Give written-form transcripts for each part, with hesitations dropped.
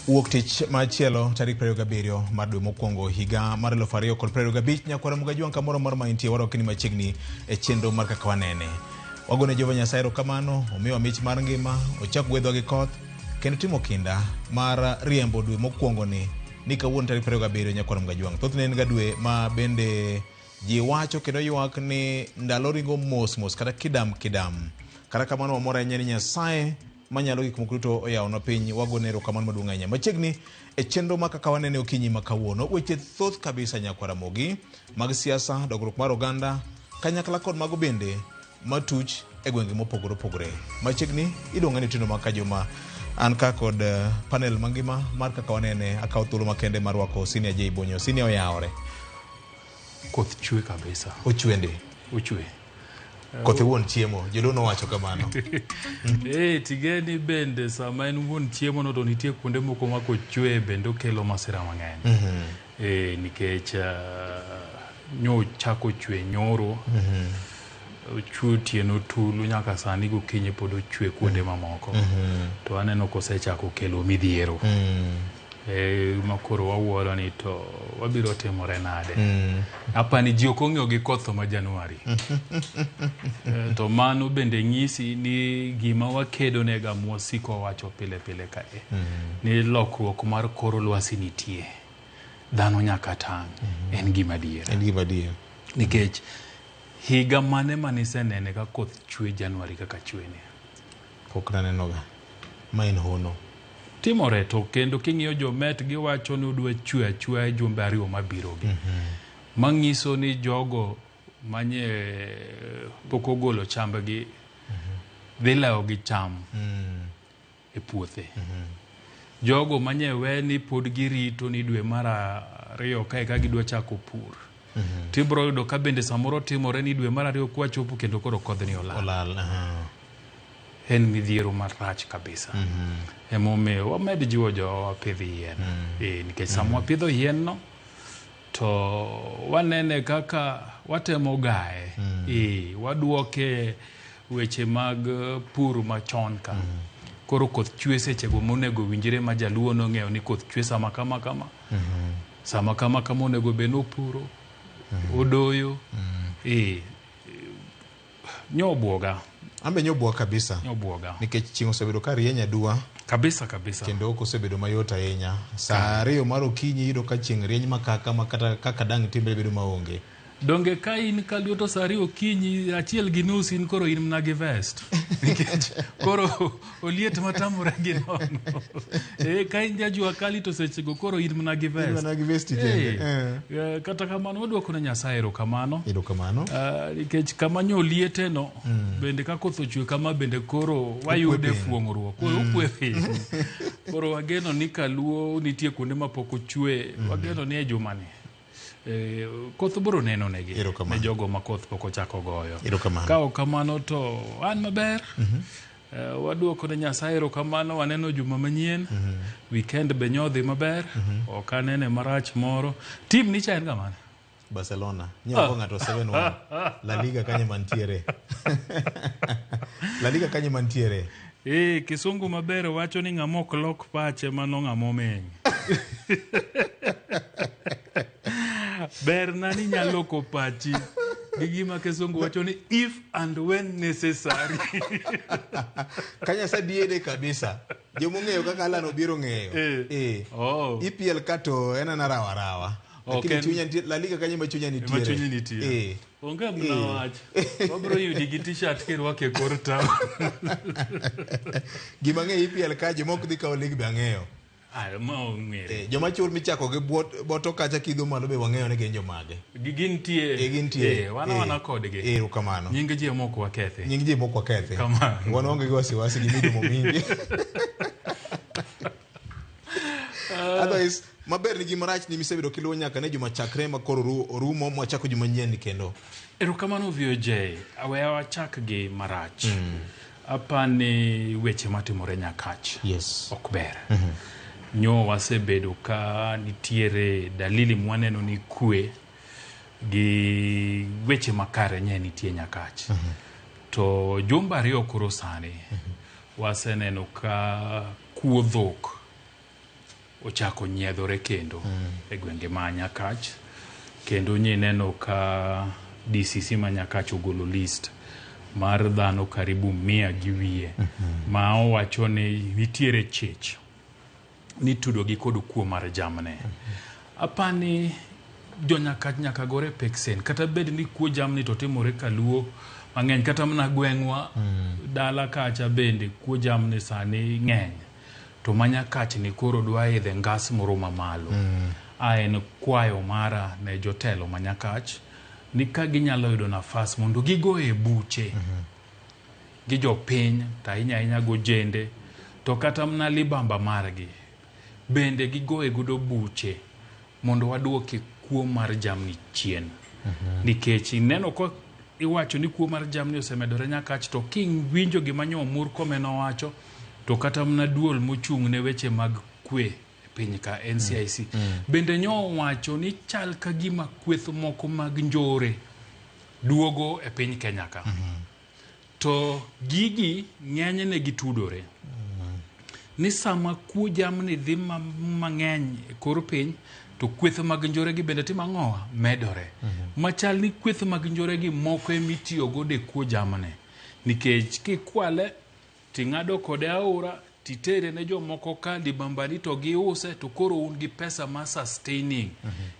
Wuok tich machielo tarik 27 mar dwe mokwongo higa mar 2025 nyakwara Mugajwang' kamoro moro ma intie warokni machiegni e chenro mar kaka wanene. Wagone Jehova Nyasaye erokamano, omiwa mich mar ngima, ochak gwedhwa gi koth kendo timo kinda mar riembo dwe mokwongo ni kawuono tarik 27 nyakwara Mugajwang'. Thothne en ga dwe ma bende ji wacho kendo ywak ni ndalo ringo mos kata kidam. Kata kamano wamor ahinya ni Nyasaye manyalo gik moko duto oyawonwa piny. Wagone erokamano maduong' ahinya. Machiegni e chenro ma kaka wanene okinyi ma kawuono, weche thoth kabisa nyakwara Mugi mag siasa, dongruok mar oganda, kanyakla kod mago bende matuch e gwenge mopogore opogore. Machiegni iluonga ni Tindo Maka Juma. An ka kod panel mangima mar kaka wanene akaw thuolo makende mar rwako Senior J Bonyo. Senior oyawore. Koth chwe kabisa. Ochwende. Ochwe. Koth wuon chiemo, joluo wacho kamano. Tigeni bende sama en wuon chiemo no to nitie kuonde moko ma kochwe bende okelo masira mang'eny. Nikech nyo chako chwe nyoro. Chwe tieno tulu nyaka sani gokinyi pod ochwe kuonde mamoko. To aneno kosechako kelo midhiero. Makoro wawuoro ni to wabiro timore nade. Apani ji ok ong'eyo gi koth ma Januari. To mano bende nyisi ni gima wakedo nega mwasiko wacho pile kae. Ni lokruok mar koro lwasi nitie. Dhano nyaka tang'. En gima diera. Nikech higa mane senene ka koth chwe Januari kaka chwene. Pok nanenoga. Ma en hono. Timore to kendo king'iyo jomet giwacho ni udwa chwe jumbe ariyo mabiro gi. Mangiso ni jogo manye pok ogolo chambgi dhi lawo gi cham e puothe. Jogo manye we ni pod girito ni dwe mar ariyo ka gidwa chako pur. Tibro yudo ka bende samoro timore ni dwe mar ariyo kwa chopo kendo koro kodhni olal. En midhiero marach kabisa. Emomiyo wamed jiwo jowa pidh yien. Nikech sama wapidho yien no to wanene kaka watemo gae. Waduoke weche mag pur machon ka. Koro koth chwe sechego monego winjire ma jaluo nong'eyo ni koth chwe sama kama. Sama kama onego bed nopuro. Odoyo. Nyobuoga. Ambe nyobuoga kabisa. Nikech chieng' osebedo ka rieny aduwa. Kabisa. Kendo ok osebedo mayot ahinya. Sa ariyo mar okinyi yudo ka chieng' rieny makaka kaka dang' timbe bedo maonge. Donge ka in kaluto sa ariyo okinyi achiel gi nus in koro in mna gi vest. Nikech koro oliet matamore gi nono. Ka in jajua kali to sechego koro in mna gi vest. Kata kamano waduoko ne Nyasaye erokamano. Nikech kama nyo liete no bende ka koth ochwe kama bende koro wayude fuong'ruok. Koro ukwe. Koro wageno ni kaluo nitie kuonde mapok ochwe. Wageno ni e jumani. Koth biro neno negi ne jogo ma koth pok ochako goyo. Ka ok kamano to an maber. Waduoko ne Nyasaye erokamano, waneno juma manyien. Weekend be nyodhi maber. Ok anene marach moro. Tim ni cha en kamano. Barcelona. Nyago ng'ato 7-1. La Liga kanye mantiere. Kisungu maber wacho ni ng'amok lok pache mano ng'amomeny. Berna ni nyalo ko pachi. Gigima Kisungu wacho ni if and when necessary. Kanya sa diede kabisa. Jomo ng'eyo kaka Alan obiro ng'eyo. EPL kato ena na rawa. Lakini chunya La Liga kanye machunya nitiere. Onge mna wach. Wabro yudi gi t-shirt kirwake kor town. Gima ng'eyo EPL ka jomok dhi kawo lig be ang'eyo. Joma chur michako gi boto kacha kidho malo be wang'eyo ni gin jomage. Gintie. Wana kodgi. Erokamano. Nying ji moko wakethi. Wana onge gi wasiwasi gi midumo mingi. Otherwise, maber ni gima rach ni misebedo kiluwo nyaka ne juma chakre ma koro orumo mwachako juma nyien kendo. Erokamano VOJ, aweya wachak gi marach. Apani weche matimore Nyakach. Ok ber. Nyo wasebedo ka nitiere dalili mwaneno ni kwe gi weche makare nye nitie Nyakach. To jumba ariyo koro sani waseneno ka kuo dhok ochako nyiedhore kendo e gwenge ma Nyakach, kendo neno ka DCC ma Nyakach ogolo list mar dhano karibu 100 gi wiye ma owacho ni nitiere chich ni tudo gi kod kuo mar jamne. Apani jo Nyakach nyaka gore peksen, kata bed ni kuo jamni to timore Kaluo mang'eny, kata mana gweng'wa dala kacha bende kuo jamni sani ng'eny, to ma Nyakach ni koro dwa idhe ngas moro mamalo. En kwayo mara ne jotelo ma Nyakach ni ka ginyalo yudo nafas mondo gigo e buche gi jopiny, ta inya go jende, to kata mna libamba margi bende gigoe godo buche mondo waduoke kuo mar jamni chien. Nikech neno ko iwacho ni kuo mar jamni osemedore Nyakach, to king winjo gima Nyomur Komeno wacho, to kata mna duol mochung' ne weche mag kwe piny ka NCIC bende wacho ni chal ka gima kweth moko mag njore duogo e piny Kenya ka. To gigi ng'enyne gitudore. Ni sama kuo jamni dhi mang'eny e kor piny, to kweth mag njore gi bende timo ang'owa medore. Machal ni kweth mag njore gi moko emitiyo godo e kuo jamni, nikech kikwale ting'ado kode aora titere ne jomoko ka libambani to giuse, to koro un gi pesa ma sustaining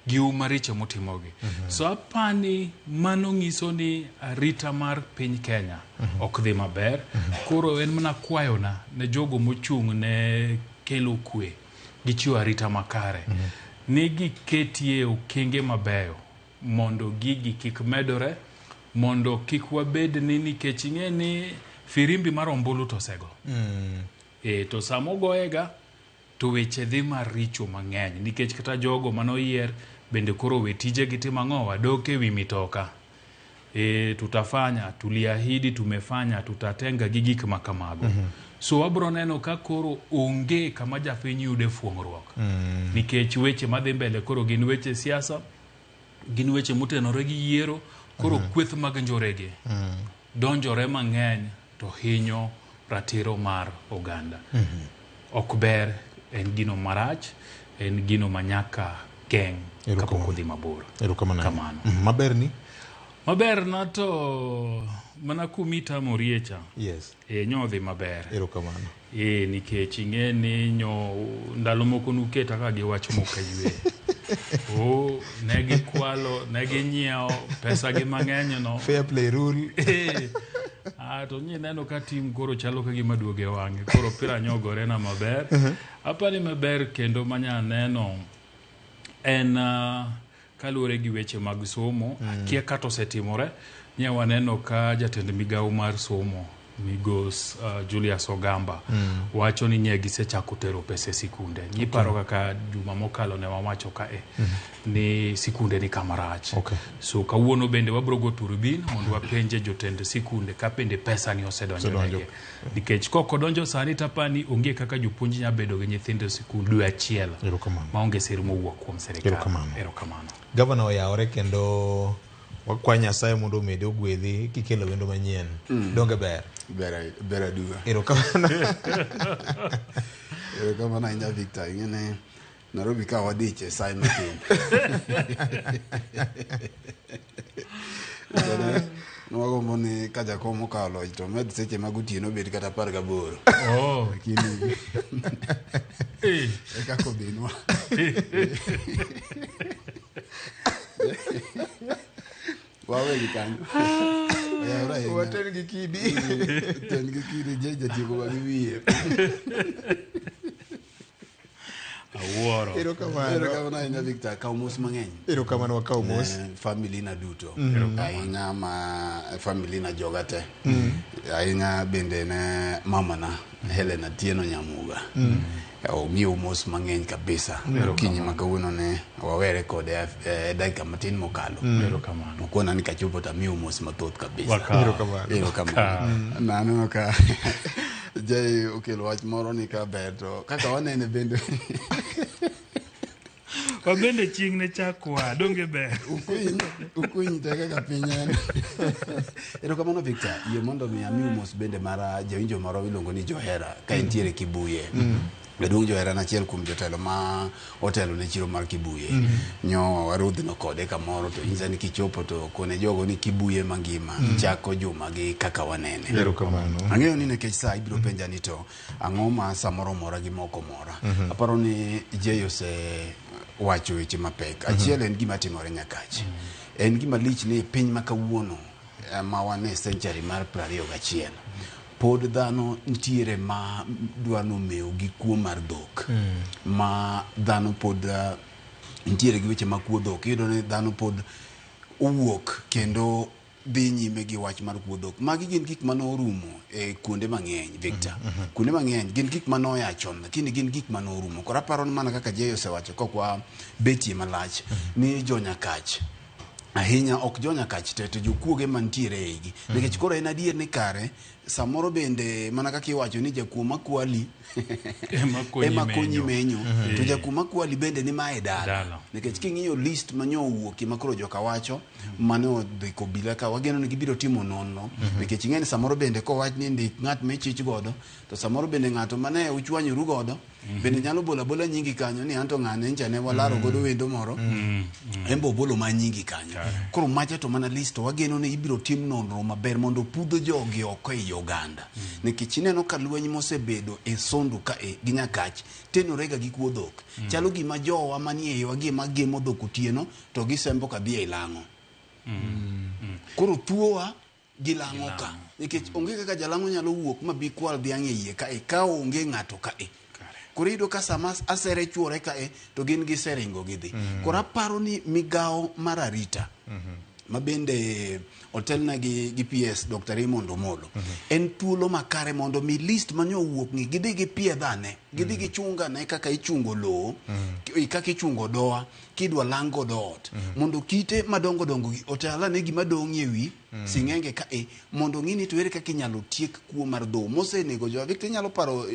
gi umaricho motimogi. So apani mano ng'iso ni arita mar piny Kenya ok dhi maber. Koro en mana kwayona ne jogo mochung' ne kelo kwe gichiwo arita makare ni giketie okenge mabeyo mondo gigi kik medore, mondo kik wabed ni nikech ing'e ni firimbi mar ombulu to sego. To samo goega to weche dhi maricho mang'eny, nikech kata jogo manoyier bende koro we tije gi timo ang'owa dok e wi mitoka. Tutafanya, tuliahidi, tumefanya, tutatenga gi gik makamago. So wabro neno ka koro onge kama jafiny yude fuong'ruok. Nikech weche madhi mbele koro gin weche siasa, gin weche motenore gi yiero, koro kweth mag njoregi donjore mang'eny to hinyo ratiro mar oganda. Ok ber, en gino marach, en gino manyaka geng' kapok odhi mabor. Kamano. Maber ni? Maber na to mana kumita moriecha. Yes. Nyodhi maber. Erokamano. Nikech ing'e ni ndalo moko nuketa ka giwacho moka ywe. Negi kwalo, negi nyiewo pesa gi mang'eny no. Fair play rule. To neno ka tim koro chalo ka gima duoge wang'e, koro pira nyogore na maber. Apani maber kendo manya neno en kaluwore gi weche mag somo. Akia kato setimore, nyewa neno ka jatend migawo mar somo Migos Julius Ogamba wacho ni nye gisechako tero pesa sikunde. Nyiparo kaka juma mokalo ne wawacho ka ni sikunde ni kamarach. So kawuono bende wabrogo turbin mondo wapenje jotend sikunde ka bende pesa ni osedonjo. Nikech koko donjo sani tapani onge kaka jopuonj nya bedo gi nyithindo sikunde dwe achiel ma onge sir mowuok kuom serikal. Erokamano. Gavana oyawore kendo wakwa Nyasaye mondo omede ogwedhi kikelo wendo manyien. Donge ber? Ber aduga. Erokamano. Erokamano ahinya Victor. Ing'ene Nairobi ka wadiche sai matin. Nwagombo ni ka jakom okalo to med seche mag otieno bed kata 18. Lakini kako benwa. Wawe gikanyo. Waten gi kidi. Ten gi kidi jeje tigo bagiwie. Awuoro. Erokamano ahinya Victor, kaw mos mang'eny. Erokamano wakaw mos. Family na duto. Ahinya ma family na joga te. Ahinya bende ne mama na Helena Tieno Nyamuga. Omiyo mos mang'eny kabisa. Kinyi makawuono ne wawere kode dakika matin mokalo. Mokona ni kachopo ta miyo mos mathoth kabisa. Erokamano. Nano ka jay okelo wach moro ni ka beto kaka wanene bende wabende chieng' ne chakwa donge ber ukuny teke ka pinyen. Erokamano Victor, yie mondo mi amiyo mos bende mara jawinjo moro iluongo ni Johera ka entiere Kibuye. Jaduong' Johera en achiel kuom jotelo ma otelo ne chiro mar Kibuye. Nyo warudhno kode kamoro to nyisa ni kichopo to kone jogo ni Kibuye mangima chako juma gi kaka wanene. Erokamano. Ang'eyo ni nekech sa ibiro penja ni to ang'o ma samoro mora gi moko mora. Aparo ni Jay wacho weche mapek. Achiel en gima timore Nyakach. En gima lich ni piny ma kawuono ma wan e century mar 21. Pod dhano ntiere ma dwano mew gi kuo mar dhok. Ma dhano pod ntiere gi weche ma kuo dhok. Iyudo ni dhano pod owuok kendo dhi nyime gi wach mar kuo dhok. Magi gin gik manorumo e kuonde mang'eny, Victor. Kuonde mang'eny gin gik manoya chon, lakini gin gik manorumo. Koro aparo ni mana kaka Jay osewacho kokwa betie malach ni jo Nyakach ahinya ok jo Nyakach te to jokuoge mantiere eigi. Nikech koro en adier ni kare samoro bende mana kaka iwacho ni jakuo makwali ema konyi menyo to jakuo makwali bende ni mae dala. Nikech king'iyo list manyo owuoki makoro joka wacho mane odhi kobila ka wageno ni gibiro timo nonno. Nikech ing'eni samoro bende kowach ni ndik ng'at michich godo to samoro bende ng'ato mane uchwanyoru godo bende nyalo bola bola nyingi kanyo ni anto ng'ane ncha ne walaro godo wendo moro embo bolo ma nyingi kanyo. Koro macha to mana list to wageno ni ibiro tim nonro maber mondo pudho jogi oko e Uganda. Nikech ineno ka lweny mosebedo e Sondu ka gi Nyakach tenorega gi kuo dhok. Chalo gima jowa manie yo gima gemo dhok otieno to gisembo ka dhi e Lang'o. Koro tuowa gilang'o ka. Nikech onge kaka jalang'o nyalo wuok mabi kwal dhiang' e iye ka ka onge ng'ato ka Koro iyudo ka sama asere chuore ka to gin giseringo gidhi. Koro aparo ni migawo mar arita mabende otelna gi PS Dr. Raymond Omolo en thuolo makare mondo mi list manyo wuok ni gidhi gi piedhane gidhi gi chunga ne kaka ichungo lowo kaka ichungo doa kidwa lango dot mondo kite madongo dongo otala ne gima dong'ie wi sing'enge ka mondo ng'ini to ere kaka inyalo tiek kuo mar dho mosenego jo Victor nyalo paro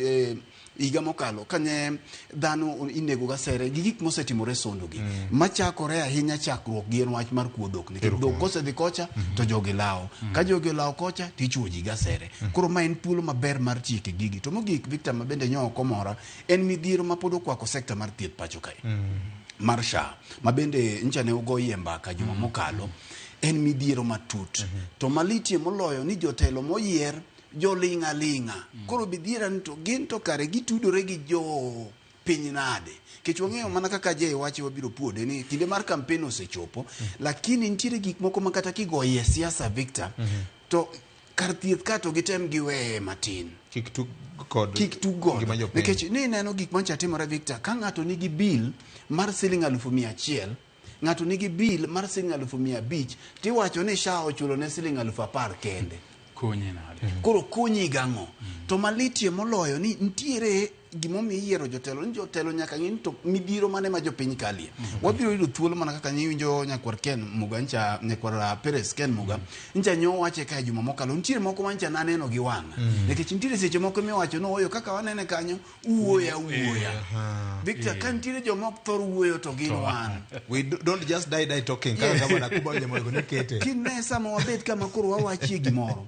higa mokalo kane dhano inego gasere gi gik mosetimore Sondu gi machakore ahinya chakruok gi en wach mar kuo dhok nikech dhok kosedhi kocha to jogi lawo ka jogi lawo kocha tichuo ji gasere. Koro ma en thuolo maber mar tieke gigi to mogik Victor mabende nyo komora en midhiero ma pod okwako sekta mar thieth pacho kae mar SHA mabende ncha ne ugoyie mbaka juma mokalo en midhiero matut to malitie moloyo ni jotelo moyier jo linga linga koro bidhiera ni to gin to kare gitudore gi jo piny nade kech wang'eyo mana kaka Jay wacho wabiro puode ni kinde mar kampen osechopo lakini nitiere gik moko makata kigoye siasa Victor to kar thieth ka to gitem giweye matin kik tug god nikech ni neno gik mancha timore Victor ka ng'ato nigi bill mar $100,000 ng'ato nigi bill mar $500,000 tiwacho ni SHA ochulo ne $10,000 kende koro konyi gang'o to malitie moloyo ni ntiere gimomi yiero jotelo ni jotelo nyaka ng'in to midhiro mane ma jopiny kalie wabiro yudo thuolo mana kaka nyiwinjo nyakwar Ken Muga ncha nyakwar Peres Ken Muga ncha nyo wache ka juma mokalo ntiere moko mancha naneno gi wang'a nikech ntiere seche moko miwacho no oyo kaka wanene kanyo uoya Victor kan ntiere jomok thor wuoyo to gin wan we don't just die talking kama nakuba jamogo nekete kinne sama wabet kama koro wawachie gimoro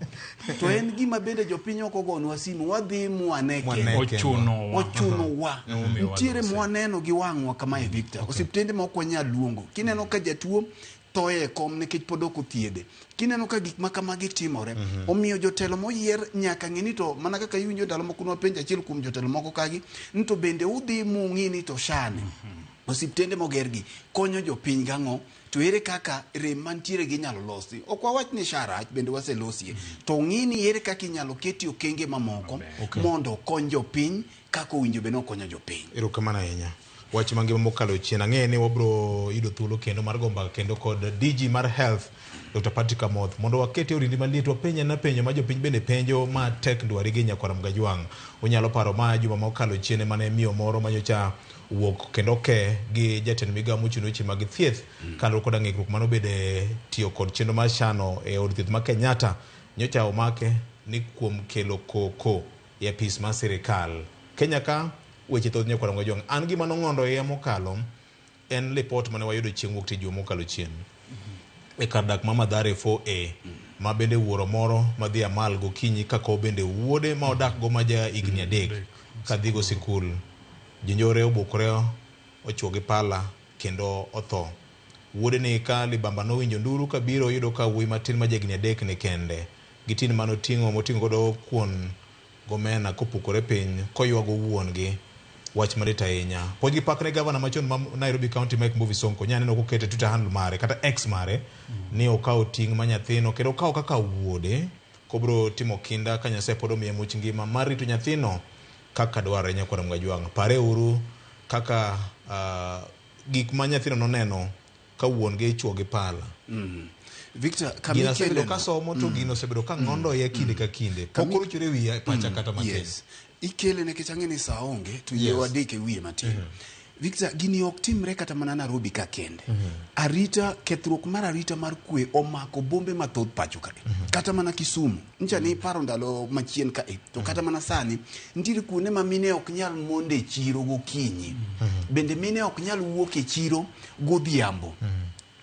to en gima bende jopiny ok ogonwa simu wadhi mwaneke ochuno wa ntiere mwaneno gi wang'wa kama e Victor osiptende moko wanyal luongo kineno ka jatuo toye kom nikech pod ok othiedhe kineno ka gik makamagi timore omiyo jotelo moyier nyaka ng'ini to mana kaka iwinjo ndalo moko nwapenjo achiel kuom jotelo moko kagi ni to bende udhi mung'ini to shane osiptende mogergi konyo jopiny gang'o to ere kaka rem mantiere gi nyalo losi ok wawach ni SHA rach bende waselosie to ng'ini ere kaka inyalo keti okenge mamoko mondo kony jopiny kako winjo beno konyo jopiny. Erokamano ahinya. Wach mangima mokalo chien ang'e ni wabro yudo thuolo kendo mar gomba kendo kod DG mar Health Dr. Patrick Amoth mondo wakete orindi maliet wapenja na penjo ma jopiny bende penjo ma tek ndwari gi Nyakwar Mgajwang'. Unyalo paro ma juma mokalo chien mane miyo moro manyocha wuok kendo ke gi jatend migawo mochung' weche mag thieth kalo koda ng'ikruok mano bede tiyo kod chenro mar SHA no e od thieth ma Kenyatta nyocha omake ni kuom kelo koko e apis mar sirikal Kenya ka weche thoth Nyakwar Mgajwang'. An gima nong'ondo e mokalo en report mane wayudo chieng' wuok tich mokalo chien e kar dak ma Mathare 4A ma bende wuoro moro madhi amal gokinyi kako bende wuode ma odak go ma ja igni 3 kadhi go sikul Jonjore obukore ochuo gi pala kendo otho. Wuode ni ka libamba nowinjo nduru kabiro yudo ka wuoyi matin ma jagni 3 ni kende. Gitin moting'o godo kuon gomena kopukore piny koywago wuongi. Wach marit ahinya. Pod gipakne gavana machon ma Nairobi County Mike Mbuvi Sonko nyaneno kokete Twitter handle mare kata X mare ni okawo ting' ma nyathino kendo okawo kaka wuode kobro timo kinda ka Nyasaye pod omiye much ngima mar rito nyathino kaka dwarore Nyakwar Mgajwang'. Pare uru kaka gik ma nyathino noneno ka wuongi ichuo gi pala. Victor, gino sebedo ka somo to gino sebedo ka ngondo ye kinde ka kinde. Pokoro chure wiya pacha kata matin. Yes. Ikele ne kichang'e ni saa onge to yes. Wadike wiye matin. Victor, gini ok timre kata mana Nairobi ka kende. Arita, kethruok mar arita mar kwe omako bombe mathoth pacho ka. Kata mana Kisumu. Ncha ni paro ndalo machien ka to kata mana sani nitiere kuonde ma mine ok nyal monde chiro gokinyi. Bende mine ok nyal wuok e chiro godhiambo.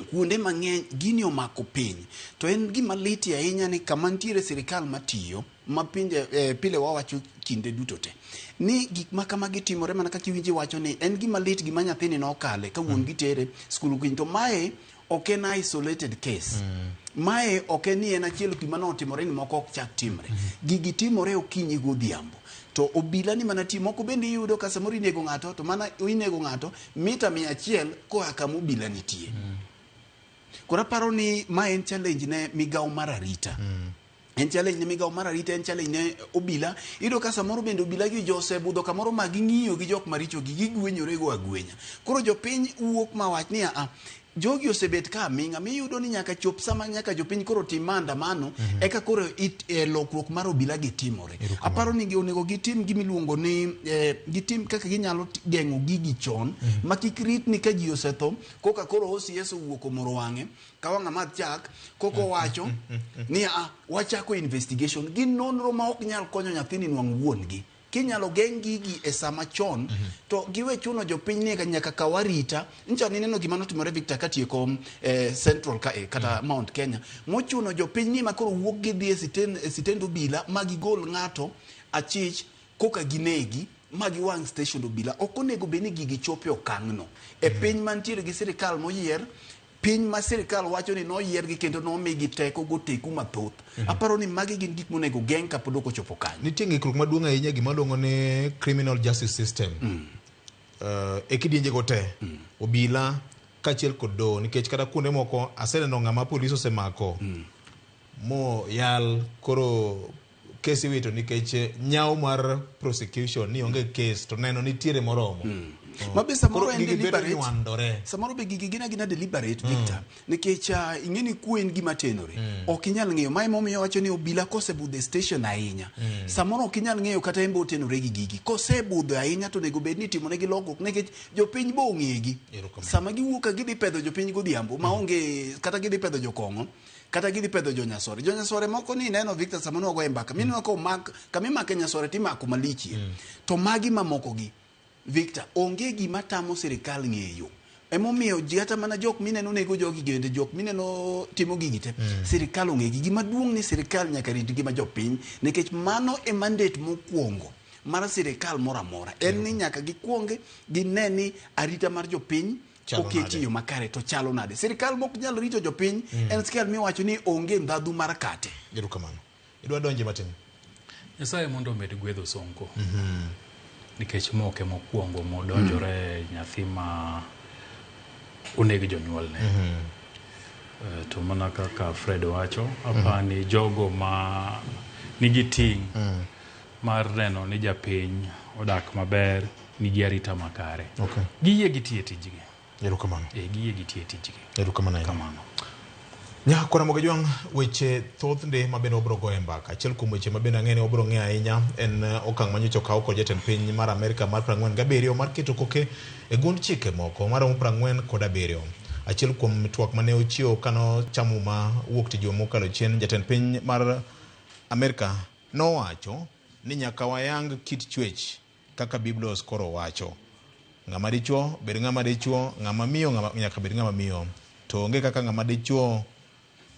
Kuonde mang'eny gini omako piny. To en gima liti ahinya ni kama nitiere sirikal matiyo ma pile wawacho kinde duto te ni gik ma kamagi timore mana kaka iwinji wacho ni en gima lit gima nyathini nokale ka wuon gi tere skul kuny to mae ok en isolated case. Mae ok en en achiel gima notimore ni moko ok chak timre. Gigi timore okinyi godhiambo. To obila ni mana timo moko bende yudo ka samoro inego ng'ato to mana inego ng'ato mita 100 koa kama obila nitie. Kora paro ni ma en challenge ne migao mar arita. En challenge ne migao mar arita, en challenge ne obila. Ido ka samoro bende obila gi jose budho kamoro ma ging'iyo gi jok maricho gi gigwenyore go agwenya. Koro jopiny wuok mawach ni jogi osebet ka minga miyudo ni nyaka chop sama nyaka jopiny koro tim maandamano eka koro lokruok mar obila gi timore. Aparo ni onego gitim gimiluongo ni gitim kaka ginyalo geng'o gigi chon makikrit ni ka ji osetho koka koro OCS owuok omoro wang'e ka wang'a madh chak koko wacho ni wachako investigation gi nonro ma ok nyal konyo nyathini nwang' wuongi. Kinyalo geng' gigi e sama chon to giwe chuno jopiny ni nyaka kawarita ncha nineno gima notimore Victor katieko Central kata Mount Kenya mochuno jopiny ni makoro wuok gidhi e sitend obila magigol ng'ato achich koka ginegi magiwang' station obila. Ok onego beni gigi chope okang'no e piny mantiere gi sirikal moyier, piny ma sirikal wacho ni noyiergi kendo nomigi teko goteku mathoth. Aparo ni magi gin gik monego geng' kapod ok ochopo kanyo. Nitie ng'ikruok maduong' ahinya gima luongo ni criminal justice system. E kidienje go te obila kachiel kod doho nikech kata kuonde moko aseneno ng'ama polis osemako mo yal koro kesi wito nikech nyawo mar prosecution ni onge case to neno nitiere moromo. Mabe samoro en deliberate. Samoro be gigi gina deliberate Victor. Nikech ing'eni kuen gima tenore. Ok inyal ng'eyo. Mae momiyo wacho ni obila kosebudhe station ahinya. Samoro ok inyal ng'eyo kata embo tenore gi gigi. Kosebudhe ahinya to nego bed ni timone gi logruok nikech jopiny bo ong'egi. Sama giwuok ka gidhi pedho jopiny godhiambo maonge kata gidhi pedho jokong'o kata gidhi pedho jonyasore. Jonyasore moko ni neno Victor samano ogo embaka. Mineno ko kamimake nyasore timako malichie. To magi mamoko gi Victor, onge gima tamo sirikal ng'eyo. Emomiyo ji hata mana jok mineno nego jogi gende jok mineno timo gigi te. Sirikal ong'egi. Gima duong' ni sirikal nyaka rit gima jopiny nikech mano e mandate mokwongo mar sirikal moro amora. En ni nyaka gikwonge gine ni arita mar jopiny oketi yo makare to chalo nade. Sirikal mok nyal rito jopiny en sirikal miwacho ni onge ndhadhu mar kate. Erokamano. Idwa donje matin. Nyasaye mondo omed gwedho Sonko. Nikech moke mokwongo modonjore nyathi ma oneg jonyuolne. To mana kaka Fred wacho apani jogo ma nigi ting' mar neno ni japiny odak maber nigi arita makare. Giyie gitie tijgi. Erokamano. Giyie gitie tijgi. Erokamano. Nyakwar Mgajwang' weche thoth nde mabende obro go embaka. Achiel kuom weche mabende ang'eni obro ng'e ahinya en okang' manyocha okaw kod jatend piny mar Amerika mar 47 mar keto koke e gund chike moko maromo 47. Achiel kuom twak mane ochiwo kano chamo ma wuok tich mokalo chien, jatend piny mar Amerika nowacho ni nyaka wayang kit chwech kaka Biblos koro wacho. Ng'ama dichuo bed ng'ama dichuo, ng'ama miyo nyaka bed ng'ama miyo. To onge kaka ng'ama dichuo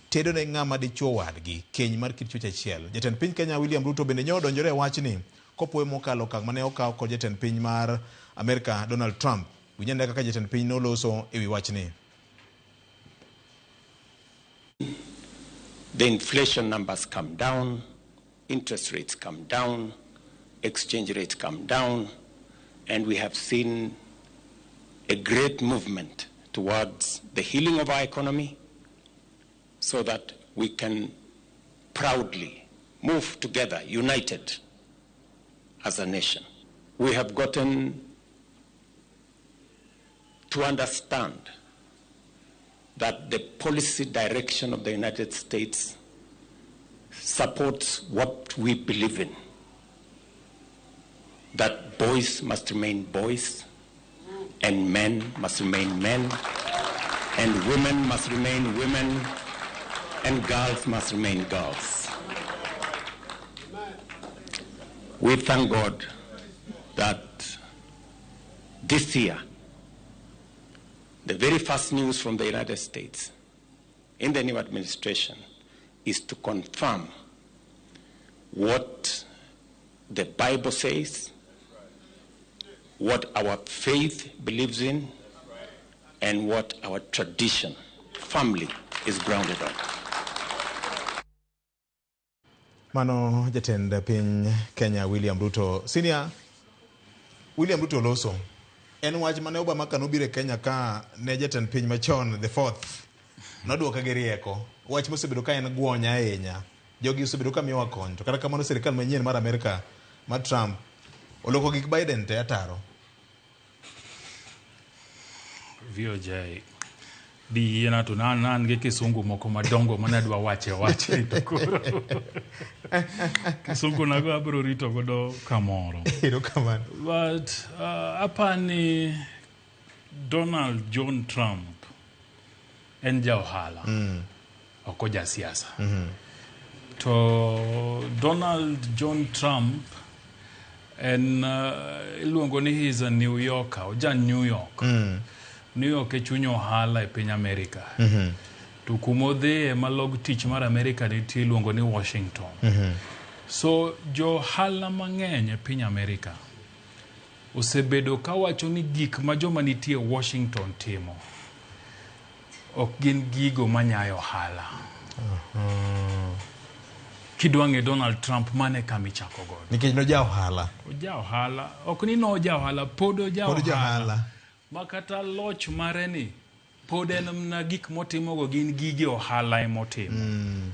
tedo ne ng'ama dichuo wadgi keny mar kit chwech achiel. Jatend piny Kenya William Ruto bende nyo donjore wach ni kopoe mokalo okang' mane okaw kod jatend piny mar Amerika Donald Trump. Winyane kaka jatend piny noloso ewi wachni. The inflation numbers come down, interest rates come down, exchange rates come down, and we have seen a great movement towards the healing of our economy so that we can proudly move together, united as a nation. We have gotten to understand that the policy direction of the United States supports what we believe in, that boys must remain boys, and men must remain men, and women must remain women, and girls must remain girls. We thank God that this year, the very first news from the United States in the new administration is to confirm what the Bible says, what our faith believes in, and what our tradition, family, is grounded on. Mano jatend piny Kenya William Ruto. Senior William Ruto loso. En wach mane Obama kanobire Kenya ka ne jatend piny machon the fourth. Noduoka gi rieko. Wach mosebedo ka en guonya ahinya. Jogi osebedo ka miyowa kony. To kata kamano sirikal manyien mar Amerika mar Trump oloko gik Biden te ataro. VOJ di yena to nan ge kisungu moko madongo manadwa wache to koro kisungu nago abro rito godo kamoro. Ero kamano. But apani Donald John Trump en ja ohala oko ja siasa. To Donald John Trump en iluongo ni he's a New Yorker, oja New York. New York e chuny ohala e piny Amerika. To kumodhi e malog tich mar Amerika nitie iluongo ni Washington. So jo ohala mang'eny e piny Amerika osebedo ka wacho ni gik ma joma nitie Washington timo ok gin gigo manyayo ohala. Kidwange Donald Trump mane kama ichako godo. Nikech no ja ohala. Oja ohala. Ok ni no ja ohala, pod oja ohala. Pod ja ohala. Makata loch mare ni pod en na gik motimo go gin gige ohala e motimo.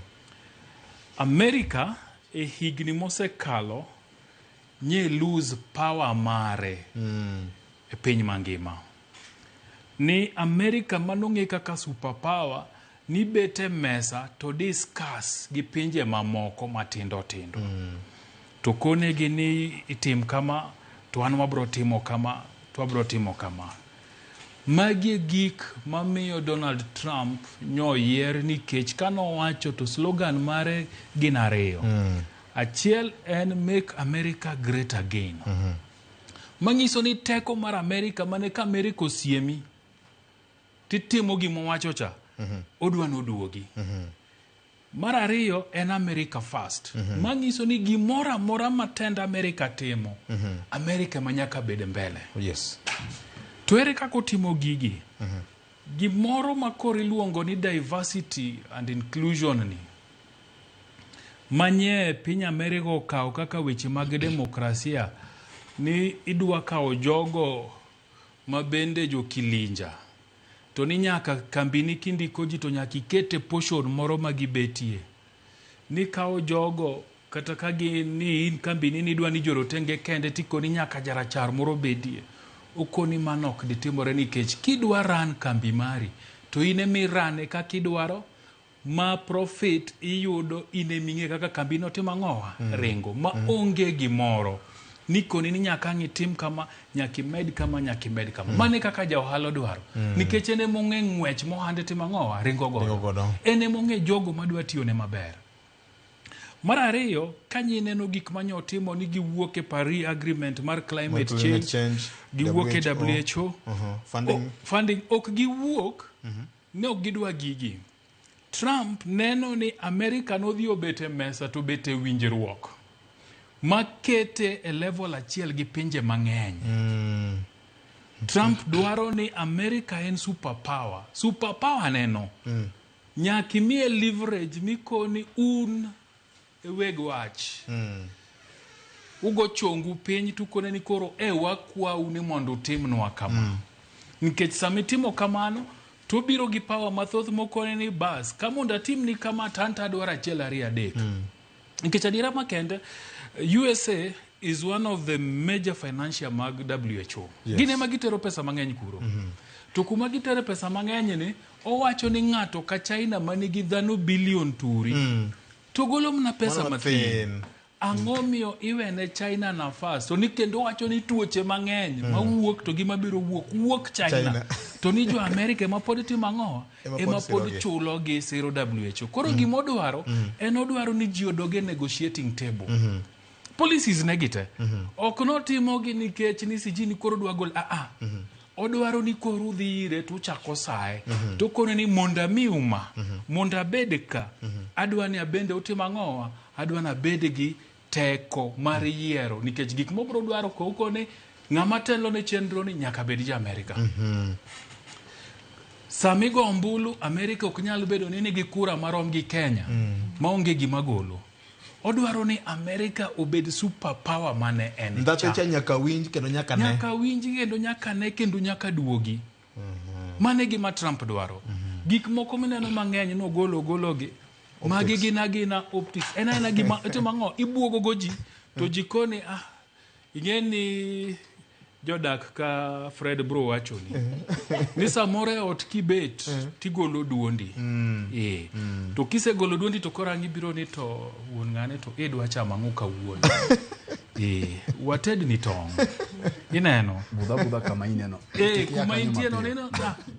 Amerika e higni mosekalo nye lose power mare e piny mangima. Ni Amerika manong'e kaka super power ni bete mesa to discuss gi pinje mamoko matindo tindo. To kone gi ni itim kama, to an wabro timo kama, to wabro timo kama. Magi gik mamiyo Donald Trump nyoyier nikech kano wacho to slogan mare gin ariyo. Achiel en Make America Great Again. Mangiso ni teko mar Amerika mane ka Amerika osiemi titimo gimo wacho cha odwa noduogi. Mar ariyo en America First. Mangiso ni gimora mora matenda Amerika timo Amerika manyaka bede mbele. Yes. To ere kako timo gigi? Gimoro makori luongo ni diversity and inclusion ni. Manye piny Amerika okaw kaka weche mag demokrasia ni idwa kawo jogo mabende jo kilinja. To ni nyaka kambini kindiko ji to nyaka ikete portion moro magibetie. Ni kawo jogo kata kagi ni in kambini ni dwa ni jorotenge kende tiko ni nyaka jarachar moro bedie. Okoni manok ditimore nikech kidwa ran kambi mari to ine mi rane kaka idwaro ma profit iyudo ine ming'e kaka kambi no timo ang'owa ringo ma onge gimoro nikoni ni nyaka ngitim kama nyaki med kama mane kaka ja ohala dwaro nikech ene mong'e ng'wech mohande timo ang'owa ringo godo ene mong'e jogo madwa tiyo ne maber. Mar ariyo, kanyi neno gik manyo timo ni giwuok e Paris Agreement mar climate change giwuok e WHO funding ok giwuok ne ok gidwa gigi. Trump neno ni Amerika nodhi obete mesa to bete winjruok makete e level achiel gi pinje mang'eny. Trump dwaro ni America en superpower. Superpower neno. Nyaka imiye leverage mikoni un weg wach. Ugo chongu piny tukone ni koro wakwau ni mondo utimnwa kama. Nikech samitimo kamano, to biro gi power mathoth mokone ni bas. Kamonda tim ni kama tanta dwara achiel ariyo adek. Nikech adira makende, USA is one of the major financial mag WHO. Gine magitero pesa mang'eny kuro. To kuma gitero pesa mang'eny ni, owacho ni ng'ato ka China manigi dhano bilion turi. To golo mna pesa mathin. Ang'omio iwene China nafas. To ni kendo wacho ni tuoche mang'eny. Mawuok to gima biro wuok China. To ni jo Amerika ema pod timo ang'o? Ema pod chulo gi siro WHO. Koro gimodwaro, en odwaro ni ji odoge negotiating table. Policies negite. Ok notimo gi nikech ni sijini koro dwa gol. Odwaro ni koro dhire to chako sae. To kono ni monda miuma. Monda bedeka. Adwa ni abende utima ang'owa. Adwa na bede gi teko mar yiero. Nikech gik mobro dwaro ko ni ng'ama telo ne chenro ni nyaka bed ja Amerika. Samigo ombulu, Amerika ok nyal bedo ni nigi kura marom gi Kenya. Maonge gima golo. Odwaro ni Amerika obed super power mane en. Ndacha nyaka winj kendo nyaka ne. Nyaka winj kendo nyaka ne kendo nyaka duogi. Mane gima Trump dwaro. Gik moko mineno mang'eny no golo gi. Magi gina optics. Ena gima timang'o ibuogo goji to jikoni ingeni jodak ka Fred bro wacho ni samore ot kibet tigolo duondi. To kise golo duondi to korangi biro ni to wuon ng'ane to edwa chama ng'uka wuon. Wated ni tong. Ineno Budha kama ineno. Kuma intieno neno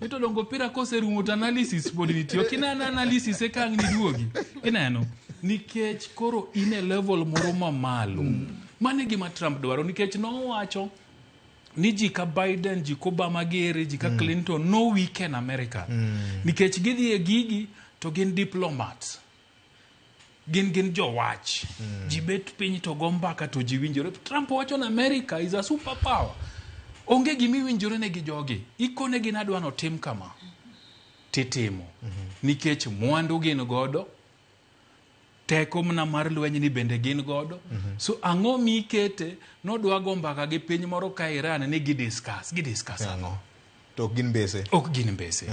ito dongo pira kose remote analysis pod nitio kinana analysis e kang ni duogi. Ineno nikech koro ine level moro mamalo. Mane gima Trump dwaro nikech no wacho ni jika Biden, jika Obama gere, jika Clinton no weekend America. Nikech gidhi e gigi to gin diplomats. Gin jo wach. Jibet piny to gombaka to jiwinjore. Trump wacho na America is a superpower. Onge gimi winjore ne gi jogi. Ikone gi nadwa no tim kama. Titimo. Nikech mwandu gin godo. Teko mna mar lweny ni bende gin godo. So ang'o mikete no dwa gombaka gi piny moro ka Iran ni gidiscuss ang'o. To gin bese. Ok gin bese.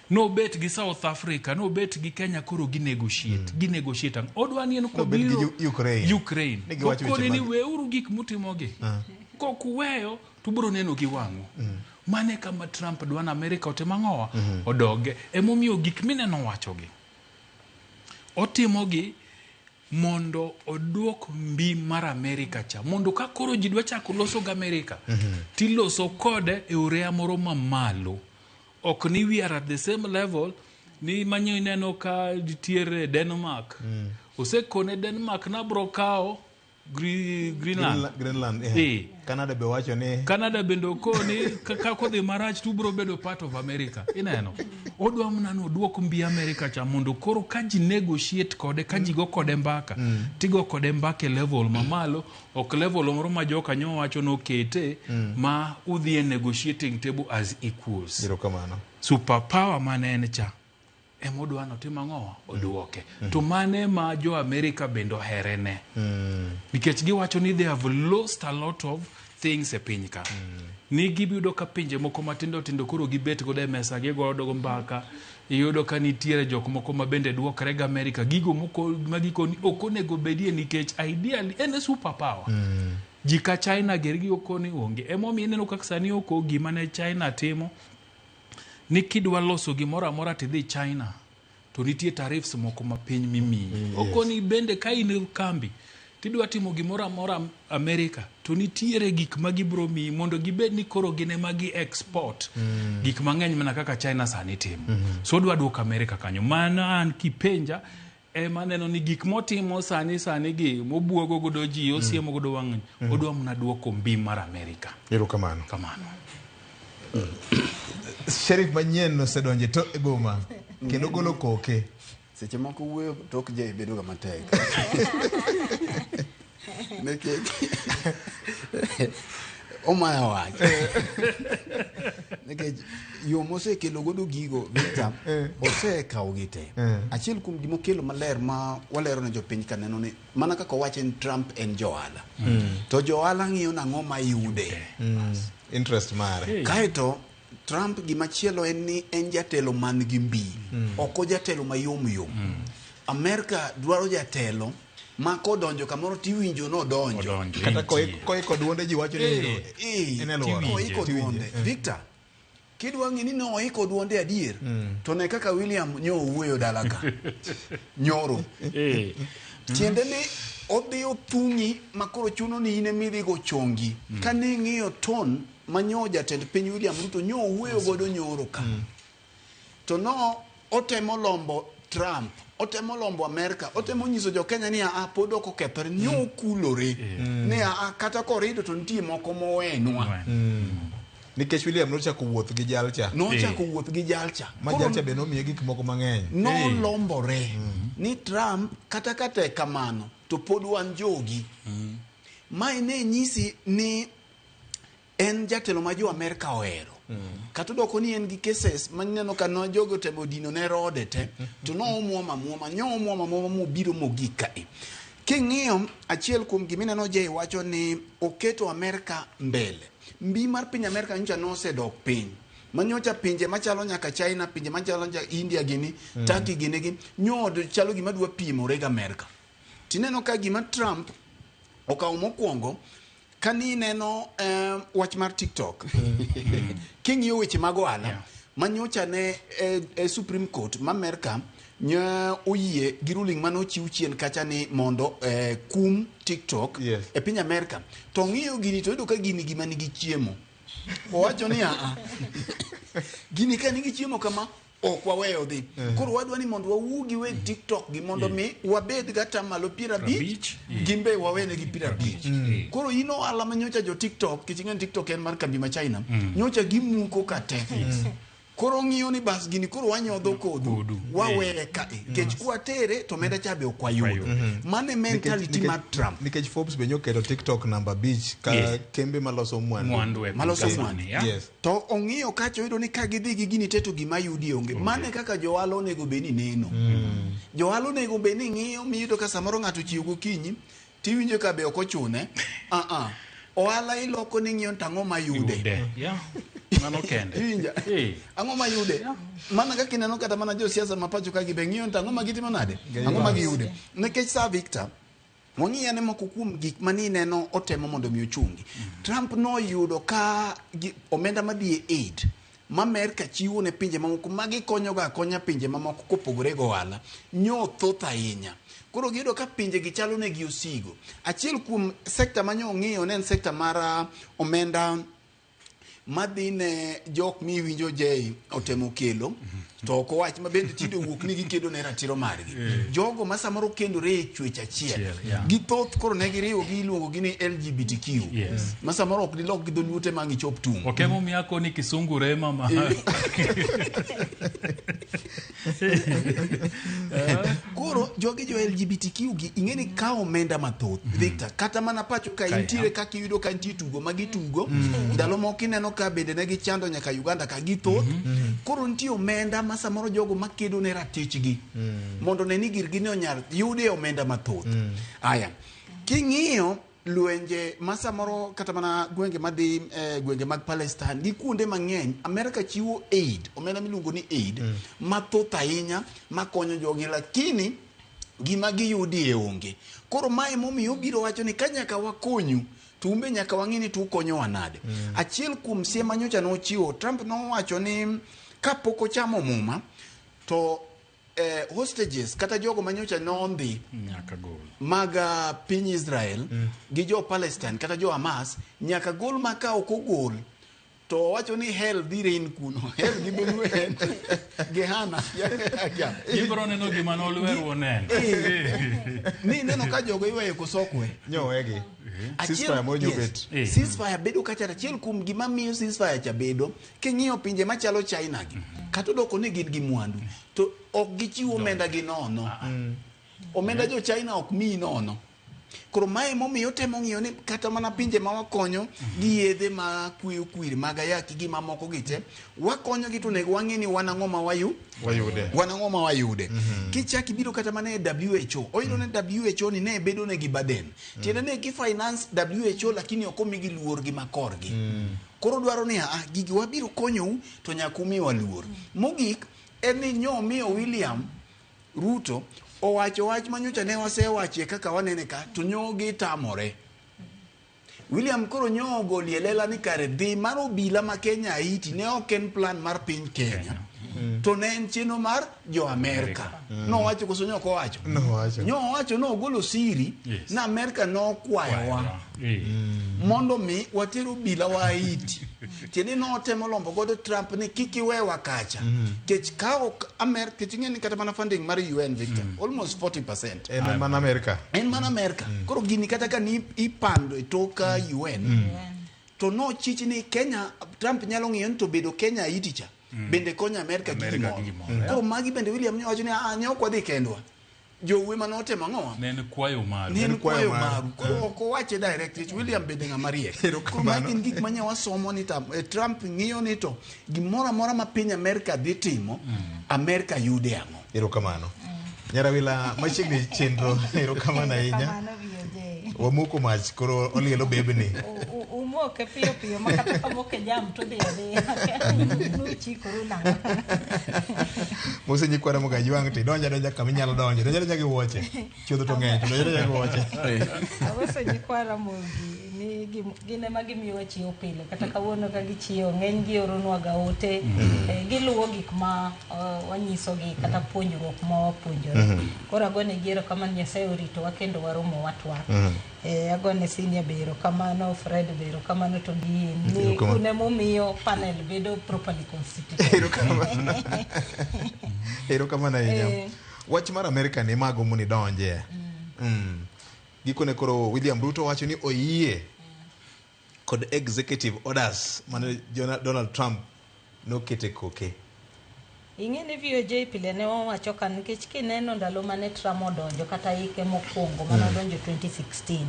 No bet gi South Africa, no bet gi Kenya koro ginegotiate. Odwa ni en ko biro Ukraine. Kone ni weuru gik mutimogi. Kokuweyo to biro neno gi wang'u. Mane kama Trump dwa na America otimang'owa odoge. Emomiyo gik mineno wachogi. Otimogi mondo oduok mbi mar America cha. Mondo ka koro ji dwa chako loso gi America. Tiloso kode e urea moro mamalo. Ok ni we are at the same level ni manyo ineno ka ditiere Denmark. Osekone Denmark na bro kao Greenland. Canada be wacho ni Canada bendo koni ka kodhi marach tu bro bedo part of America. Ineno. Odwa mnano duok mbi America cha mondo koro ka ji negotiate kode ka ji go kode mbaka. Tigo kode mbaka level mamalo ok level moro ma joka nyo wacho no kete ma udhi negotiating table as equals. Biro kamano. Superpower mane en cha. Emodwa no timang'owa oduoke. To mane ma jo America bendo herene. Nikech giwacho ni they have lost a lot of things e piny ka. Ni gibiyudo ka pinje moko matindo koro gibet godo e mesa gi godo mbaka. Iyudo ka nitiere jok moko ma bende duokre ga America. Gigo moko magiko ni okonego bedie nikech ideally en superpower. Jika China gergi okoni onge. Emomi ineno kaka sani oko gima ne China timo. Ni kidwa loso gimoro amora tidhi China to nitie tariffs moko ma piny mimi. Okoni bende ka in kambi tidwa timo gimoro amora America to nitiere gik ma gibro mi mondo gibed ni koro gine magi export gik mang'eny mana kaka China sani timo. So dwa duok America kanyo. Mana an kipenja maneno ni gik motimo sani gi mobuogo godo ji osiemo godo wang'eny. Odwa mna duoko mbi mar America. Ero kamano. Sheriff manyien no sedonje to e boma kendo golo koke. Seche moko wuoyo tok je bedo ga matek. Omaya wach. Nikech yo mosekelo godo gigo Victor osekawo gite. Achiel kuom gima okelo maler ma walero ne jopiny kaneno ni mana kaka owacho ni Trump en johala. To johala ng'iyo nang'o ma yude. Interest mare. Kaeto Trump gimachielo en ni en jatelo man gi mbi. Oko jatelo mayom yom. Amerika dwaro jatelo ma kodonjo kamoro tiwinjo no donjo. Kata koiko duonde ji wacho ni en alwora. Koiko duonde. Victor, kidwa ng'ini no oiko duonde adier, to ne kaka William nyo wuoyo dalaka. Nyoro. Tiende ni odhi othung'i makoro chuno ni ine midhi go chongi. Kane ng'iyo ton manyo jatend piny William Ruto nyo wuoyo godo nyoro ka. To no otemo lombo Trump, otemo lombo Amerika, otemo nyiso jo Kenya ni pod ok okethore, nyo kulore. Ne kata korido to nitie moko mowenwa. Nikech William nochako wuoth gi jalcha. Nochako wuoth gi jalcha. Ma jalcha be nomiye gik moko mang'eny. No lombore. Ni Trump kata kate kamano to pod wan jogi. Ma ne nyisi ni en jatelo ma jo Amerika ohero. Kata doko ni en gi cases maneno ka no jogo temo dino ne rode te to no omuoma mobiro mogik kae. King'iyo achiel kuom gimineno je wacho ni oketo Amerika mbele. Mbi mar piny Amerika nyocha nosedok piny. Manyocha pinje machalo nyaka China, pinje machalo nyaka India gini, Turkey gini gi nyod chalo gima dwa pimore ga Amerika. Tineno ka gima Trump okawo mokwongo kani neno wach mar TikTok. King'iyo weche mag ohala manyocha ne Supreme Court ma Amerika nya oyie gi ruling mano chiw chien kacha ni mondo kum TikTok e piny Amerika. To ng'iyo gini to yudo ka gini gima nigi chiemo. Owacho ni gini ka nigi chiemo kama ok waweyo dhi. Koro wadwa ni mondo wawugi weg TikTok gi mondo mi wabed gata malo 50 gimbe wawene gi 50. Koro ino ala manyocha jo TikTok kichingen TikTok en mar kambi ma China nyocha gimuko kate. Koro ng'iyo ni bas gini koro wanyodho kodu wawere ka kech kwatere to meda chabe okwayudo. Mane mentality mar Trump. Nikech Forbes be nyoketo TikTok namba beach ka kembe maloso mwandu. Yes. To ong'iyo kacho yudo ni ka gidhi gi gini teto gima yudi onge. Mane kaka joalo nego beni neno. Joalo nego beni ng'iyo miyudo ka samoro ng'ato chiwo gokinyi tiwinjo ka be ok ochune. Ohala iloko ni ng'iyo tang'o mayude. Mano kende. Ang'o mayude? Mana kaka ineno kata mana jo siasa mapacho ka gibe ng'iyo tang'o magitimo nade? Ang'o magiyude? Nikech sa Victor wang'iyo ne moko kuom gik mani neno otemo mondo mi ochungi. Trump noyudo ka omenda madhi aid ma Amerika chiwo ne pinje mamoko magikonyoga akonya pinje mamoko kopogore go ohala nyo thoth ahinya. Koro giyudo ka pinje gichalo ne gi osigo. Achiel kuom sekta manyo ng'iyo ne en sekta mar omenda madhi ne jok miwinjo je otemo kelo to ko wach mabende tinde wuok ni gikedo ne ratiro margi. Jogo ma samoro kendore e chwech achiel githoth koro ne giriwo gi iluongo gi ni LGBTQ ma samoro ok dilok gi dholuote ma ngichop tung. Okemo miyako ni kisungure mama. Koro jogi jo LGBTQ gi ing'eni ka omenda mathoth Victor kata mana pacho ka intiere kaka iyudo ka intie tugo magitugo ndalo moko ineno ka bende ne gichando nyaka Uganda ka githoth. Koro nitie omenda ma samoro jogo makedo ne ratichgi mondo ne ni girgi ne onyal yude omenda mathoth. Aya king'iyo lwenje ma samoro kata mana gwenge madhi gwenge mag Palestine gi kuonde mang'eny Amerika chiwo aid omenda miluongo ni aid mathoth ahinya makonyo jogi lakini gima giyudi e onge. Koro mae momiyo biro wacho ni ka nyaka wakonyu tumbe nyaka wang'ini tu konyowa nade. Achiel kuom siem manyocha nochiwo Trump nowacho ni kapok ochamo muma to hostages kata jogo manyocha nondhi nyaka gol maga piny Israel gi jo Palestine kata jo Hamas nyaka gol maka ok ogol to wacho ni hell dhi reign kuno. Hell gi benuen Gehenna ibro neno gima nolweru onen ni neno ka jogo iweyo kosokwe nyowegi ceasefire mojo bet ceasefire bedo kacha achiel kuom gima miyo ceasefire cha bedo king'iyo pinje machalo China gi kata doko ni gin gi mwandu to ok gichiwo omenda gi nono. Omenda jo China ok mi nono Koro mae momiyo temo ng'iyo ni kata mana pinje ma wakonyo gi yedhe ma kuyo kwiri mag ayaki gi mamoko gi te wakonyo gi to nego wang'e ni wan ang'o ma wayude. Kichaki biro kata mana e WHO oyudo ne WHO ni ne bedo ne gi baden tiende ne gi finance WHO lakini ok omigi luor gi makorgi. Koro dwaro ni gigi wabiro konyou to nyaka umiwa luor. Mogik en ni miyo William Ruto owacho wach manyocha ne wasewache kaka wanene ka to nyogi tamore. William koro nyogo lela ni kare dhi mar obila ma Kenya Haiti ne ok en plan mar piny Kenya. To ne en chino mar jo Amerika. No wacho koso nyoko wacho. Nyo wacho no golo siri na Amerika no kwayowa. Mondo mi watero bila wa Haiti. Tieni no temo lombo godo Trump ni kikiwewa kacha. Kech kao Amerika tingeni kata mana funding mar UN Victor. Almost 40%. En mana Amerika. Koro gini kata ka ni ipando itoka UN. To no chichi ni Kenya Trump nyalo ng'iyo to bedo Kenya Haiti cha. Bende konya Amerika gimoro. Koro magi bende William nyowacho ni ne ok wadhi kendwa. Jowe manote mang'owa. Ne en kwayo maru. Koro ok owache direct William bende ng'ama riek. Koro magi gik manya wasomo ni Trump ng'iyo ni to gimoro amora ma piny Amerika dhi timo Amerika yude ang'o. Erokamano. Nyarawila machiegni chenro erokamano ahinya. Wamuko mach koro olielo bebni. Umoke piyo makata kamoke jam to dhi. Nuchikoro nang'o. Mose nyikwara moga jwang' ti donja kama inyalo donjo. Donja gi wuoche. Chuodho to ng'eny to donja gi wuoche. Awese nyikwara mogi ni gine ma gimiyo chiwo pile kata kawuono ka gichiwo ng'eny gi oronwa ga ote giluwo gik ma wanyisogi kata puonjruok ma wapuonjore. Koro agone giero kama Nyasaye oritowa kendo waromo watwa. Agone Senior bero kamano, Fred bero kamano to gi ni une momiyo panel bedo properly constituted. Erokamano ahinya. Wach mar Amerika ni mago muni donje. Gikone koro William Ruto wacho ni oyie kod executive orders mane Donald Trump nokete koke. Ing'eni VOJ pile ne wawacho ka nikech kineno ndalo mane Trump odonjo kata ike mokwongo mane odonjo 2016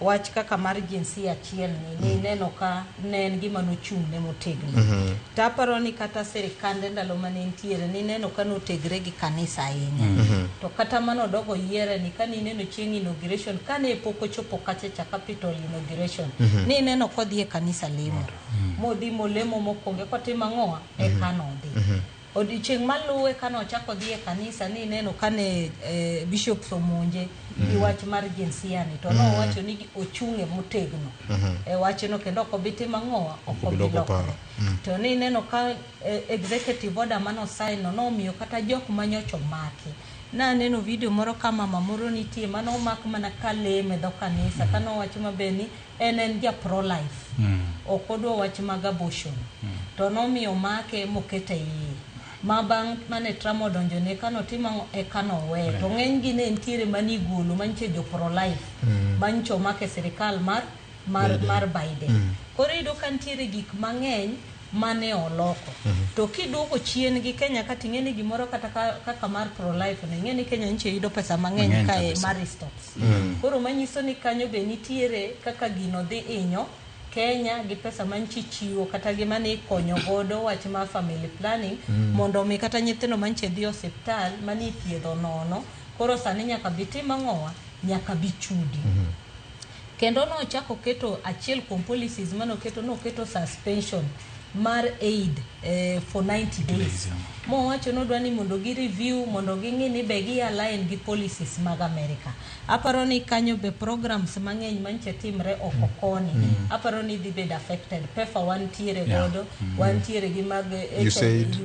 wach kaka mar jinsia achiel ni neno ka ne en gima nochung' ne motegno. Taparo ni kata sirikande ndalo mane ntiere ni neno ka notegre gi kanisa ahinya. To kata mano dogo yiere ni ka ni neno chieng' inauguration kane pok ochopo kacha cha Capitol inauguration ni neno kodhi e kanisa lemo. Modhi molemo mokwongo kotimo ang'owa e kanodhi. Odiochieng' maluwe kanochako dhi e kanisa ni neno kane Bishop Somonje gi wach mar jinsia ni to no wacho ni ochung'e motegno e wachno kendo ok obi timo ang'owa ok obi lokore. To ni neno ka executive order mano sign no miyo kata jok manyocho maki. Na neno video moro kama mamoro nitie mano mak mana kaleme dho kanisa kano wacho mabeni en ja pro life. Okodwa wach mag abortion. To no miyo make mokete yi. Mabang mane Trump odonjo ne kano timo e kano we to ng'eny gi ne ntiere mani golo manche jo pro life mancho make sirikal mar Biden. Koro ido kan ntiere gik mang'eny mane oloko. To kiduoko chien gi Kenya kata ing'eni gimoro kata kaka mar pro life ne ing'eni Kenya nche yudo pesa mang'eny kae Maristops. Koro manyiso ni kanyo be nitiere kaka gino dhi inyo Kenya gi pesa manchi chiwo kata gima ne konyo godo wach ma family planning mondo mi kata nyithindo manche dhi osiptal mani thiedho nono koro sani nyaka bitim ang'owa nyaka bichudi. Kendo no chako keto achiel kuom policies noketo suspension mar aid for 90 days. Mo wacho no dwani mondo gi review mondo gi ng'i ni be gi align gi policies mag America. Aparo ni kanyo be programs mang'eny manche timre oko koni. Aparo ni dhi bed affected. PEPFAR wan tiere godo, wan tiere gi mag USAID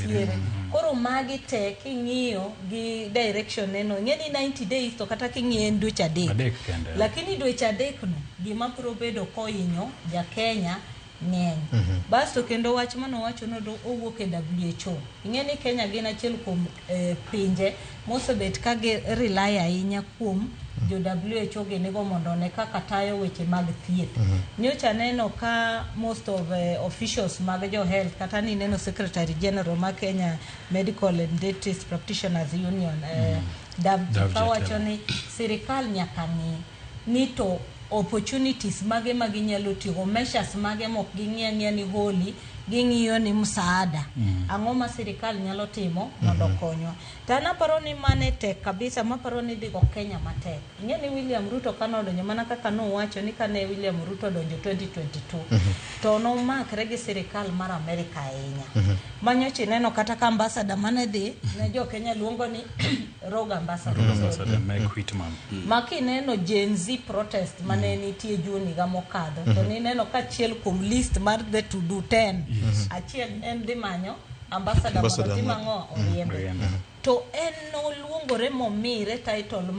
tiere. Koro magi te king'iyo gi direction neno ng'eni 90 days to kata king'iyo dweche adek. Lakini dweche adek no gima pro bedo koinyo ja Kenya ng'eny. Basto kendo wach mano wacho no owuok e WHO. Ing'eni Kenya gin achiel kuom pinje mosebet ka rely ahinya kuom jo WHO genego mondo ne kaka tayo weche mag thieth. Nyocha neno ka most of officials mag jo health kata ni neno Secretary General ma Kenya Medical and Dentist Practitioners Union Davji kawacho ni sirikal nyaka ni to opportunities mage maginyalo tigo, measures mage mok ging'ia ni holi, ging'iyo ni msaada ang'o ma sirikal nyalo timo mondo konywa. Tana paro ni mane tek kabisa, maparo ni digo Kenya matek. Ing'e ni William Ruto kanodonjo, mana kaka nowacho ni kane William Ruto donjo 2022 to nomakre gi sirikal mar Amerika ahinya. Manyochi neno kata ka ambassador mane dhi ne jo Kenya luongo ni Rogue Ambassador Meg Whitman. Maki neno Gen Z protest mane nitie Juni ga mokadho to ni neno ka achiel kuom list mar the to do 10 achiel en dhi manyo ambassador Mango Oriembe. To en noluongore momire title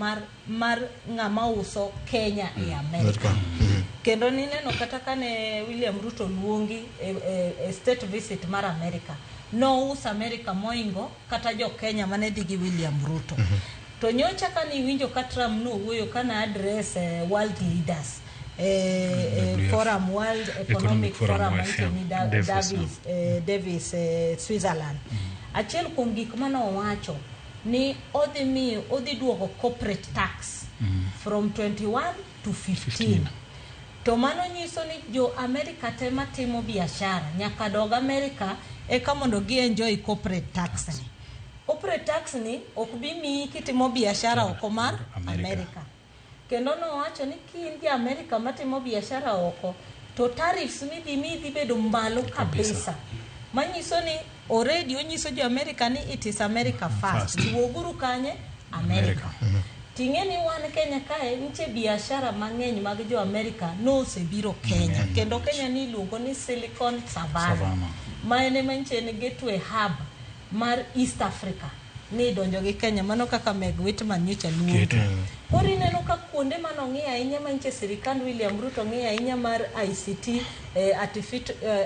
mar ng'ama uso Kenya e Amerika. Kendo ni neno kata kane William Ruto luongi e state visit mar Amerika, no us Amerika moingo kata jo Kenya mane dhi gi William Ruto. To nyocha kani winjo ka Trump no wuoyo kana address world leaders forum, World Economic Forum Anthony Davis Switzerland. Achiel kuom gik mano wacho ni odhi duogo corporate tax from 21 to 15. To mano nyiso ni jo Amerika tema timo biashara nyaka dog Amerika eka mondo gi enjoy corporate tax ni. Corporate tax ni ok bi mi kitimo biashara oko mar Amerika. Kendo no wacho ni kin gi Amerika matimo biashara oko to tariffs midhi bedo mbalo kabisa. Manyiso ni already onyiso jo Amerika ni it is America first. Duoguru kanye Amerika. Ting'e ni wan Kenya kae nitie biashara mang'eny mag jo Amerika no osebiro Kenya. Kendo Kenya ni iluongo ni Silicon Savannah. Ma ene manche ni gateway hub mar East Africa. Ni donjo gi Kenya mano kaka Meg Whitman nyocha luongo. Kori neno ka kuonde mano ng'ia ahinya manche sirikand William Ruto ng'ia ahinya mar ICT,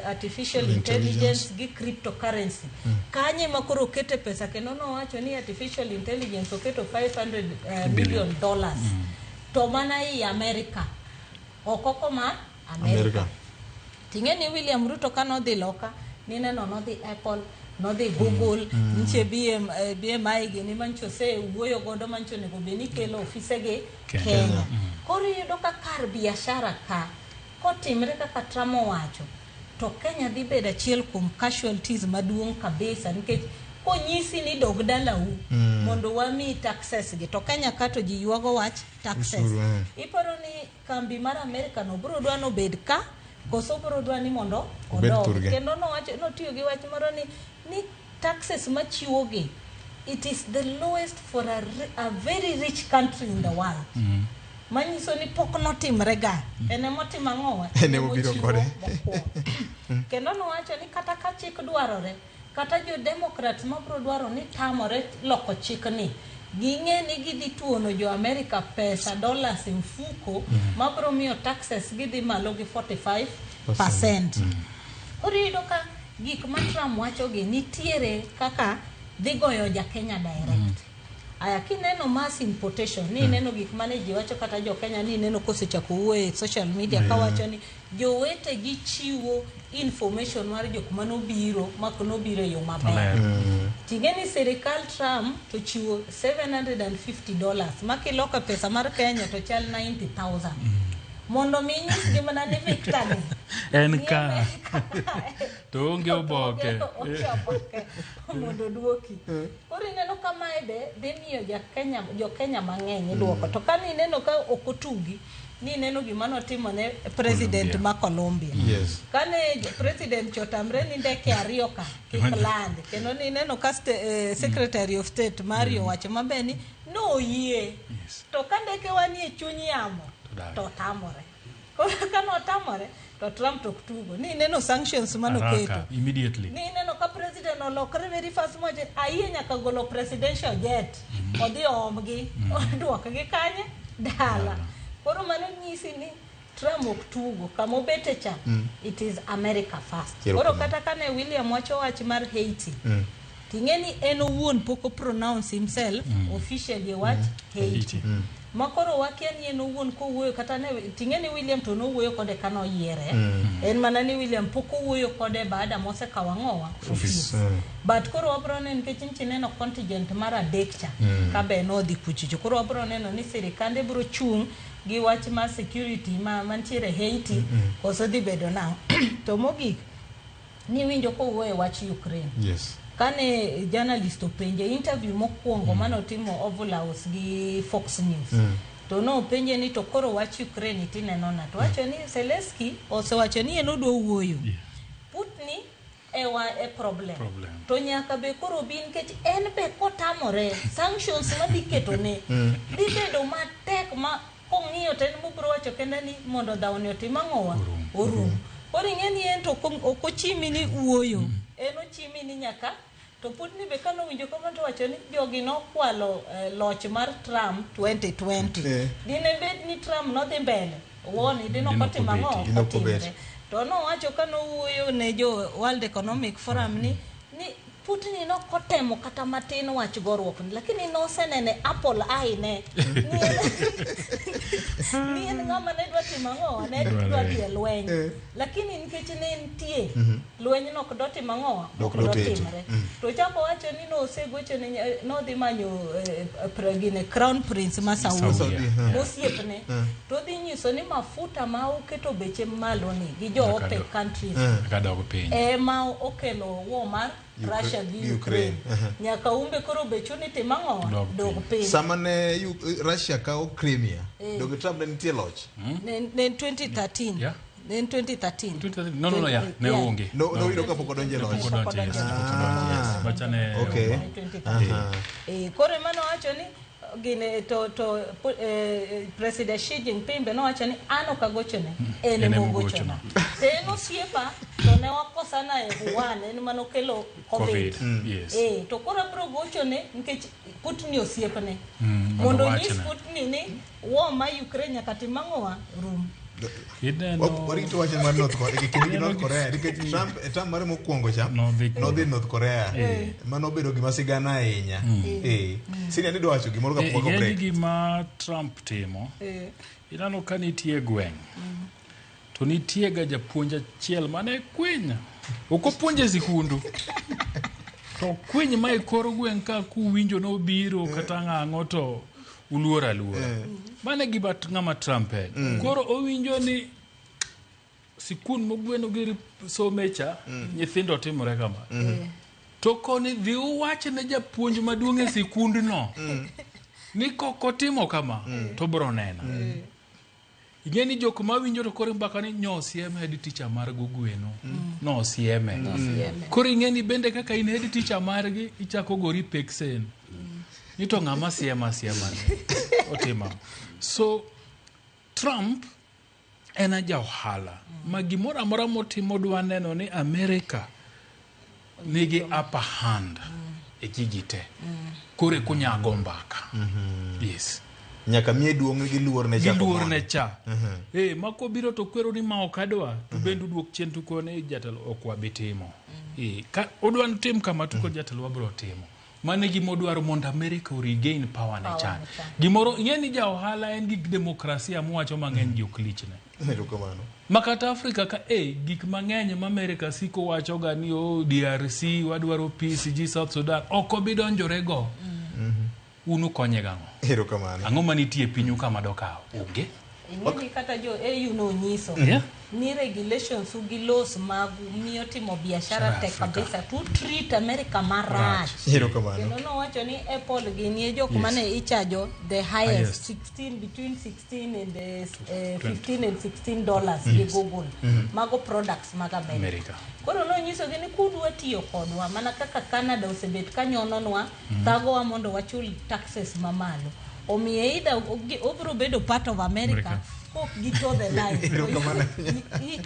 artificial intelligence gi cryptocurrency. Kanye makoro kete pesa kendo no wacho ni artificial intelligence oketo $500 million. To mana i Amerika. Okoko ma Amerika. Ting'e ni William Ruto kanodhi loka, ni neno nodhi Apple, nodhi Google, niche BMI gini mancho se wuoyo godo mancho nego beni kelo ofise ge Kenya. Kori yudo ka kar biashara ka kotimre kaka Trump wacho to Kenya dhi bedo achiel kuom casualties maduong' kabisa nikech konyisi ni dog dalau mondo wami taxes gi to Kenya kato ji yuago wach taxes. Iparo ni kambi mar Amerika no bro dwa no bed ka koso bro dwa ni mondo odog. Kendo no wacho no tiyo gi wach moro ni taxes machiwo gi it is the lowest for a very rich country in the world. Manyiso ni pok notimre ga ene motima ng'owa ene mobiro kode. Kendo no wacho ni kata ka chik dwarore kata jo Democrats mabro dwaro ni tamore loko chik ni ging'e ni gidhi tuono jo Amerika pesa dollars mfuko mabro miyo taxes gidhi malo gi 45%. Orido ka gik ma Trump wacho gi nitiere kaka dhi goyo ja Kenya direct. Aya kineno mass importation ni neno gik mane ji wacho kata jo Kenya ni neno kosechako wuoyo social media kawacho ni jowete gi chiwo information mar jok manobiro makonobiro yo maber. Tingeni serikal Trump to chiwo $750 makiloka pesa mar Kenya to chal 90,000. Mondo minyis gima nani Victor ni enka to onge oboke mondo duoki. Ori neno kama ebe demiyo jo Kenya mang'eny duoko to kani neno ka okotugi ni neno gima notimo ne president ma Colombia. Kane president chotamre ni ndeke ariyo ka Kikland kendo ni neno ka secretary of state Mario wacho mabeni no yie to kandeke wanie chuny yamo to tamore. Kano tamore to Trump to tugo ni neno sanctions mano keto immediately ni neno ka president olokre very fast moje aye nyaka golo presidential jet odhi omgi duok gi kanye dala. Koro mano nyisi ni Trump ok tugo kamo bete cha it is America first. Koro kata kane William wacho wach mar Haiti tingeni en owuon poko pronounce himself officially wach Haiti. makoro wakia ni en owuon kowuoyo kata ne ting'e ni William to nowuoyo kode kano yiere en mana ni William poko wuoyo kode baada mose kawang'owa office but koro wabro neno nikech neno contingent mar adekcha kabe nodhi kuchicho koro wabro neno ni sirikande bro chung gi wach mar security mantiere Haiti koso dhi bedo nang to mogik ni winjo kowuoyo wach Ukraine kane journalist openje interview mokwongo manotimo Oval House gi Fox News to no penje ni to koro wach Ukraine tineno na to wacho ni Zelensky osewacho ni en odwo wuoyo Putin e problem to nyaka be koro bin kech en be kotamore sanctions madiketo ne dhi bedo matek ma kong'iyo ten mubro wacho kende ni mondo dhawni otimang'owa orum koro ing'eni en to okochimi ni wuoyo en ochimi ni nyaka to Putin be kano winjo kama to wacho ni jogi nokwalo loch mar Trump 2020 dine bed ni Trump nodhi mbele woni dino kotimang'o to no wacho kano wuoyo ne jo World Economic Forum ni Putin no kotemo kata matin wach gorwok lakini no senene Apple aine ni en ngama ne dwa timang'o ne dwa tie lweny lakini nikech ne nitie lweny no kdo timang'o do timre to chako wacho ni no osegocho ne no dhi manyo pregine Crown Prince ma Saudi osiepne to dhi nyiso ni mafuta ma oketo beche malo ni gi jo OPEC countries ma okelo wo mar Russia gi Ukraine nyaka umbe koro bechuni timang'o dog piny sama ne Russia kao Crimea dog Trump ne nitie loch ne 2013 Then 2013. No, ne onge. No, ilo kapoko donje loch. Bachane. Okay. Kore mano wacho ni gine to President Xi Jinping be no wacho ni ano kagochone ene mogochona. Te no siepa to ne wakosana e Wuhan en mano kelo COVID. Yes. To kora bro gochone nikech Putin osiepne. Mondo ni Putin ni wo ma Ukraine kati mang'owa rum. Warito wacho mar North Korea kindi North Korea nikech Trump mare mokwongo cha nodhi North Korea mano bedo gima sigana ahinya sini ani dwacho gimoro ka poko break gima Trump timo inano ka nitie gweng to nitie ga japuonj achiel mane kwenya okopuonje sikundu to kweny mai koro gweng ka kuwinjo no biro kata ng'ango to uluora mane gibat ng'ama Trump koro owinjo ni sikun mogweno giri somecha nyithindo timore kama to koni dhi uwache ne japuonj maduong' e sikund no ni kokotimo kama to bro nena ingeni jok mawinjo to koro mbaka ni nyosieme head teacher mar gogweno no sieme koro ingeni bende kaka in head teacher margi ichako gori peksen nito ngama siema ne otima so Trump ena ja ohala magimora mora motimo dwa neno ni America nigi upper hand e jijite kore kunyago mbaka yes nyaka mie duong' gi luor ne cha mako biro to kwero ni ma okadwa to bendu duok chien to kone jatelo okwa bitimo ka odwan tim kama to ko jatelo wabro timo mane gimodwaro mondo America regain power ne chan gimoro ngeni ja ohala en gik demokrasia muwacho mang'eny joklichne makata Afrika ka gik mang'eny ma America siko wacho ga ni DRC wadwaro peace ji South Sudan oko bidonjore go unu konye gang'o erokamano ang'o manitie pinyu kama dokawo onge ingeni kata jo AU no nyiso ni regulations ugi laws mag miyo timo biashara tek kabisa to treat America marach erokamano no wacho ni Apple gini jok mane ichajo the highest 16 between 16 and $15 and $16 gi Google mago products mag America koro no nyiso gini kudwa tiyo kodwa mana kaka Canada osebet kanyononwa thagowa mondo wachul taxes mamalo omiye ida obro bedo part of America kok gito the line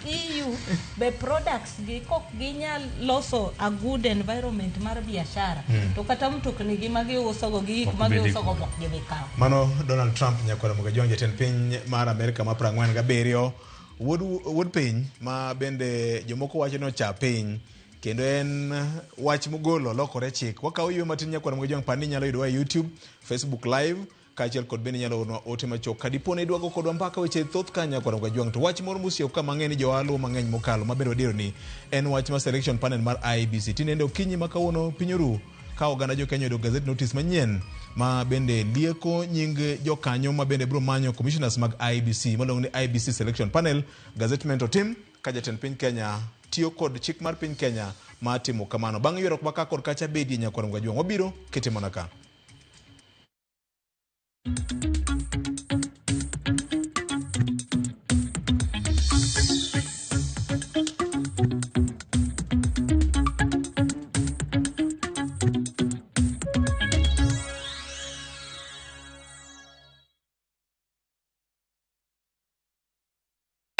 EU be products gi kok ginyal loso a good environment mar biashara to kata mtokni gi magi usogo gi magi usogo bok gi bikaw mano Donald Trump nyakora mga jonje ten piny mar America ma 47 wuod piny ma bende jomoko wacho no cha piny kendo en wach mogolo lokore chik wakaw ywe matin nyakora mga jonje pani nyalo yudo YouTube Facebook live kaachiel kod bende nyalo ornwa ote machok kadipone idwago kodwa mbaka weche thoth kanya kwa Mgajwang. To wach moro musiep ka mang'eny joalo mang'eny mokalo mabedo adier ni en wach ma selection panel mar IEBC tinende okinyi ma kawuono piny oru ka oganda jo Kenya oyudo gazette notice manyien ma bende lieko nying jokanyo ma bende bro manyo commissioners mag IEBC malong ni IEBC selection panel gazettement otim ka jatend piny Kenya tiyo kod chik mar piny Kenya ma timo kamano. Bang' ywerok baka kod kacha bedie nyakwar Mgajwang wabiro ketimo naka.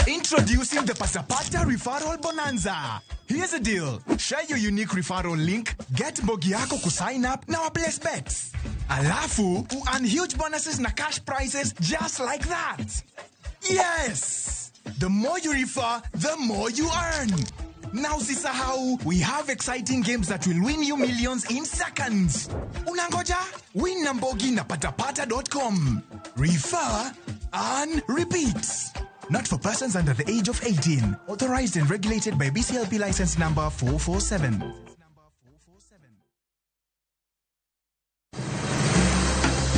Introducing the Pasapata Referral Bonanza. Here's the deal. Share your unique referral link, get Mbogi yako kusign up na place bets. Alafu, earn huge bonuses na cash prizes just like that. Yes! The more you refer, the more you earn. Now sisahau, we have exciting games that will win you millions in seconds. Unangoja? Win na Mbogi na patapata.com. Refer, earn, repeat. Not for persons under the age of 18. Authorized and regulated by BCLP license number 447.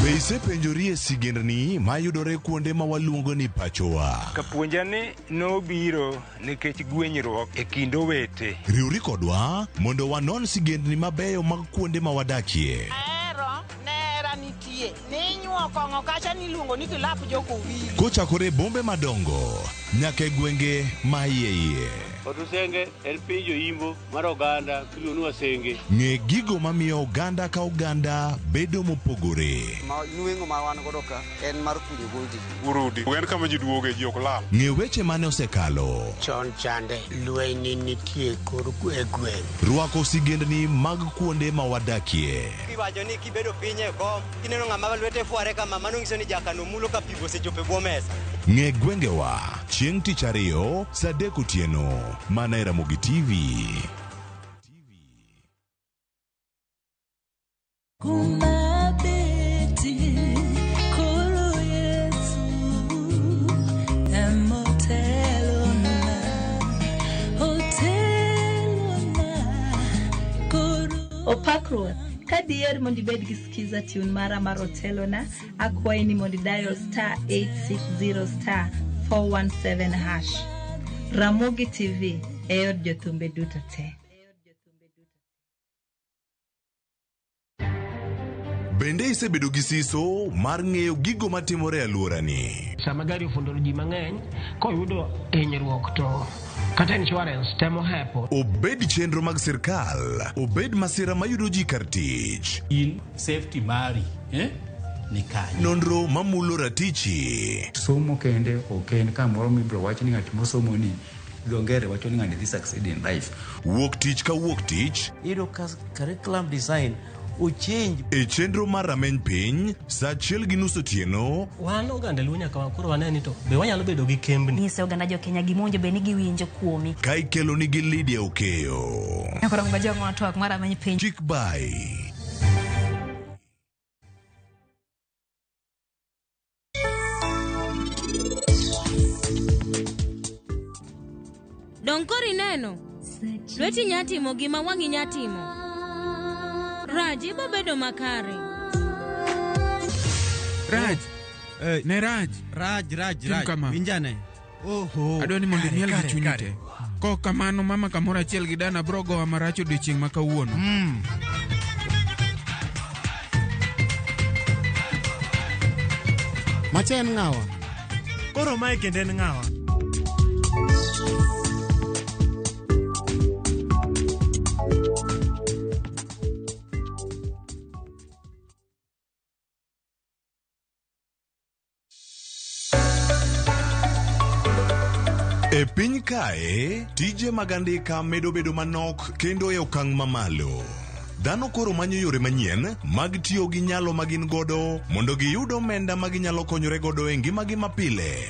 Beise penjorie sigendni mayudore kuonde ma waluongo ni pachowa. Kapuonjani nobiro nikech gwenyruok e kind owete. Riwri kodwa mondo wanon sigendni mabeyo mag kuonde ma wadakie. Kochakore bombe madongo nyaka gwenge ma iye. Otusenge en pinjo imbo mar oganda kiluonu wasenge. Ng'e gigo mamiyo oganda ka oganda bedo mopogore. Nueng'o ma wan godo ka en mar kunyo goldi. Urudi wen kama ji duoge ji ok lal. Ng'e weche mane osekalo. Chon chande lweny nitie kor gweng'. Rwako sigendni mag kuonde ma wadakie. Kiwacho ni kibedo piny e kom kineno ng'ama lwete fuare kama mano nyiso ni jakano mulo ka pigo sechope bwo mesa. Ng'e gwengewa chieng' tich ariyo saa 3 otieno mana e Ramogi TV. Opakruoth kadier mondi bed gi skiza tune mara mar Otelo na akwayi ni mondi dial *860 *417#. Ramogi TV eod jothumbe duto te. Bende isebedo gi siso mar ng'eyo gigo matimore e alworani. Sama gari ofundoro ji mang'eny koyudo hinyruok to kata insurance temo hepo. Obed chenro mag sirkal, obed masira mayudo ji kar tich. In safety mari, ni kanyo. Nonro mamulo ratichi. Somo kende oken kamoro mibro wach ni ng'at mosomo ni gongere wacho ni ng'ani this succeed in life. Wuok tich ka wuok tich. Iro curriculum design uchenj e chenro mar rameny piny saa 1:30 otieno. Wan oganda lunya ka koro waneni to be wanyalo bedo gi kembni. Nise oganda jo Kenya gimonjo be ni giwinjo kuomi. Ka ikelo ni gi Lydia Okeyo. Nyakora Mgajwang watwak mar rameny piny. Chick by Donkori neno lweti nyatimo gima wang'i nyatimo. Raj ibo bedo makare. Raj ne Raj winjane. Adwani mondo miel gi chunyi te. Ko kamano mama kamoro achiel gi dana brogo amaracho odiochieng' ma kawuono. Macha en ng'awa. Koro mae kende en ng'awa. E piny kae, tije mag andika medo bedo manok kendo e okang' mamalo. Dhano koro manyo yore manyien mag tiyo gi nyalo magin godo mondo giyud omenda maginyalo konyore godo e ngimagi mapile.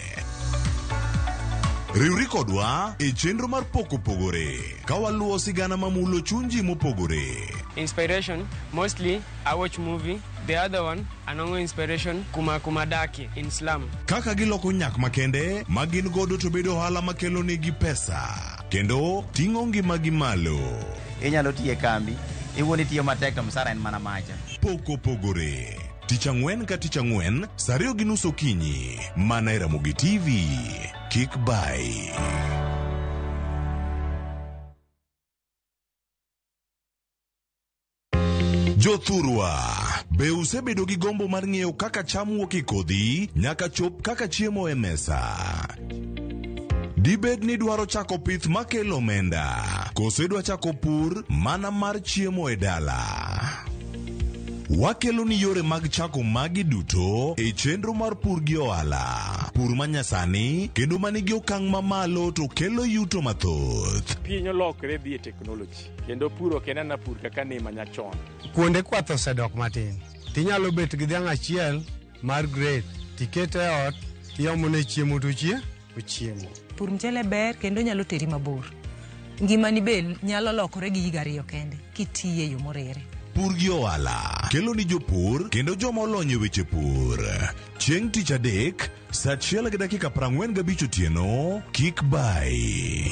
Riwri kodwa e chenro mar pok opogore ka waluwo sigana mamulo chunji mopogore. Inspiration, mostly I watch movie. The other one, anongo inspiration, kumadaki in slum. Kaka giloko nyak makende, magin godo to bedo hala makelo negi pesa. Kendo, tingo ngimagi malo. Inyalo tiye kambi, iwoni tiyo matek to msara en mana macha. Poko pogore. Tich ang'wen ka tich ang'wen, saa 2:30 okinyi. Mana e Ramogi TV. Kik bai. Jothurwa, be usebedo gi gombo mar ng'eyo kaka cham wuok e kodhi nyaka chop kaka chiemo e mesa? Dibed ni dwaro chako pith makelo omenda, kose dwa chako pur mana mar chiemo e dala? Wakelo ni yore mag chako magi duto e chenro mar pur gi ohala. Pur manyasani kendo manigi okang' mamalo to kelo yuto mathoth. Piny olokre dhi e teknoloji kendo puro kenana pur kaka ne manyachon. Kuonde kwath osedok matin. Tinyalo bet gi dhiang' achiel mar grade tikete e ot tiomone chiemo to ochiemo. Pur mchele ber kendo nyalo teri mabor. Ngimani be nyalo lokore gi higa 2 kende kitiye yo morere. Pur gi ohala kelo ni jopur kendo joma olony e weche pur. Chieng' tich adek, saa 1:45 otieno, kik bai.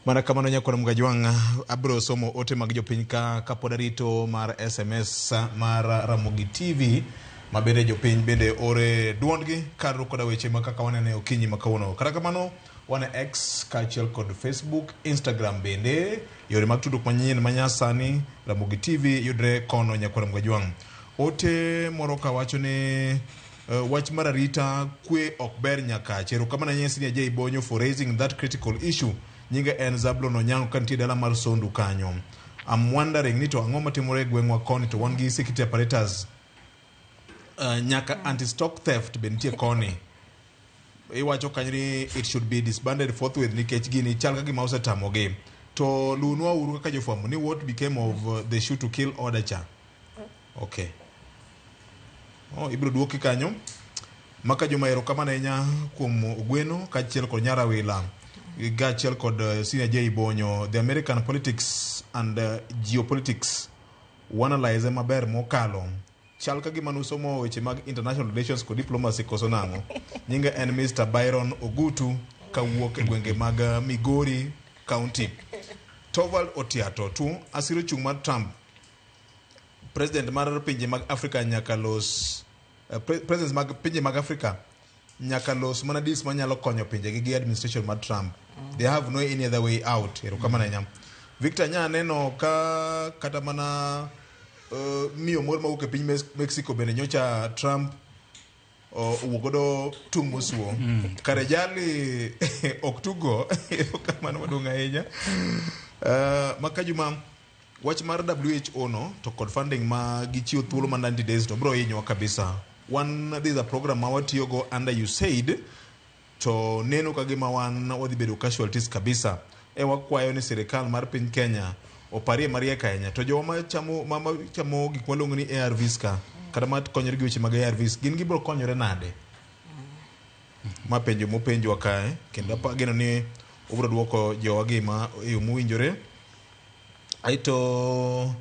Mana kamano nyakwana Mgajwang, abro somo ote mag jopiny ka pod arito mar SMS mar Ramogi TV mabende jopiny bende ore duondgi kar koda weche makaka wanene okinyi makawuono. Kata kamano wane X kaachiel kod Facebook, Instagram bende yore mag tudruok manyien manyasani Ramogi TV yudre kono nyakwana Mgajwang. Ote moro kawacho ne wach mar arita kwe ok ber nyaka chero kamana nyesi ni Ajay Bonyo for raising that critical issue. Nyinga en Zablon Onyango kantie dala mar Sondu kanyo. I'm wondering ni to ang'o matimore gweng'wa koni to wan gi security apparatus nyaka anti-stock theft bentie koni. Iwacho kanyri it should be disbanded forthwith nikech gini chal ka gima osetamogi. To lunwa uru kaka jofwambo ni what became of the shoot to kill order cha. Okay. Ibro duoki kanyo. Maka joma erokamano ahinya kuom Ogweno kaachiel kod Nyarawila. Gachiel kod Senior Ajay Bonyo, the American politics and geopolitics wanalyze maber mokalo. Chal ka gima nusomo weche mag international relations kod diplomacy koso nang'o. Nyinga en Mr. Byron Ogutu kawuok e gwenge mag Migori County. Torvald Otiato tu asiro chung mar Trump. President mar pinje mag Africa nyaka los presidents mag pinje mag Africa nyaka los mana dis manyalo konyo pinje gi administration mar Trump. They have no any other way out. Erokamana nyam. Victor nya neno ka kata mana miyo moro mawuok e piny Mexico bende nyocha Trump uwogodo tung mosuo. Kare jali oktugo erokamano maduong' ahinya. Makajuma wach mar WHO no to kod funding ma gichiwo thuolo ma 90 days to bro hinyowa kabisa. This is a program ma watiyogo under USAID to neno kagima wan wadhi bedo casualties kabisa. Wakwayo ni sirikal mar piny Kenya oparie marieka ahinya to joma chamo gik maluongo ni ARVs ka kata ma konyore gi weche mag ARVs gin gibro konyore nade? Ma penjo mopenjwa kae kendo ageno ni obro duoko jowa gima e yo mowinjore. Aito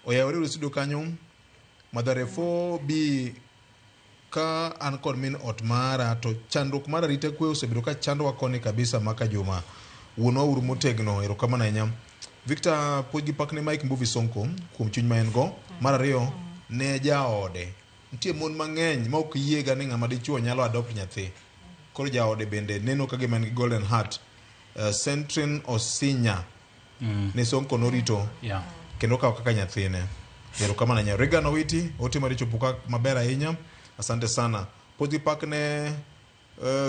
oyawore studio kanyo Madhare 4B ka an kod min ot mara to chandruok mar arita kwe osebedo ka chandowa koni kabisa maka juma wuonwa uru motegno erokamano ahinya. Victor podgi pakne Mike Mbuvi Sonko kuom chuny ma en go. Mar ariyo ne jaode nitie mon mang'eny ma ok yiega ni ng'ama dichuo nyalo adopt nyathi. Koro jaode bende neno ka gima gi golden heart. Centrin Osinya ne Sonko norito kendo kawo kaka nyathine. Erokamano ahinya. Regan Owiti ote maricho puka maber ahinya. Asante sana. Podgi pakne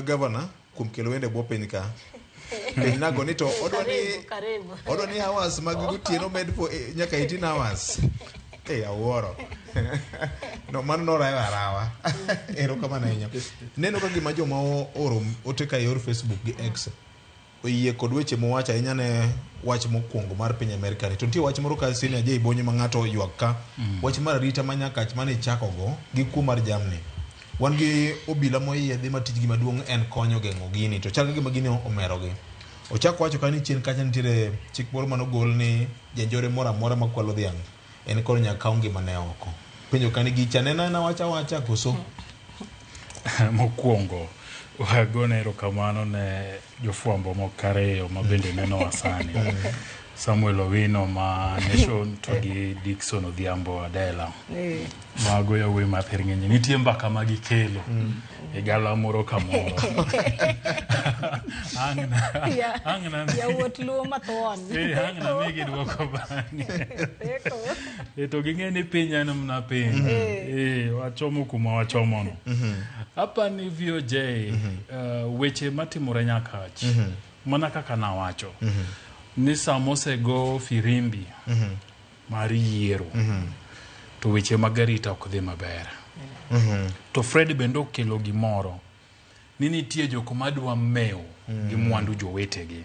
governor kuom kelo wende bwo piny ka. Nago ni to odwa ni hours mag gotieno med po nyaka 18 hours. Awuoro. No, mano nora arawa. Ero kama na inya. Neno ka gima joma oro oteka yor Facebook gi X. Oyie kod weche mowacho ahinya ne wach mokwongo mar piny Amerika ni. To nitie wach moro ka sini aje ibonyo ma ng'ato ywak ka. Wach mar arita manyakach mane chakogo gi kuo mar jamni. Wan gi obila moyiedhi ma tijgi maduong' en konyo geng'o gini. To chal gima gini omerogi. Ochako wacho ka ni chien kacha nitiere chik moro manogol ni janjore moro amora makwalo dhiang' en kod nyaka ngima ne oko. Penjo ka ni gicha nena na wacha koso. Mokwongo wagone erokamano ne jofwambo mokareyo ma bende neno wasani. Samuel Owino ma Nation to gi Dickson Odhiambo Adela. Mago yawuoyi mathir ng'eny. Nitie mbaka ma gikelo e gala moro kamoro. Ang'na yawuot luo mathuon. Ang'na migi duoko bang'e. To ging'e ni piny en mna piny. Wachomo kuma wachomono. Hapa ni VOJ weche matimore nyakach. Mana kaka nawacho. Ni samosego firimbi mar yiero to weche magarita ok dhi maber. To Fred bende okelo gimoro ni nitie joko madwa mewo gi mwandu jowetegi.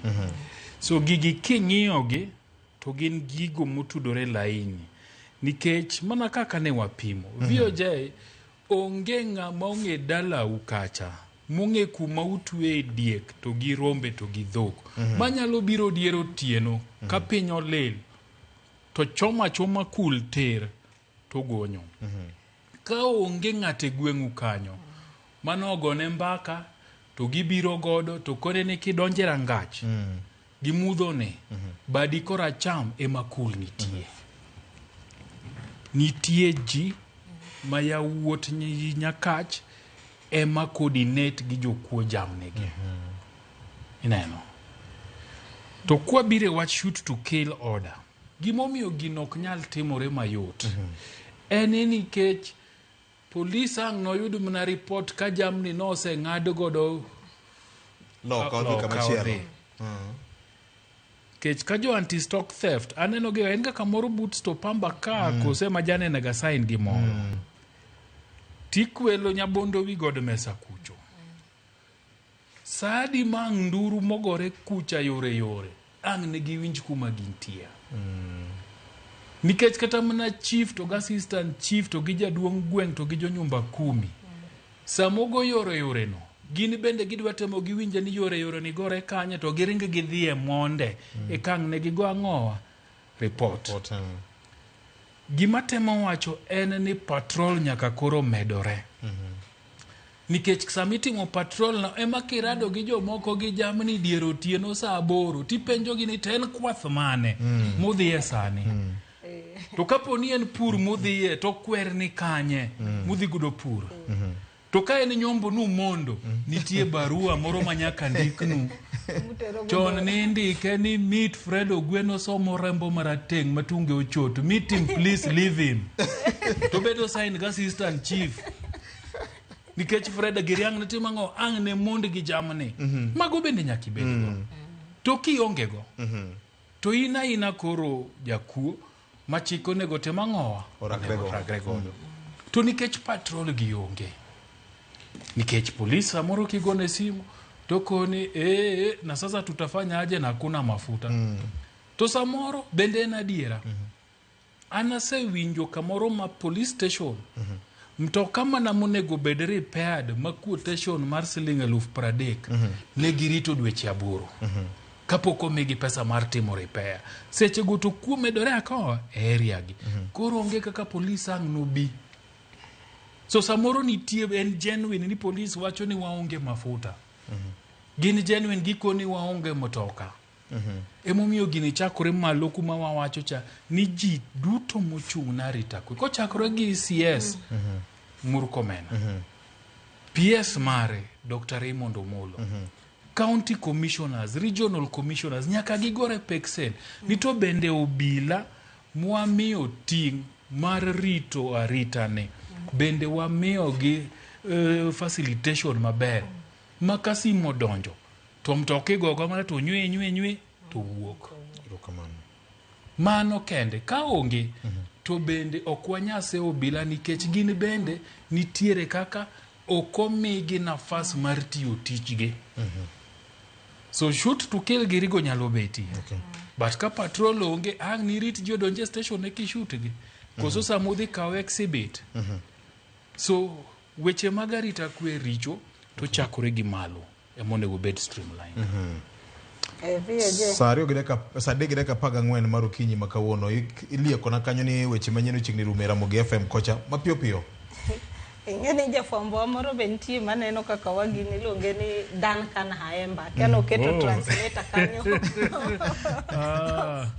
So gigi king'iyogi to gin gigo motudore laini nikech mana kaka ne wapimo VOJ onge ng'ama ong'e dalau kacha mong'e kuma utwe diek to gi rombe to gi dhok manyalo biro diero tieno ka piny olil to choma kul ter to gonyo. Ka onge ng'ate gweng'u kanyo mano ogone mbaka to gibiro godo to kone ni kidonje rangach gimudhone badi koracham ema kul nitie ji ma yawuot nyakach ema coordinate gi jokuo jamnigi. Ineno. To kwa bire wach shoot to kill order. Gimomiyo ginok nyal timore mayot. Eni nikech polis ang' noyudo mana report ka jamni nose ng'ado godo loka kamachielo. Kech ka jo anti-stock theft aneno gi en ga kamoro but stop amba ka kose majane na gasain gimoro. Tikwelo nyabondo wi god mesa kucho. Sadi mang nduru mogore kucha yore ang' ne giwinj kuma gintie. Nikech kata mana chief to assistant chief to gi jaduong' gweng' to gi jonyumba 10 samogo yore no gini bende gidwa temo giwinje ni yore ni gore kanye to giring gidhie monde e kang' ne gigo ang'owa report. Gima temo wacho en ni patrol nyaka koro medore. Nikech samitimo patrol no ema kirado gi jomoko gi jamni diero tieno saa 8 tipenjo gi ni ten kwath mane mudhie sani. To kaponi en pur mudhie to kwer ni kanye mudhi gudo pur. To ka en nyombo nu mondo nitie barua moro manyaka ndiknu chon ni ndike ni meet Fred Ogweno somo rembo marateng' matunge ochoto meet him please leave him. To bedo sign ga assistant chief nikech Fred Giriang ne timango ang' ne mond gi jamni mago bende nyaki bedo. To kionge go to ina koro jakuo machiko nego temang'owa oragrego. To nikech patrol gi onge nikech polisi amoro kigone simu to koni na sasa tutafanya aje na hakuna mafuta. To samoro bende na diera anase winjo kamoro ma police station mtoka mana monego bed repaired ma quotation mar $30,000 ne girito dweche 8 kapoko migi pesa mar timo repair seche go to kuomedore akawa area gi koro onge kaka police ang' nobi. So samoro nitie en genuine ni police wacho ni waonge mafuta. Gini genuine gikoni waonge motoka. Emomiyo gini chakore malo kuma wawacho cha ni ji duto mochung' na rita kwe. Kochakore gi CS Murkomen. PS mare Dr. Raymond Omolo. County commissioners, regional commissioners nyaka gigore peksen. Nito bende obila mwamiyo ting mar rito arita ne. Bende wamiyo gi facilitation maber. Makasi modonjo. To mtoke gogo mana to nywe to wuok. Mano kende ka onge to bende ok wanyase obila nikech gin bende nitiere kaka ok omigi nafas mar tiyo tichgi. So shoot to kill girigo nyalo betie. But ka patrol onge ang nirit jodonje station eki shoot gi. Koso samudhi kaw exhibit. So weche magarita kwe richo to chakore gi malo emonego bed streamline. Sario gideka sade gideka paga ngwen mar okinyi makawuono ilieko na kanyo ni weche manyeno chigni rumera Mogi FM kocha mapio pio. Ngene jafwambo moro bentie maneno kaka wagini iluonge ni Duncan Haemba kano keto translator kanyo.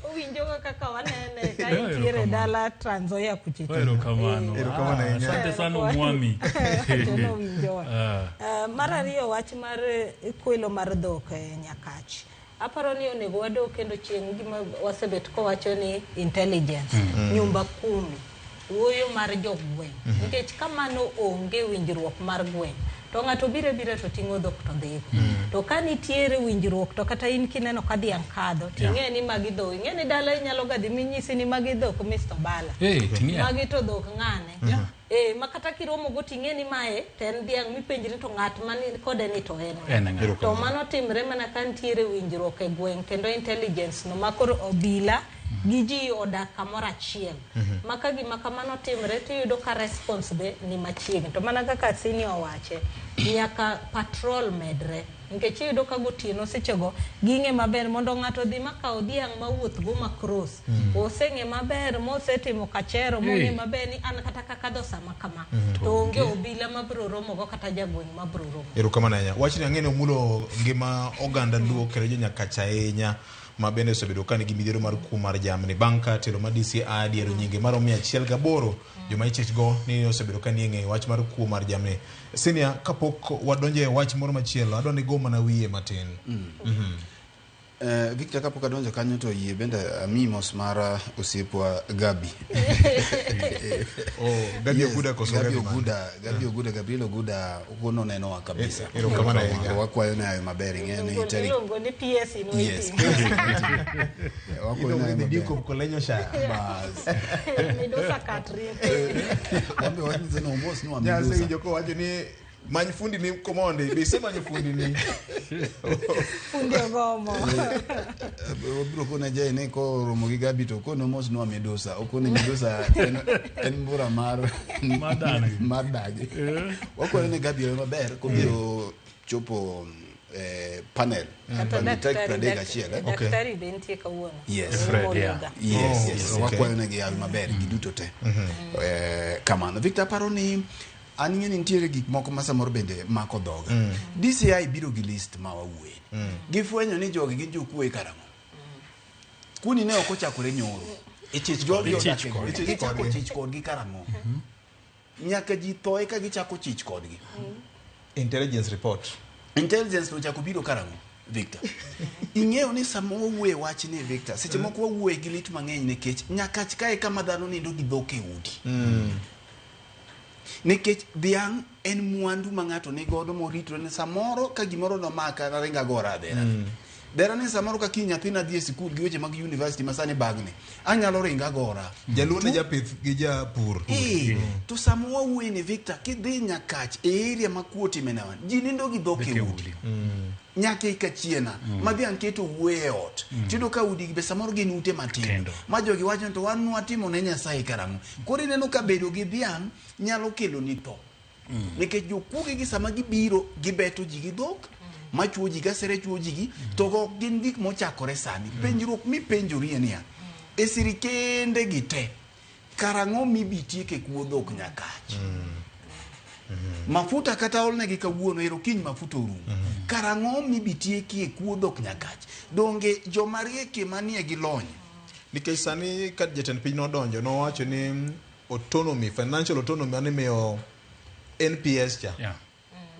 Owinjo kaka wanene ka itiere dala Trans Nzoia kuchicho. Erokamano. Asante sana Mwami. Mara ariyo wach mar kwelo mar dhok Nyakach. Aparo ni onego wadok kendo chieng' gima wasebet kowacho ni intelligence nyumba 10 wuoyo mar jogweng nikech kamano onge winjruok mar gweng to ng'ato bire to ting'o dhok to dhi to ka nitiere winjruok to kata in kineno ka dhiang' kadho ting'e ni magi dhok ing'e ni dala inyalo gadhi minyisi ni magi dhok Mr. Bala magi to dhok ng'ane makata kiromo go ting'e ni mae ten dhiang' mipenjri to ng'at mani kode ni to en to mano timre mana ka nitiere winjruok e gweng kendo intelligence no makoro obila giji oda kamora achiel maka gima kamano timre to yudo ka response be ni machiegni to mana kaka senior wache nyaka patrol medre nikech yudo ka gotieno sechego ginge maber mondo ng'ato dhi maka odhiang' mawuoth go macross oseng'e maber mosetimo kachero mong'e maber ni an kata kaka do sama kama to onge obila mabro romo go kata jagweng' mabro romo. Erokamano nya wachni ang'ene mulo ngima oganda luo kero jo Nyakach ahinya ma bende osebedo ka nigi midhiero mar kuo mar jamni banka telo ma DCI adiero nyinge mar 108 joma ichich go ni osebedo ka nieng'e wach mar kuo mar jamni. Senior kapok wadonje wach moro machielo adoni go mana wiye matin. Victor kapok adonjo kanyo to yie bende amimos mar osiepwa Gabi. Gabi Oguda koso Gabi Oguda Gabriel Oguda ukono neno wa kabisa. Erokamano wakwayo nayo maber ngene teri. Ilongo ni PS in waiting. Yes. Wakwayo nayo ndiko kolenyo sha bas. Midosa Catherine. Wambe wanize no almost no amidosa. Nyase injoko waje ni manyifundi ni komonde bise manyifundi ni fundi ogomo obiro kona jay ne ko romo gi Gabi to kono mos no amedosa okone medosa en mbura mar madage wako ne Gabi maber ko biro chopo panel daktari bentie kawuono yes wako ne gi maber giduto te kamano Victor Paroni aning'e ni nitiere gik moko ma samoro bende mako dhoga DCI biro gi list ma wawuoye gifwenyo ni jogi gin jokuoye karang'o kuni ne ok ochakore nyoro ichich kodgi karang'o nyaka ji thoe ka gichako chich kodgi intelligence report to chako biro karang'o Victor ing'eyo ni samo wawuoye wach ni Victor seche moko wawuoye gi lit mang'eny nikech Nyakach kae kama dhano nindo gi dhok e udi nikech dhiang' en mwandu ma ng'ato ni godo moritore ne samoro ka gimoro no maka ringa gora dera ni samoro ka kiny nyathina dhi e sikul gi weche mag university masani bagne anyalo ringa gora jaluone japith gi japur to samo wawuoye ni Victor kidhi Nyakach e area ma kuoti menawan ji nindo gi dhok e udi nyake ikachiena ma dhiang' keto wuoye ot tido ka udi be samoro gin ute matindo ma jogi wacho to wan watimo ne Nyasaye karang'o koro ineno ka bedo gi dhiang' nyalo kelo ni tho nikech jokuoge gi sama gibiro gibeto ji gi dhok ma chuo ji gasere chuo ji to go gin gik mochakore sani penjruok mi penjori niya e sirikende gi te karang'o mibitie ke kuo dhok Nyakach mafuta kata olne gi kawuono ero kiny mafuta orum karang'o mibitie ke kuo dhok Nyakach donge jomarieke manie gi lony nikech sani ka jatend piny nodonjo nowacho ni autonomy financial autonomy animiyo NPS cha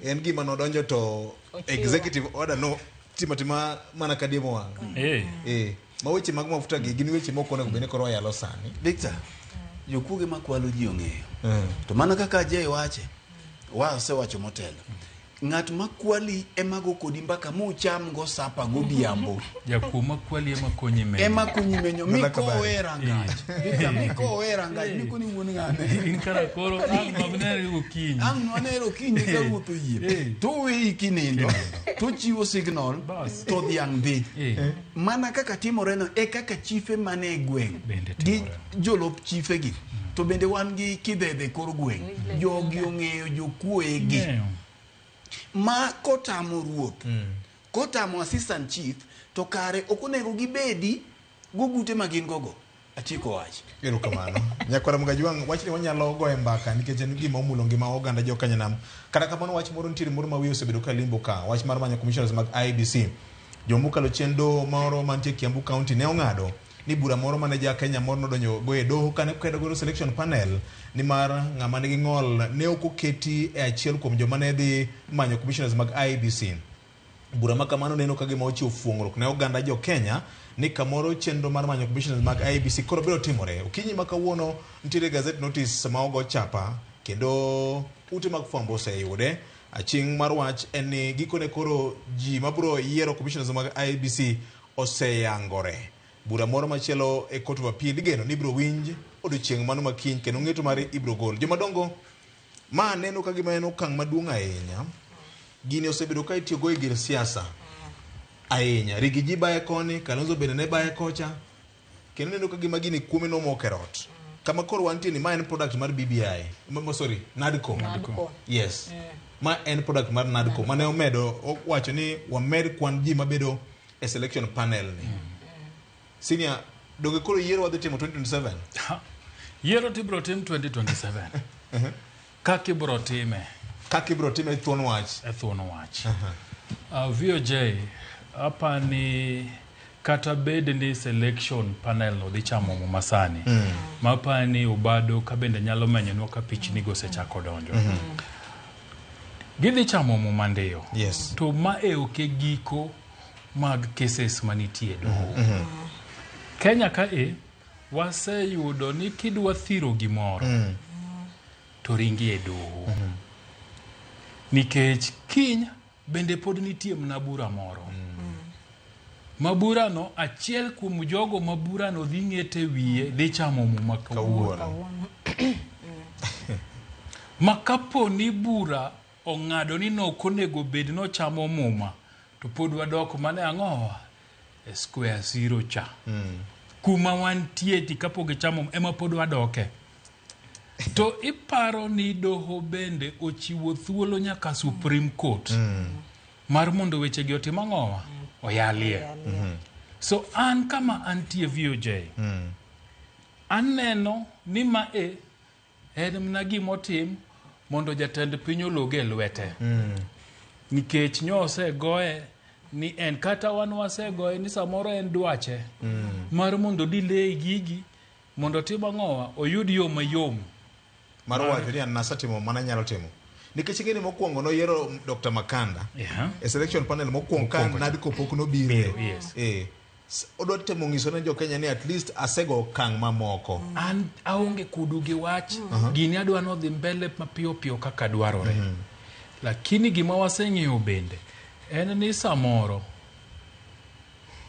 en gima nodonjo to executive order no timatima mana kadimo wang ma weche mag mafuta gi gin weche moko onego bene koro yalo sani Victor jokuoge makwalo ji ong'eyo to mana kaka jay wache wasewacho motelo ng'at makwali ema go kodi mbaka mucham go sapa godhiambo. Jakuo makwali ema konyi menyo. Ema konyi menyo mikowe rangach. Mikowe rangach mikoni wuon ng'ane. In kara koro ang' mabnere okinyi. Ang' manero okinyi ka wuotho yie. To we ikinindo. To chiwo signal. To dhiang' dhi. Mana kaka timore no e kaka chife mane e gweng'. Gi jolop chife gi. To bende wan gi kidhedhe kor gweng'. Jogi ong'eyo jokuoye gi. Ma kotamo ruoth, kotamo assistant chief, to kare okonego gibedi gugute magin gogo. Achiko wach. Ero kamano. Nyakwara Mgajuang wach ni wanyalo goye mbaka nikech en gima omulo ngima oganda jokanyanam. Kata kamano wach moro ntiere moro ma wiye osebedo ka limbo ka. Wach mar manyo commissioners mag IEBC. Jomukalo chendo moro mantie Kiambu County ne ong'ado ni bura moro mane ja Kenya moro nodonjo goye doho kane kwedo goro selection panel ni mar ng'ama nigi ng'ol ne okoketi e achiel kuom joma ne dhi manyo commissioners mag IEBC. Bura ma kamano neno ka gima ochiwo fuong'ruok ne oganda jo Kenya ni kamoro chenro mar manyo commissioners mag IEBC koro biro timore. Okinyi ma kawuono nitiere gazette notice ma ogo chapa kendo ute mag fwambo oseyude. Aching mar wach en ni gikone koro ji mabiro yiero commissioners mag IEBC oseyangore. Bura moro machielo e Court of Appeal igeno ni biro winj odiochieng' mano makiny kendo ng'eto mare ibiro gol. Jomadongo ma neno ka gima en okang' maduong' ahinya. Gini osebedo ka itiyogo e gir siasa ahinya. Rigiji baye koni, Kalonzo bende ne baye kocha. Kendo neno ka gima gini kuome no mokerot. Kama koro wantie ni ma en product mar BBI. Sorry, NADCO. Yes. Ma en product mar NADCO. Mane omedo wacho ni wamed kwan ji mabedo e selection panel ni. Senior, doge koro yiero wadhi timo 2027? Yiero tibro tim 2027. Kaki bro time. Kaki bro time thuon wach. Thuon wach. VOJ, hapa ni kata bede ni selection panel no dhi chamo mo masani. Mapa ni ubado kabende nyalo menyo no ka pichni go sechako donjo. Gidhi chamo mo mandeyo. Yes. To ma e oke giko mag cases manitie doho. Kenya ka waseyudo ni kidwa thiro gimoro to ringi e doho. Nikech kiny bende pod nitie mna bura moro. Mabura no achiel kuom jogo mabura no dhi ng'ete wiye dhi chamo mo makawuono. Makapo ni bura ong'ado ni no konego bed no chamo muma to pod wadok mane ang'owa e square zero cha. Kuma wantie ti kapo gichamo ema pod wadoke. To iparo ni doho bende ochiwo thuolo nyaka Supreme Court mar mondo weche gi otim ang'owa oyalie. So an kama antie VOJ aneno ni ma en mna gimotim mondo jatend piny ologe lwete. Nikech nyose goye ni en kata wan wasegoye ni samoro en dwache mar mondo delay gigi mondo tim ang'owa oyud yo mayom mar wacho ni anasa timo mana nyalo timo. Nikech ng'eni mokwongo no yiero Dr. Makanda e selection panel mokwongo kan NADCO pok no biro. Odwa temo ng'iso ne jo Kenya ni at least asego kang' mamoko. An aonge kudu gi wach gini adwa no dhi mbele mapiyo piyo kaka dwarore. Lakini gima waseng'eyo bende en ni samoro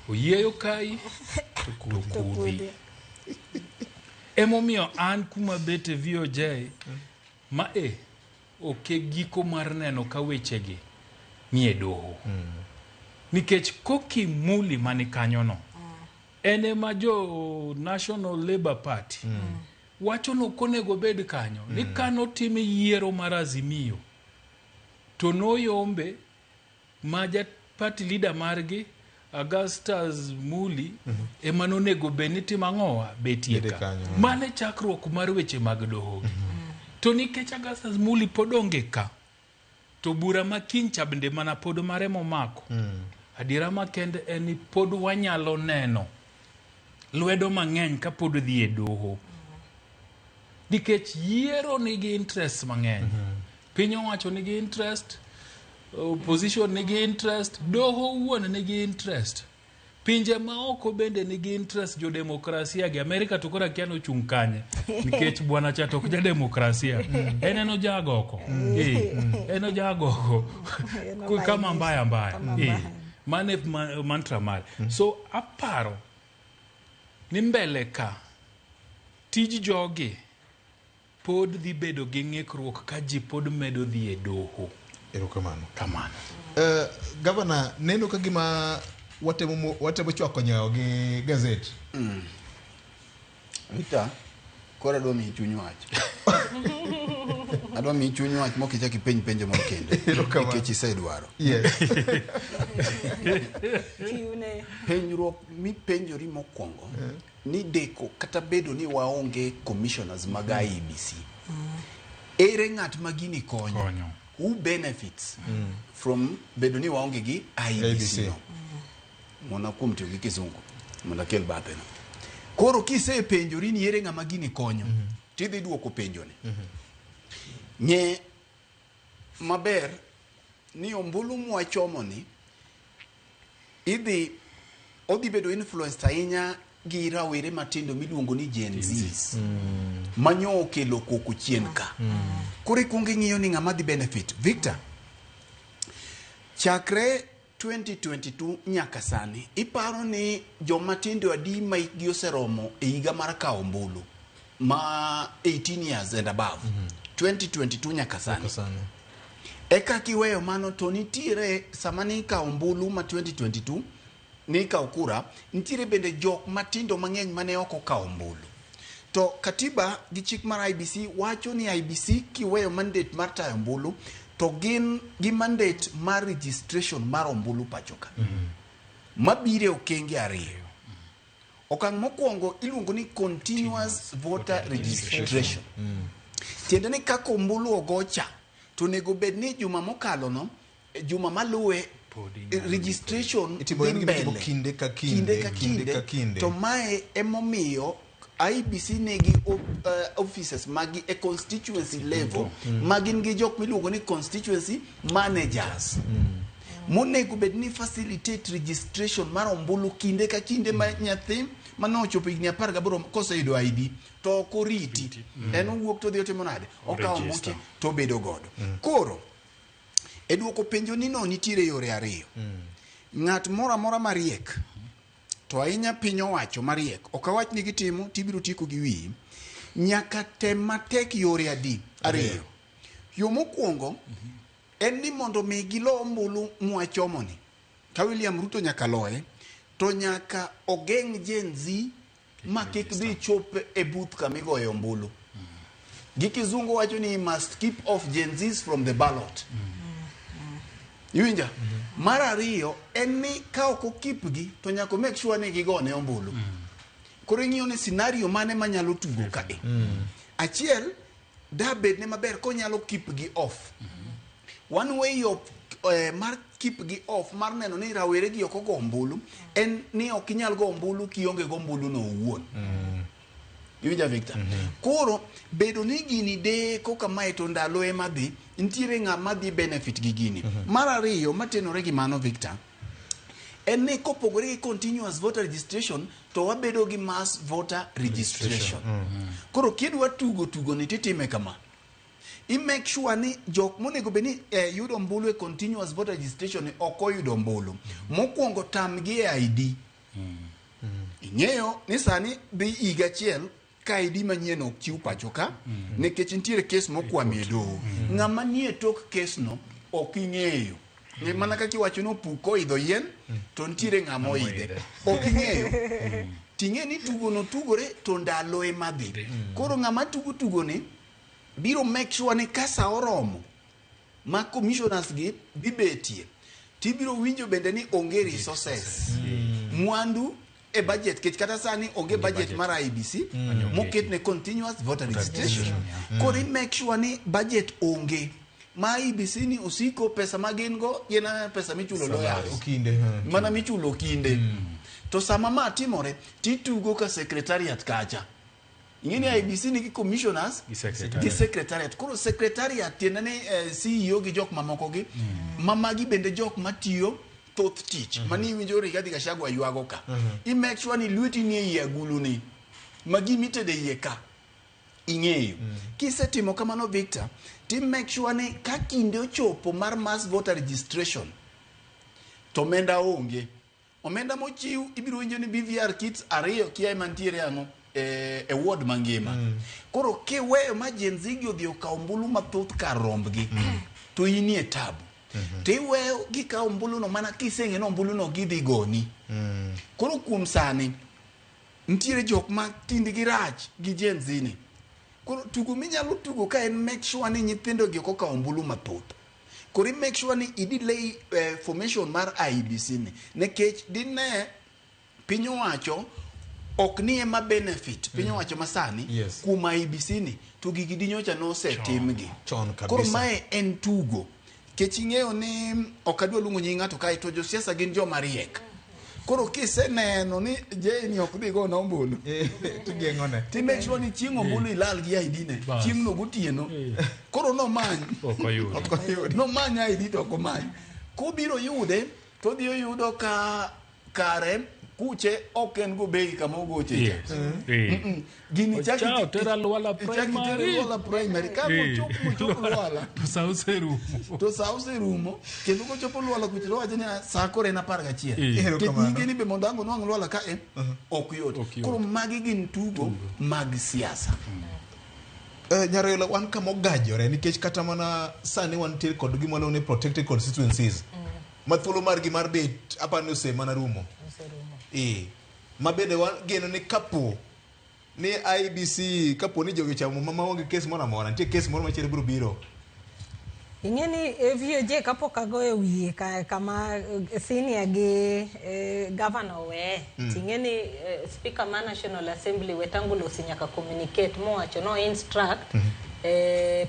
oyieyo kai to kudhi. Emomiyo an kuma bete VOJ ma oke giko mar neno ka wechegi ni e doho. Nikech koki muli mani kanyo no ene ma jo National Labour Party wacho no konego bed kanyo ni kano time yiero mar Azimio to no yombe maja party leader margi Augustus Muli ema nonego beni timang'owa betie ka. Mane chakruok mar weche mag doho. To nikech Augustus Muli podonge ka to bura makiny chabende mana pod mare momako. Adiera makende eni pod wanyalo neno lwedo mang'eny ka pod dhi e doho. Nikech yiero nigi interest mang'eny. Piny owacho nigi interest, opposition nigi interest, doho wuon nigi interest. pinje maoko bende nigi interest jo demokrasia gi Amerika to kora kiano chung kanye nikech bwana cha to ja demokrasia eno jagoko eno jagoko kama mbaya mane mantra mare so aparo ni mbele ka tij jogi pod dhi bedo gi ng'ikruok ka ji pod medo dhi e doho. Erokamano. Kamano. Gavana, neno ka gima watemo chwako nyawo gi gazet. Victor, kora do mi chunyu wach. Adwa mi chunyu wach mok ichaki penje moro kende. Nikech isedwaro. Yes. Penjruok mi penjori mokwongo ni deko kata bedo ni waonge commissioners mag IEBC. Ere ng'at magini konyo. Who benefits from bedo ni waonge gi IEBC no? Mona kum tiyo gi kizungu. Mona kel bathe no. Koro kise penjori ni ere ng'ama gini konyo. Tidhi duoko penjone. Nye maber ni ombulu mwachomo ni odhi bedo influenced ahinya gi rawere matindo miluongo ni Gen Z manyo okelo koko chien ka. Koro ikwongo ing'iyo ni ng'ama dhi benefit. Victor, chakre 2022 nyaka sani iparo ni joma tindo adi ma ikgi oseromo e higa mar kawo ombulu ma 18 years and above 2022 nyaka sani. Eka kiweyo mano to nitiere sama ni kawo ombulu ma 2022 ni kawo kura, nitiere bende jok matindo mang'eny mane oko kawo ombulu. To katiba gi chik mar IBC wacho ni IBC kiweyo mandate mar tayo ombulu to gin gi mandate mar registration mar ombulu pachoka. Mabire okenge ariyo. Okang' mokwongo iluongo ni continuous voter registration. Tiende ni kako ombulu ogocha to nego bed ni juma mokalo no juma maluwe registration kinde ka kinde to mae emomiyo IBC negi offices magi e constituency level magin gi jok miluongo ni constituency managers monego bed ni facilitate registration mar ombulu kinde ka kinde ma nyathi manochopo higni 18 koseyudo ID to koriti en owuok to dhi otimo nade okawo ombulu to bedo godo. Koro e duoko penjo ni no nitiere yore ariyo. Ng'at mora mariek to ahinya piny owacho mariek okawach ni gitimo tibiro tiko gi wiyi nyaka tem matek yore ariyo. Yo mokwongo en ni mondo mi gilo ombulu mwachomo ni ka William Ruto nyaka loye to nyaka ogeng' Gen Z ma kik dhi chop e booth kamigoyo ombulu. Gi kizungu wacho ni must keep off Gen Zs from the ballot. Iwinja? Mar ariyo en ni ka ok okipgi to nyaka make sure ni gigone ombulu. Koro ing'iyo ni scenario mane manyalo tugo kae. Achiel da bed ne maber konyalo keep gi off. One way of mar keep gi off mar neno ni rawere gi ok ogo ombulu en ni ok inyal go ombulu kionge go ombulu no owuon. Iwinja Victor? Koro bedo ni gini deko kamae to ndalo ema dhi nitiere ng'ama dhi benefit gi gini. Mar ariyo matenore gi mano Victor en ni kopogore gi continuous voter registration to wabedo gi mass voter registration. Koro kidwa tugo ni titime kama. I make sure ni jok monego beni yudo ombulu e continuous voter registration ok oyudo ombulu. Mokwongo tamgi e ID. Ing'eyo ni sani dhi higa achiel ka ID manyien ok chiw pachoka nikech nitiere kes mokwami e doho. Ng'ama nie tok kes no ok ing'eyo. Ni mana kaka iwacho no puko idho yien to nitiere ng'ama oidhe. Ok ing'eyo. Ting'e ni tugo no tugore to ndalo ema dhi. Koro ng'ama tugo ni biro make sure ni kasa oromo ma commissioners gi bibetie tibiro winjo bende ni onge resources mwandu e budget kech kata sani onge budget mar IBC moket ne continuous voter registration. Koro make sure ni budget onge ma IBC ni usiko pesa magin go yena pesa michulo lawyers okinde mana michulo kinde to sama ma timore titugo ka secretariat kacha. Ingeni IBC ni commissioners gi secretariat. Koro secretariat tiende ni CEO gi jok mamoko gi mamagi bende jok matiyo thoth tich mani winjo Rigathi Gachagua ywago ka i make sure ni lweti ni e agulu ni magi mitede iye ka ing'eyo kisetimo kamano Victor ti make sure ni ka kinde ochopo mar mass voter registration to omenda onge omenda mochiw ibiro winjo ni BVR kits ariyo kia mantiere ang'o e ward mangima koro kiweyo ma Gen Z gi odhi okaw ombulu mathoth kar rombgi to inie tabu tiweyo gikaw ombulu no mana kiseng'e no ombulu no gidhi goni koro kuom sani ntiere jok ma tindgi rach gi Gen Z ni koro tugo minyalo tugo ka en make sure ni nyithindo gi okaw ombulu mathoth koro make sure ni idilay formation mar IEBC ni nekech dinne piny owacho ok ni ema benefit piny owacho masani kuma IEBC ni to gigi dinyocha no setimgi koro mae en tugo kech ing'eyo ni ok adwa luongo nying ng'ato kae to josiasa gin joma riek koro kiseneno ni Jane ok dhi go na ombulu tigeng'one ti make sure ni chieng' ombulu ilal gi ID ne chieng' no gotieno koro nomany nomany ID to ok omany kubiro yude to dhi oyudo ka kare kuche ok en go bei kama ogoche gini chao tera Luala primary ka mochopo Luala to sause rumo kendo kochopo Luala kuche to wacho ni sa kore na 11 ke nyinge ni be mondango nwang' Luala ka en ok yot koro magi gin tugo mag siasa Nyarelo wan kama ogajore nikech kata mana sani wantiere kod gima ne protected constituencies mathuolo margi mar bet apani osemana rumo mabende geno ni kapo ni IEBC kapo ni jogi chamo mama onge kes moro amora nitie kes moro machielo biro biro ing'eni VOJ kapok agoyo wiye kama senior gi governor we ting'eni speaker ma National Assembly Wetang'ula nyaka communicate mowacho no instruct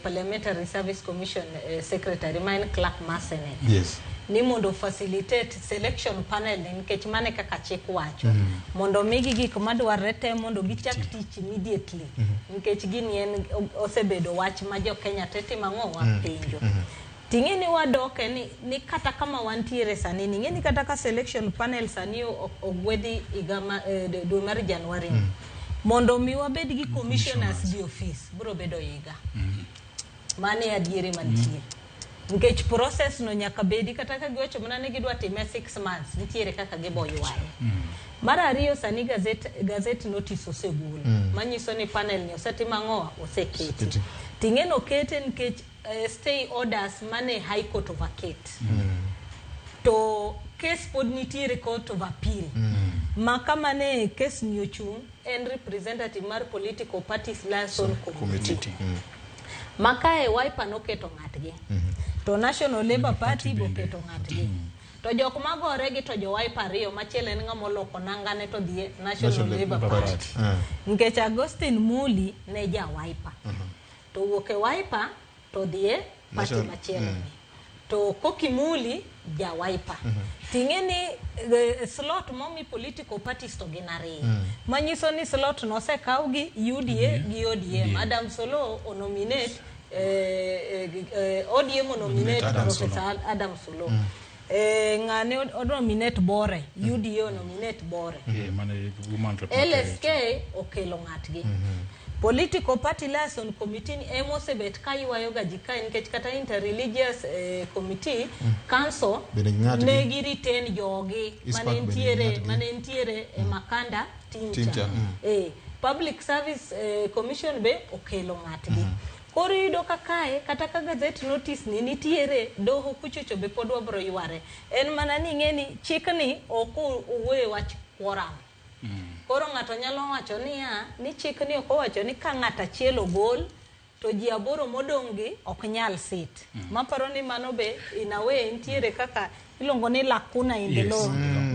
Parliamentary Service Commission secretary maen clerk ma Senate ni mondo facilitate selection panel nikech mane kaka chik wacho mondo migi gik madwarre te mondo gichak tich immediately nikech gini en osebedo wach ma jo Kenya tete mang'o wa penjo ting'eni wadoke ni kata kama wantiere sani ng'eni kata ka selection panel sani ogwedhi igama dwe mar Januari mondo mi wabed gi commissioners di office biro bedo higa mane adiere mantie nikech process no nyaka bedi kata ka giwacho mana ni gidwa time 6 months nitiere kaka giboywaye mar ariyo sani gazette notice osegol manyiso ni panel ni osetima ng'oa oseketi ting'eno kete nikech stay orders mane high court vacate to case pod nitiere court of appeal ma kama ne case ni ochung en representative mar political parties liaison committee makae Wiper noketo ng'atgi to National Labour Party boketo ng'atgi to jok magore gi to jo Wiper ariyo machielo en ng'ama oloko nangane to dhie National Labour Party nikech Agustin Muli ne ja Wiper to wuok e Wiper to dhie party machielo to Koki Muli ja Wiper ting'eni slot momi political parties to gin ariyo manyiso ni slot no osekaw gi UDA gi ODM Adam Solo nominate ODM nominate Professor Adam Solo ng'ane nominate Bore UDA nominate Bore LSK okelo ng'atgi political party liaison committee emosebet kaywayo gajika nikech kata interreligious committee council ne gi retain jogi mane ntiere Makanda Tincha public service commission be okelo ng'atgi koro yudo kakae kata ka gazette notice ni nitiere doho kuchocho be pod wabro yware en mana ni ng'eni chikni ok owuoye wach quorum koro ng'ato nyalo wacho ni chik ni ok owacho ni ka ng'ato achiel ogol to ji aboro modong'gi ok nyal sit maparo ni mano be in a way ntiere kaka iluongo ni lacuna in the law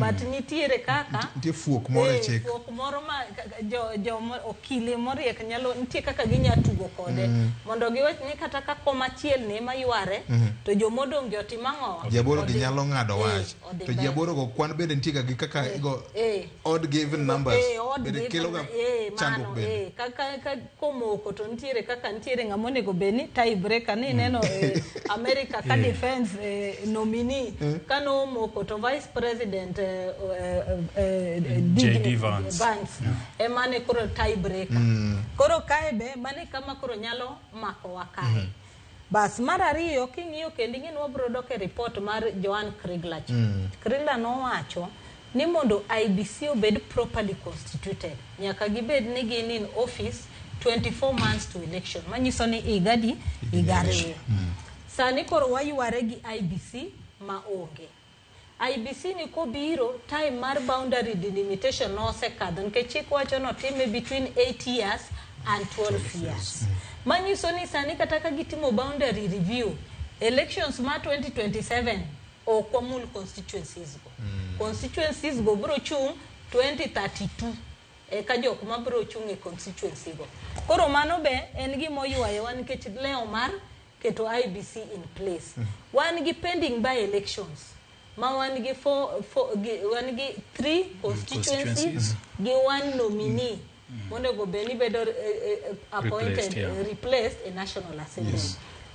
but nitiere kaka nitie fuok moro e chik. Fuok moro ma jo okile moriek nyalo nitie kaka ginya tugo kode mondo giwach ni kata ka koma chiel ne mayuare to jomodong gi otimang'o jaboro gi nyalo ng'ado wach to jaboro go kwan bende nitie gi kaka go odd given numbers bende kelo ga chandruok bende kaka komoko to nitiere kaka nitiere ng'amonego beni tie breaker ni neno America ka defense nominee kano moko to vice president JD Vance emane koro tie breaker koro kae be mane kama koro nyalo mako wakae bas mar ariyo king'iyo kendo ing'e wabro dok e report mar Joan Kriegler Kriegler nowacho ni mondo IBC obed properly constituted nyaka gibed ni gin in office 24 months to election manyiso ni igadi igare sani koro wayuare gi IBC maonge IBC ni kobiro time mar boundary delimitation no sekadho nikech chik wacho no time between 8 years and 12 years manyiso ni sani kata ka gitimo boundary review elections ma 2027 okwamul constituencies go constituencies go bro chung 2032 ka jok ma bro chung e constituency go koro mano be en gimo ywayo wan nikech leo mar keto IBC in place wan gi pending by elections ma wan gi wan gi 3 constituencies gi 1 nominee mondo go beni bedo appointed replaced in National Assembly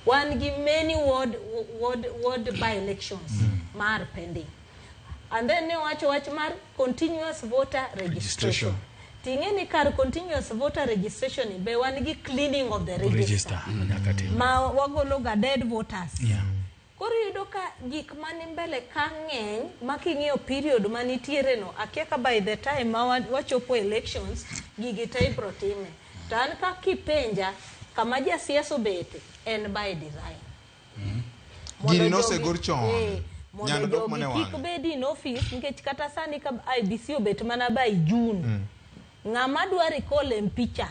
wan gi many ward by elections mar pending and then ne wacho wach mar continuous voter registration tingeni kar continuous voter registration be wan gi cleaning of the register ma wagolo ga dead voters koro yudo ka gik mani mbele ka ng'eny making'iyo period manitiere no akieka by the time ma wachopo elections gigi te ibro time to an ka kipenja kama jasiasa bete en by design gini no se gor chon nyando dok mane wan kik bedi in office nikech kata sani ka IBC obet mana by June ng'ama dwari kole mpicha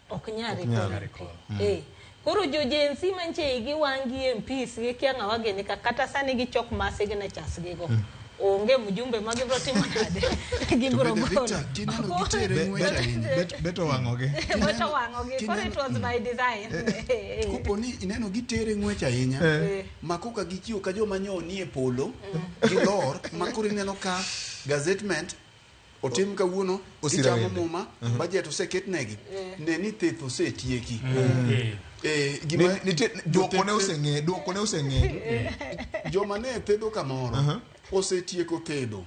ok nyari kole koro jojensi manche gi wangi MPs gi kianga wageni kata sani gi chok mase gi na chas gi go onge mjumbe magi bro timo nade gibro Victor kineno gitere ng'wecha beto wangoge koro it was by design kuponi ineno gitere ng'wecha ahinya makoka gichiwo ka joma nyoni e polo gilor makoro ineno ka gazetment otim kawuono gichamo muma budget oseketnegi ne ni thieth osetieki gima duoko ne oseng'e joma ne tedo kamoro osetieko tedo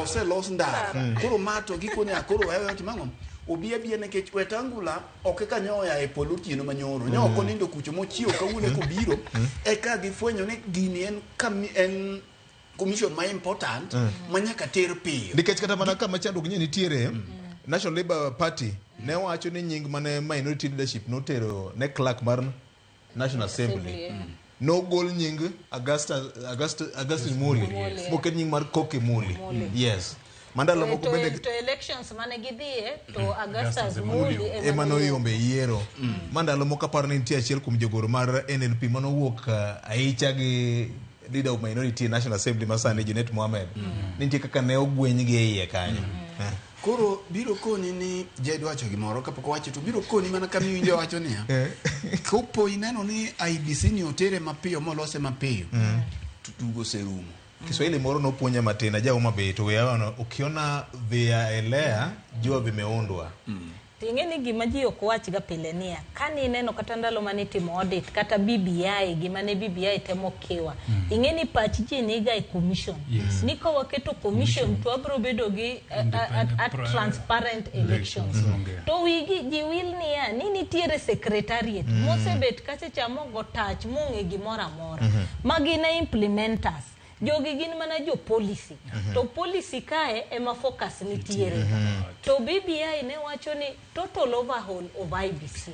oselos ndara koro mato gikone akoro wewe timang'o obia nekech wetangula ok kanyoya e polo tieno manyoro nyoko nindo kucho mochiwo kawuono kobiro eka gifwenyo ni gini en commission ma important manyaka ter piyo nikech kata mana kama chandruok nye nitiere National Labour Party ne wacho ni nying mane minority leadership notero ne clerk mar National Assembly no gol nying Augustus Muli moket nying mar Koke Muli yes mandalo moko bende to elections mane gidhie to Augustus Muli emano yombe yiero mandalo moko aparo ni nitie achiel kuom jogoro mar NLP mano wuok aicha gi leader of minority National Assembly masani Junet Mohamed nitie kaka ne ogweny gi iye kanyo koro biro koni ni Jed wacho gimoro kapok wacho to biro koni mana kama iwinjo wacho niya kopo ineno ni IBC ni otere mapiyo molose mapiyo tutugo serumo Kiswahili moro no puonja matina jao mabeto weana ukiona via elea jua vimeundwa tingeni gima ji ok wach ga pile nia kani neno kata ndalo mane timo audit kata BBI gima ne BBI temo kiwa ingeni pach ji ni ga commission niko waketo commission to abro bedo gi transparent elections to wigi ji will nia nini tiere secretariat mosebet kache chamo go touch monge gimora mora magina implementers jogi gin mana jo policy to policy kae ema focus nitiere to BBI ne wacho ni total overhaul of IBC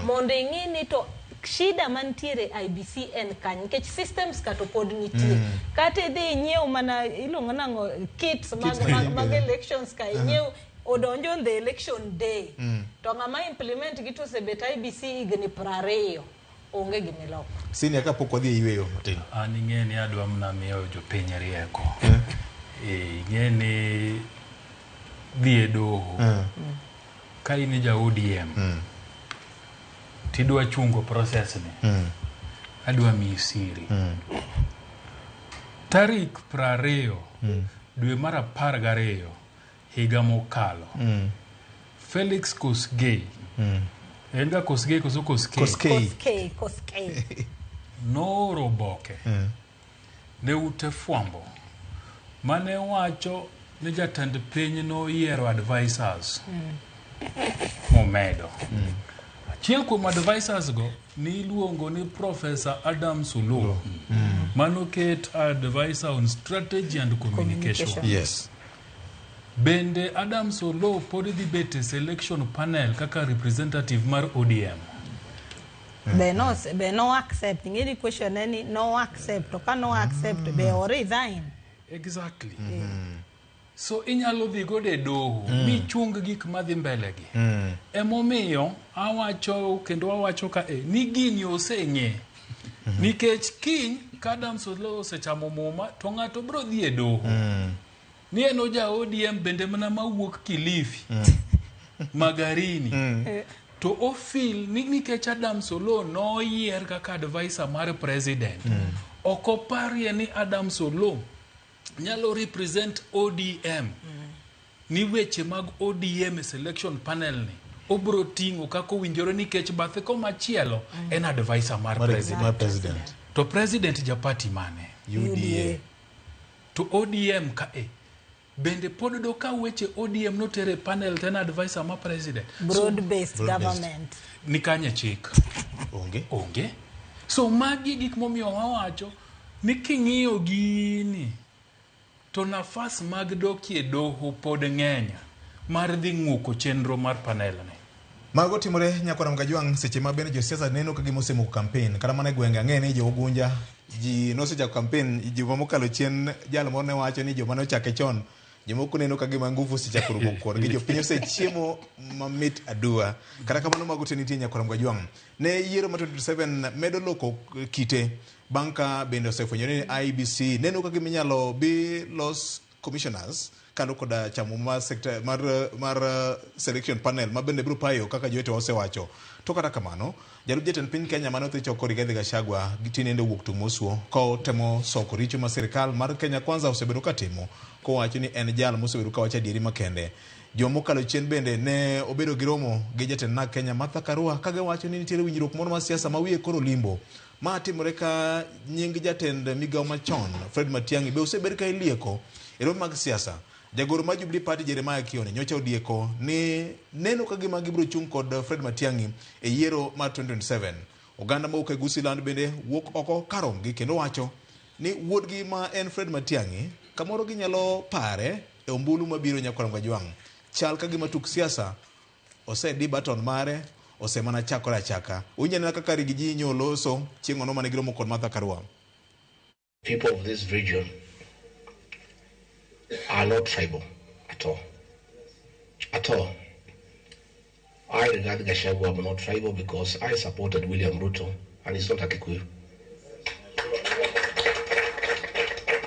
mondo ing'ini to shida mantiere IBC en kany nikech systems kato pod nitie kate dhi nyiew mana ilongo nango kits mag elections ka nyiew odonjo on the election day to ngama implement gitu sebet IBC igni 20 onge gimiloko sini aka poko dhi yweyo matin ing'e ni adwa mna miyo jo piny rieko ng'eni dhi e doho ka in ja ODM tidwa chungo process ni adwa miyi siri tarik 20 dwe mar 12 higa mokalo Felix Kosgei enga Kosgei Koskei noro boke ne ute fwambo mane wacho ni jatend piny no yiero advisors momedo achiel kuom advisors go ni iluongo ni Professor Adam Suluo manoket advisor on strategy and communication. Yes. Bende Adam Suluo pod dhi bet selection panel kaka representative mar ODM. Be no accept ngeni question any no accept to ka no accept be or resign. Exactly. So inyalo dhi gode doho mi chung gik madhi mbele gi. Emomiyo awacho kendo awacho ka ni gini oseng'e. Nikech kiny Adam Suluo osechamo muma to ng'ato bro dhi e doho. Ni eno ja ODM bende mana mawuok Kilifi Magarini to ofil nikech Adam Suluo no yier kaka advisor mar president okoparie ni Adam Suluo nyalo represent ODM ni weche mag ODM selection panel ni obro tingo kako winjore nikech bathe ko machielo en advisor mar president to president ja party mane UDA to ODM ka bende pod do ka weche ODM no tere panel ten advisor ma president broad based government ni kanye chik onge so magi gik momiyo wawacho ni king'iyo gini to nafas mag dokie doho pod ng'enya mar dhi ng'uko chenro mar panel ni mago timore nyakora Mgajwang seche ma bende josiasa neno ka gimosemo campaign kata mana gwenge ang'e ni jo Ogunja ji noseja campaign ji mokalo chien jal moro ne wacho ni joma nochake chon jomoko neno ka gima nguvu sichako rumo kor gi jopiny osechiemo mamit adua kata kamano mago te nitie nyakora Mgajwang ne yiero ma 27 medo loko kite banka bende osefwenyo ni IBC neno ka giminyalo bi los commissioners kalo koda chamo mar sector mar selection panel ma bende biro payo kaka jowete osewacho to kata kamano jalup jatend piny Kenya mano thicho kor Rigathi Gachagua gitinende wuok tumosuo ko temo soko richo ma sirikal mar Kenya Kwanza osebedo katimo ko wacho ni en jal mosebedo ka wacho adieri makende jomokalo chien bende ne obedo gi romo gi jatend na Kenya Martha Karua kage wacho ni nitiere winjruok moro mar siasa ma wiye koro limbo ma timore ka nying jatend migawo machon Fred Matiang'i be osebedo ka ilieko e romo mag siasa jagoro ma Jubilee Party Jeremiah Kione nyocha odieko ni neno ka gima gibro chung kod Fred Matiang'i e yiero mar 2027 oganda ma uke Gusiland bende wuok oko karom gi kendo wacho ni wuodgi ma en Fred Matiang'i kamoro ginyalo pare e ombulu mabiro nyakora Mgajwang chal ka gima tuk siasa osedi baton mare osemana chakora chaka unyana kaka rigiji nyoloso chieng'ono mane giromo kod Martha Karua. People of this region are not tribal at all. At all. I regard Gachagua not tribal because I supported William Ruto and he's not a Kikuyu.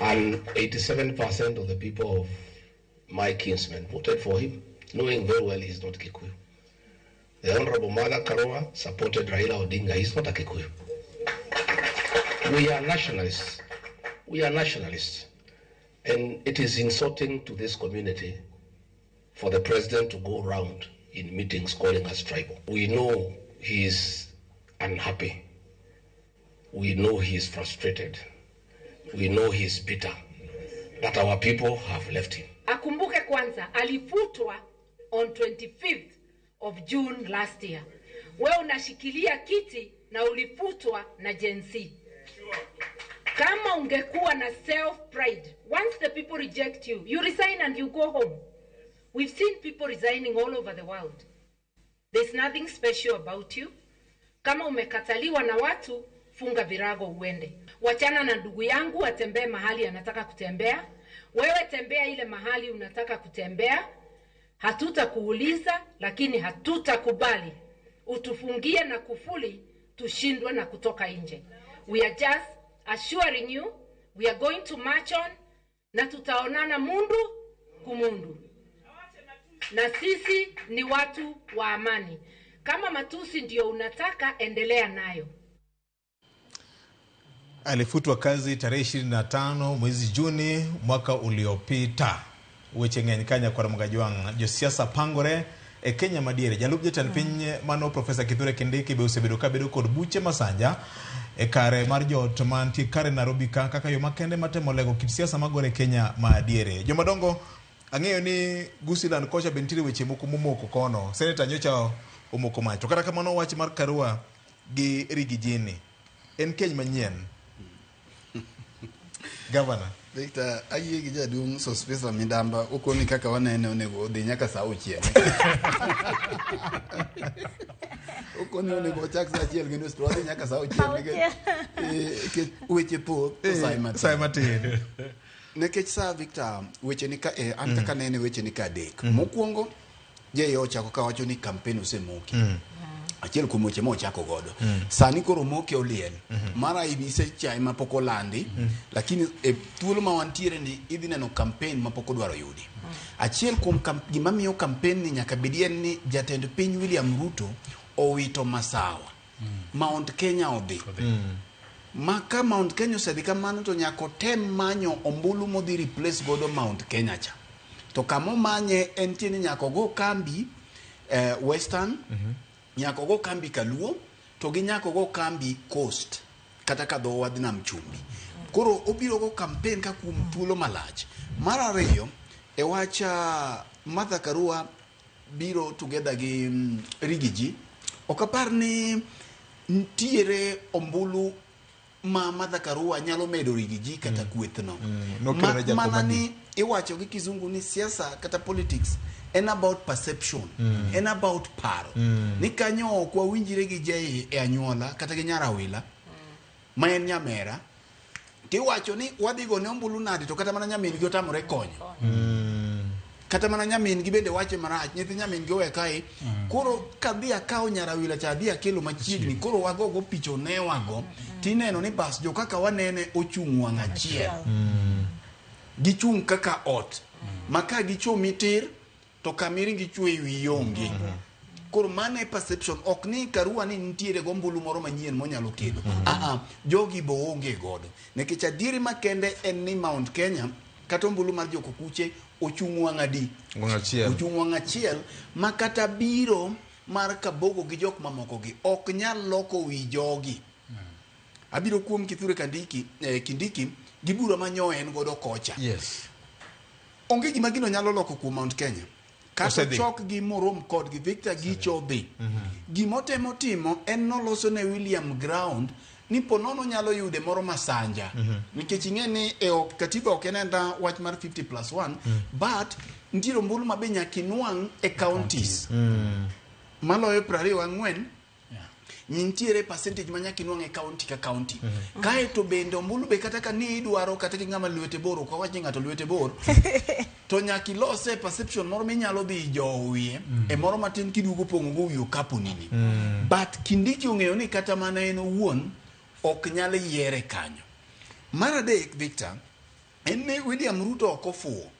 And 87% of the people of my kinsmen voted for him, knowing very well he's not Kikuyu. The Honorable Martha Karua supported Raila Odinga, he's not a Kikuyu. We are nationalists. We are nationalists. And it is insulting to this community for the president to go around in meetings calling us tribal. We know he is unhappy. We know he is frustrated. We know he is bitter that our people have left him. Akumbuke kwanza alifutwa on 25th of June last year. Wewe unashikilia kiti na ulifutwa na Gen Z. Kama ungekuwa na self-pride, once the people reject you, you resign and you go home. We've seen people resigning all over the world. There's nothing special about you. Kama umekataliwa na watu, funga virago uende. Wachana na ndugu yangu atembee mahali anataka kutembea. Wewe tembea ile mahali unataka kutembea. Hatutakuuliza, lakini hatutakubali utufungie na kufuli tushindwe na kutoka nje. We are just assuring you we are going to march on na tutaonana mundu kumundu, na sisi ni watu wa amani. Kama matusi ndio unataka, endelea nayo. Alifutwa kazi tarehe 25 mwezi Juni mwaka uliopita. Weche ng'eny kanya kwa Ramgajwang josiasa pangore Kenya madiere jalup jatend piny mano Profesa Kithure Kindiki be osebedo ka bedo kod buche masanja kare mar jot mantie kare Nairobi kaka yo makende matemo lego kit siasa magore Kenya madiere. Jomadongo ang'eyo ni Gusiland kocha bentire weche moko momoko kono. Senator nyocha omoko mach. To kata kamano wach mar Karua gi Rigijini en keny manyien. Governor Victor, ayie gi jaduong' Sospesa Midamba okoni kaka wanene onego odhi nyaka saa 6. Okoni onego ochak saa 1 gi nus to odhi nyaka saa 6 nikech weche po sai matin. Nekech saa Victor weche ni ka an kaka nene weche ni ka adek. Mokwongo je ochako ka wacho ni campaign osemoki. Achiel kuom weche ma ochako godo. Sani koro moke oliel. Mara ibise chai ma pok olandi, lakini e thuolo ma wantiere ni idhi neno campaign ma pok odwaro yudi. Achiel kuom gima miyo campaign ni nyaka bedie ni jatend piny William Ruto owito masawa. Mount Kenya odhi. Maka Mount Kenya osedhi kamano to nyako tem manyo ombulu modhi replace godo Mount Kenya cha. To kamo manye en tieni nyako go kambi Western, nyako go kambi Kaluo, to gi nyako go kambi Coast kata ka dho wadhi nam chumbi. Koro obiro go campaign ka kum thuolo malach. Mar ariyo e wacha Martha Karua biro together gi Rigiji. Okapar ni ntiere ombulu ma Martha Karua nyalo medo Rigiji kata kwethno. Mana ni iwacho gi kizungu ni siasa kata politics en about perception, en about paro. Ni kanyo kwa winjire gi jai e anyuola kata gi nyarawila ma en nyamera tiwacho ni wadhi go ne ombulu nadi to kata mana nyamin gi otamore konyo. Kata mana nyamin gi bende wache marach, nyithi nyamin gi owe kae. Koro kadhi akawo nyarawila cha adhi akelo machiegni, koro wago go picho ne wago tineno ni bas jo kaka wanene ochung' wang' achiel. Gichung' kaka ot. Maka gichomi tir to kamiri gichwe wi onge. Koro mane perception ok ni Karua ni ntiere gombulu moro manyien monyalo kedo. Jogi bo onge godo. Nekech adieri makende en ni Mount Kenya kata ombulu mar joko kuche ochung' wang' adi. Ochung' wang' achiel makata biro mar Kabogo gi jok mamoko gi ok nyal loko wi jogi. Abiro kuom Kithure Kindiki gibura manyo en godo kocha. Onge gima gino nyalo loko kuom Mount Kenya. Kata chok gi morom kod gi Victor Gicho dhi. Gimotemo timo en noloso ne William ground ni ponono nyalo yude moro masanja. Nikech ing'e ni katiba ok enenda wach mar 50+1 but ntiere ombulu mabe nyakinwang' e counties. Maloyo 24 ntiere percentage ma nyakinwang' e county ka county. Kae to bende ombulu be kata ka ni idwaro kata ki ng'ama lwete bor ko wachi ng'ato lwete bor to nyaki lose perception moro minyalo dhi jowie e moro matin kidugo pongo go wiyo kapo nini. But Kindiki ong'eyo ni kata mana en owuon ok nyal yiere kanyo. Mar adek Victor en ni William Ruto ok ofuwo.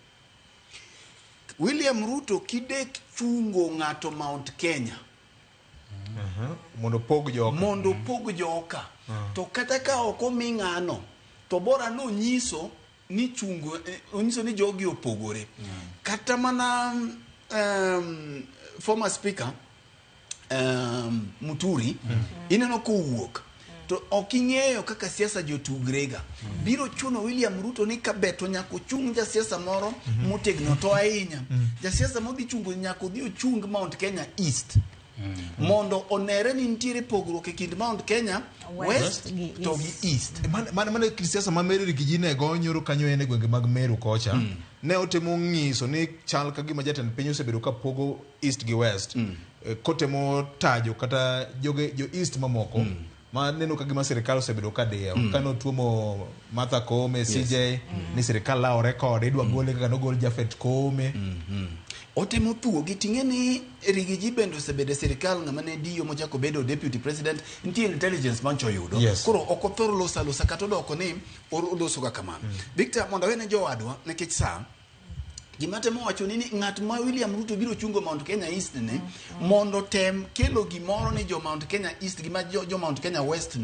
William Ruto kidek chungo ng'ato Mount Kenya mondo pog joka to kata ka ok omi ng'ano to bora no nyiso ni chungo onyiso ni jogi opogore. Kata mana former speaker Muturi ineno ko wuok to oking'eyo kaka siasa jotugrega. Biro chuno William Ruto ni kabeto nyako chung ja siasa moro motegno to ahinya. Ja siasa modhi chungo nyako dhi ochung Mount Kenya East. Mondo onere ni ntiere pogruok e kind Mount Kenya West to gi East. Mane siasa ma Meru Rigiji go nyoro kanyo ene gwenge mag Meru kocha. Ne otemo ng'iso ni chal ka gima jatend piny osebedo ka pogo East gi West. Kotemo tajo kata jo East mamoko ma neno ka gima sirikal osebedo ka diyo kano tuomo Martha Koome CJ ni sirikal lao rekod idwa gole kaka nogol Jafet Koome otemo thuo gi ting'e ni Rigiji bende osebedo sirikal ng'ama ne diyo mochako bedo deputy president nitie intelligence mancho yudo koro ok othor losa kata odoko ni oloso ga kamano Victor mondo awene jowadwa nikech sa gima temo wacho ni ng'at ma William Ruto biro chungo Mount Kenya East ni mondo tem kelo gimoro ni jo Mount Kenya East gima jo Mount Kenya West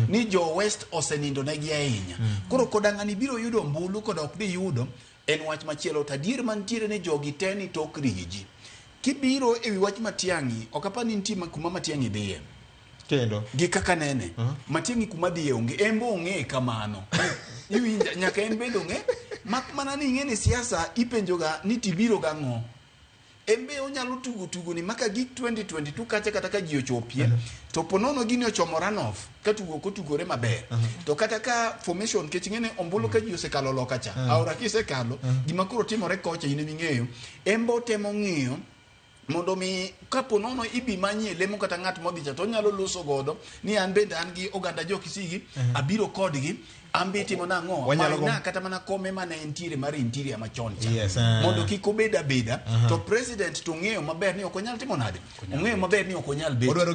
ni jo West osenindo negi ahinya koro kodang'ani biro yudo mbulu kod ok bi yudo en wach machielo tadier mantiere ni jogi teni tok Rigiji kibiro ewi wach Matiang'i ok apani nitie kuma Matiang'i dhiye kendo gi kaka nene Matiang'i kuma dhiye onge embo onge kamano iwinja nyaka en bedo nge mak mana ni ng'e ni siasa ipenjoga ni tibiro ga ng'o embe onyalo tugo ni maka gik 2022 kata ka ji ochopie to ponono gini ochomo runoff ka kotugore maber to kata ka formation kech ng'ene ombulu ka ji osekalo loka cha aura kisekalo gima koro timore kocha in ming'eyo embo temo ng'iyo mondo mi kapo nono ibi manyie lemo kata ng'at modhi cha to nyalo loso godo ni an bende an gi oganda jokisigi abiro kodgi ambi timo nang'o na kata mana kome mane entiere mar interior machon cha mondo kik obeda to president to ng'eyo maber ni ok onyal timo nade ong'eyo maber ni ok onyal bedo odwaro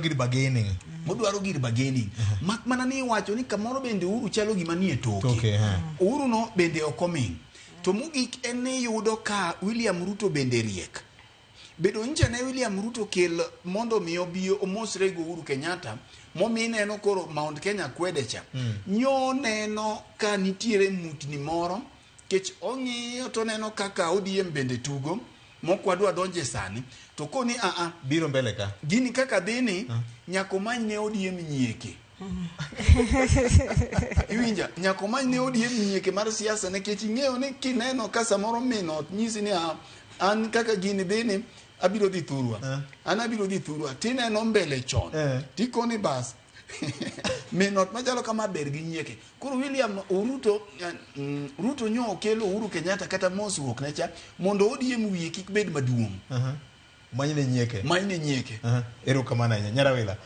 gir bargaining mak mana ni wacho ni kamoro bende Uhuru chalo gima nie toke Uhuru no bende okoming to mugik en ni yudo ka William Ruto bende riek bedo nje ne William Ruto kel mondo mi obio omosre go Uhuru Kenyatta momi neno koro Mount Kenya kwedecha nyo neno ka nitiere mutni moro kech ong'iyo to neno kaka ODM bende tugo mokwadwa donje sani to koni biro mbele ka gini kaka dhini nyakomany ne ODM nyieke iwinja nyakomany ne ODM nyieke mar siasa nekech ing'eyo ni kineno ka samoro minot nyisi ni an kaka gini dhini abiro dhi thurwa abiro dhi thurwa tineno mbele chon tikoni bas minot machalo kama ber gi nyieke koro William Ruto nyo okelo Uhuru Kenyatta kata mosruok necha mondo ODM wiye kik bed maduong' manyne nyieke ero kamana nyarawila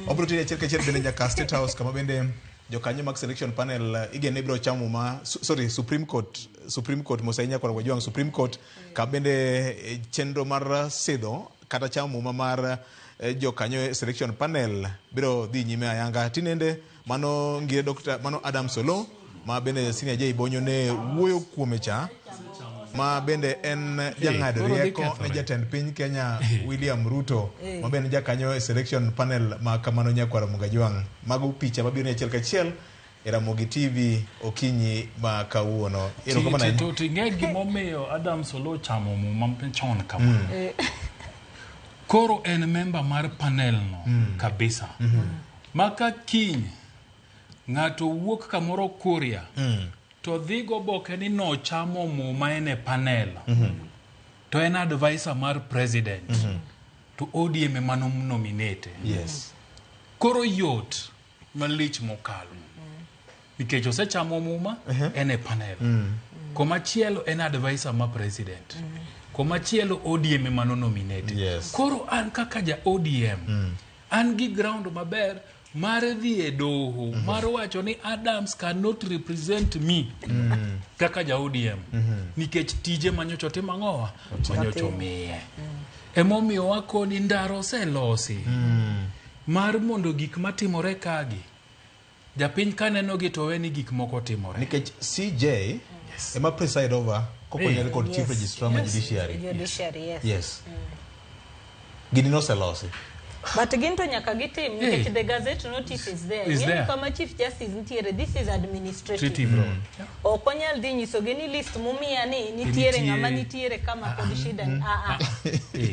obro tine chirke bende nyaka State House kama bende jokanyo mag selection panel igene biro chamo Supreme Court mosainya kwa wajwang Supreme Court ka bende chenro mar sidho kata chamo mar jokanyo selection panel biro dhi nyime ayanga tinende mano ngire mano Adam Solo ma bende senior Jay Bonyo ne wuoyo kuome cha ma bende en jang'ad rieko ne jatend piny Kenya William Ruto ma bende jakanyo selection panel ma kamano nyakwara Mugajwang mago picha mabiro ne achiel kachiel e Ramogi TV okinyi ma kawuono ero kama na to ng'e gimomiyo Adam Solo chamo muma chon kama koro en member mar panel no kabisa maka kiny ng'ato wuok kamoro Kuria to dhigo boke ni no chamo muma ene panel to en advisor mar president to ODM mano nominate koro yot malich mokalo nikech osechamo muma ene panel komachielo en advisor mar president komachielo ODM mano nominate koro an kaka ja ODM an gi ground maber mar dhi e doho mar wacho ni Adams cannot represent me kaka ja ODM nikech tije manyocho timo ang'owa manyocho miye emomiyo wakoni ndaro selosi mar mondo gik matimore kagi japiny kaneno gi to weni gik moko timore nikech CJ ema preside over kokonyere kod chief registrar ma judiciary gini no selosi but ginto nyaka gitim nikech the gazette notice is there kama chief justice nitiere this is administrative okonyal dhi nyiso gini list mumia ni nitiere ng'ama nitiere kama kod shida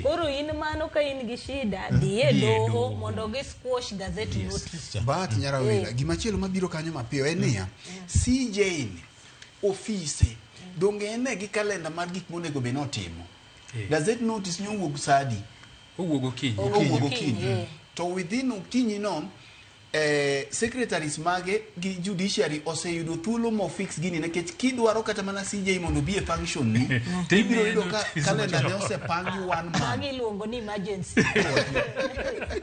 koro in mano ka in gi shida dhiye doho mondo gi squash gazette notice but nyarawila gimachielo mabiro kanyo mapiyo en niya CJ office donge ene gi kalenda mar gik monego be notimo gazette notice nyowuok sadi Owogo kinyi. To within okinyi no secretaries mage gi judiciary oseyudo thuolo mo fix gini nikech kidwaro kata mana CJ mondo bi e function ni ibiro yudo ka calendar ne osepangi one month magi luongo ni emergency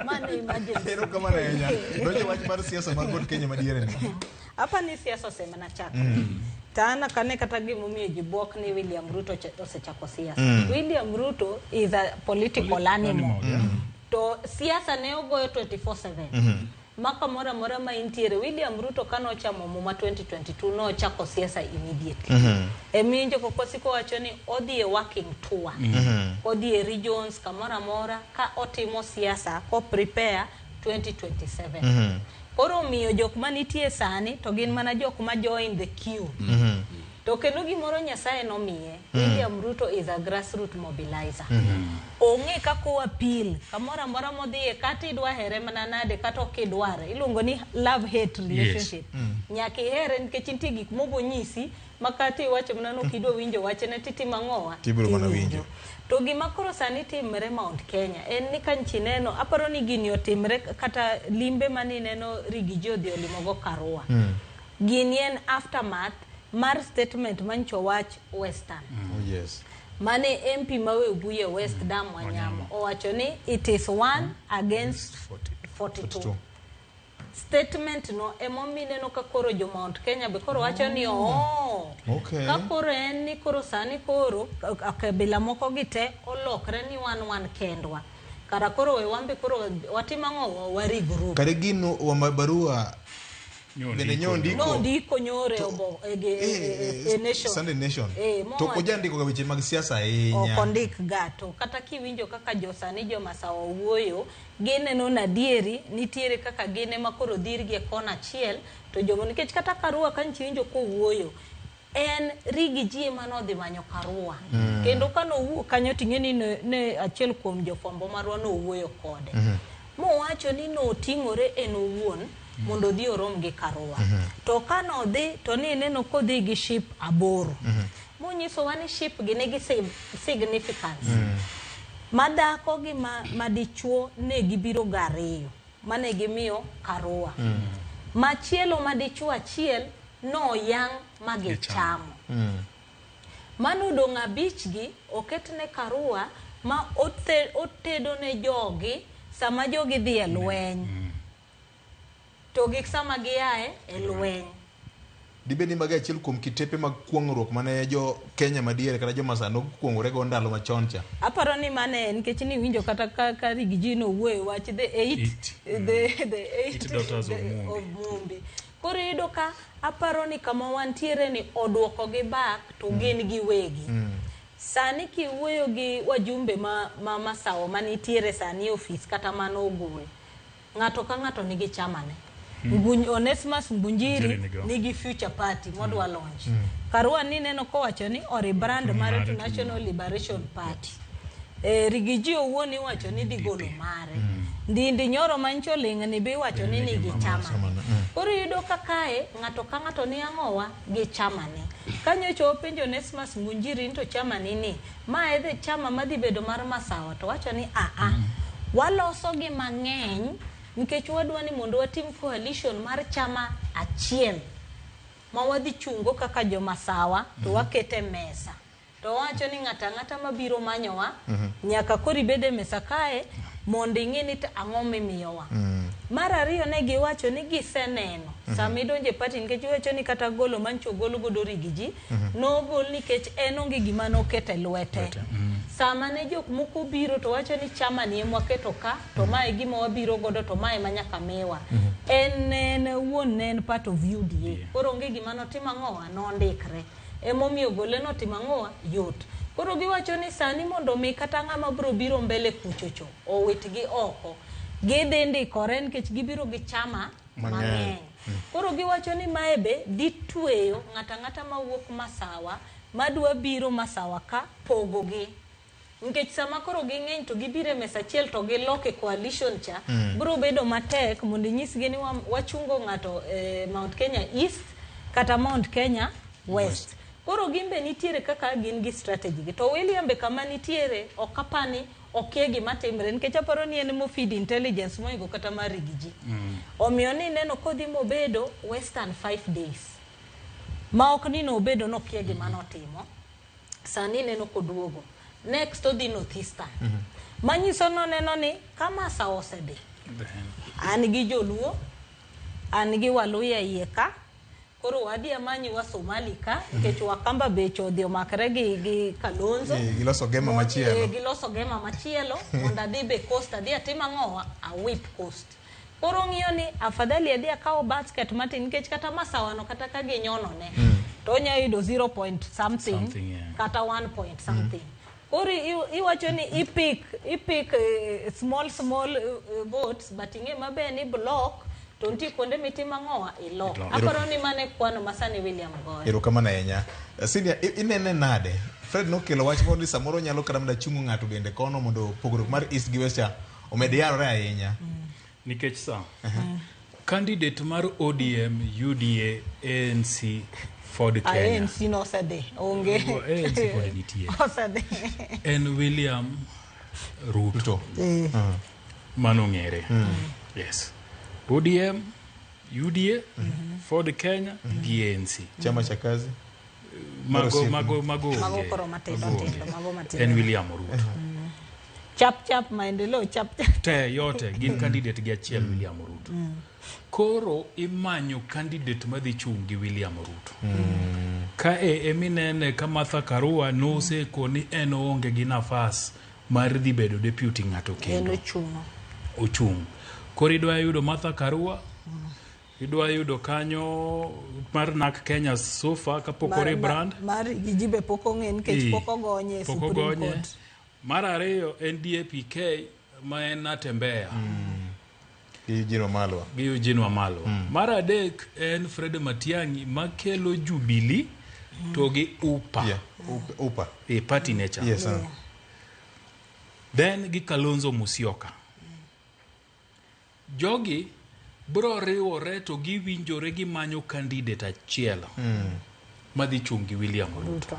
mane emergency ero kama na enya donjo wach mar siasa mar god Kenya madiere ni hapa ni siasa semana chako tana kane kata gimomiyo jibok ni William Ruto osechako siasa William Ruto is a political animal to siasa ne ogoyo 24/7 maka mora ma intiere William Ruto kano chamo muma 2022 no chako siasa immediately eminjo kokosiko wacho ni odhi e working tour odhi e regions kamora mora ka otimo siasa ko prepare 2027 oro miyo jok manitie sani to gin mana jok ma join the queue to kendo gimoro Nyasaye nomiye William Ruto is a grassroots mobilizer onge kako appeal kamora mora modhiye kata idwa here mana nade kata okidware iluongo ni love hate relationship nyaka here nikech nitie gik mobo nyisi makati iwacho mana no kidwa winjo wachene titi mang'owa tibiro mana winjo to gima koro sani timre Mount Kenya en ni kanchineno aparo ni gini otimre kata limbe mani neno Rigiji odhi olimogo Karua gini en aftermath mar statement mancho wach Western yes mane MP mawe Buye West Dam Wanyamo owacho ni it is 1 against 42 statement no emomine no kakoro jo Mount Kenya be koro wacho ni okay kakoro en ni koro sani koro akabila moko gite olokre ni wan kendwa kara koro we wambe koro watimang'o wariguru kare gino wa barua bende ndiko nyore obo nation Sunday Nation to kojandiko ga weche mag siasa nya okondik gato kata kiwinjo kaka josani jo masawa wuoyo gene no nadieri nitiere kaka gene makoro dhirgi e kona chiel to jomo nikech kata Karua kanchiwinjo ko wuoyo en Rigiji manodhi manyo Karua kendo kano wuo kanyo tingeni ne achiel kuom jofombo marwa no wuoyo kode mo wacho ni no tingore en owuon mondo dhi orom gi Karua to kano dhi to ni neno kodhi gi ship aboro monyiso wani ship gi nigi significance madako gi madichuo ne gibiro gariyo mane gimiyo Karua machielo madichuo achiel no yang magichamo manudo ng'abich gi oketne Karua ma otedo ne jogi sama jogi dhi e lweny to gik sama giae e lweny dibedi magi achiel kuom kitepe mag kuong'ruok mane jo Kenya madiere kata jo masano kuong'ore go ndalo machoncha aparo ni mane nikech ni winjo kata ka Rigiji no wuoyo wach the eight daughters of Mumbi koro yudo ka aparo ni kama wantiere ni odwoko gi back to gin gi wegi sani kiwuoyo gi wajumbe ma masawo manitiere sani office kata mano ogwe ng'ato ka ng'ato nigi chamane Onesimus Mbunjiri nigi Future Party modwa launch Karua ni neno ko wacho ni ori brand mar National Liberation Party Rigiji owuoni wacho ni dhi golo mare ndindi nyoro mancho ling ni be wacho ni nigi chamane koro yudo kakae ng'ato ka ng'ato ni ang'owa gi chamane kanyo chopenjo Onesimus Mbunjiri to chamani ni ma edhe chama madhi bedo mar masawa to wacho ni waloso gi mang'eny nikech wadwa ni mondo watim coalition mar chama achiel ma wadhi chungo kaka jo masawa to wakete mesa to wacho ni ng'ata mabiro manyowa nyaka kori bede mesa kae mondo ing'e ni ang'o mimiyowa mar ariyo ne giwacho ni giseneno samidonje party nikech wacho ni kata golo mancho golo godo Rigiji no gol nikech en onge gima nokete lwete sama ne jok moko biro to wacho ni chama ni mwaketo ka to mae gima wabiro godo to mae manyaka mewa en wuon en part of UDA koro onge gima notima ng'owa nondikre emomiyo gole notima ng'owa yot koro giwacho ni sani mondo mi kata ng'ama biro mbele kuchocho owitgi oko gidhi ndikore nikech gibiro gi chama mang'eny koro giwacho ni mae be dhi tweyo ng'ata mawuok masawa madwa biro masawa ka pogo gi nikech sama koro ging'eny to gibire mesa achiel to giloke coalition cha biro bedo matek mondo nyisgi ni wachungo ng'ato Mount Kenya East kata Mount Kenya West koro gimbe nitiere kaka gin gi strategy to William be kama nitiere okapani okia gima timre nikech aparo ni en mo feed intelligence moingo kata mari gi ji. Omiyo ni neno kodhi mobedo Western 5 days. Ma ok ni no obedo no kia gima notimo. Sani neno koduogo. Next odhi Northeastern. Manyiso no neno ni kama sa osebe. An gi Joluo, an gi Waluya iye ka. Koro wadi amanyi wa Somali ka, nikech Wakamba be chodhi omakre gi Kalonzo. Giloso gema machielo. Giloso gema machielo, monda dhi be coast, adhi atima ng'owa, a whip coast. Koro ng'iyo ni afadhali adhi akawo basket matin, nikech kata masawano kata ka ginyono ne. To nya yudo 0 point something, kata 1 point something. Koro iwacho ni ipik small boats, but ing'e mabe ni block, to nti konde mitima ng'owa ilo. Aparo ni mane kwano masani William Goyo. Erokamano ahinya. Cynthia, inene nade? Fred nokelo wach moro ni samoro nyalo kata mda chungo ng'ato bende kono mondo pogruok mar East gi West omed yarore ahinya. Nikech candidate mar ODM, UDA, ANC Ford Kenya. ANC no sade. Onge. ANC Ford nitie. Osade. En William Ruto. Mano ng'ere. Yes. ODM, UDA, Ford Kenya, ANC. Chama cha kazi. Mago. En William Ruto. Chap maendeleo chap. Te yote gin candidate gi achiel William Ruto. Koro imanyo candidate madhi chungi William Ruto. Ka eminene ka Martha Karua nose koni en onge gi nafas mar dhi bedo deputy ng'ato kendo. Ochung. Koro idwa yudo Martha Karua, idwa yudo kanyo mar NAK Kenya sofa kapokore brand. Mar gijibe poko ng'en kech poko gonye Supreme Court. Mar ariyo en DAPK ma en Natembeya. Gi Eugene Wamalwa. Mar adek en Fred Matiang'i makelo Jubilee to gi UPA. UPA. Party nature. Yes, Then gi Kalonzo Musyoka. Jogi bro riwore to giwinjore gi manyo candidate achiel madhi chungi William Ruto.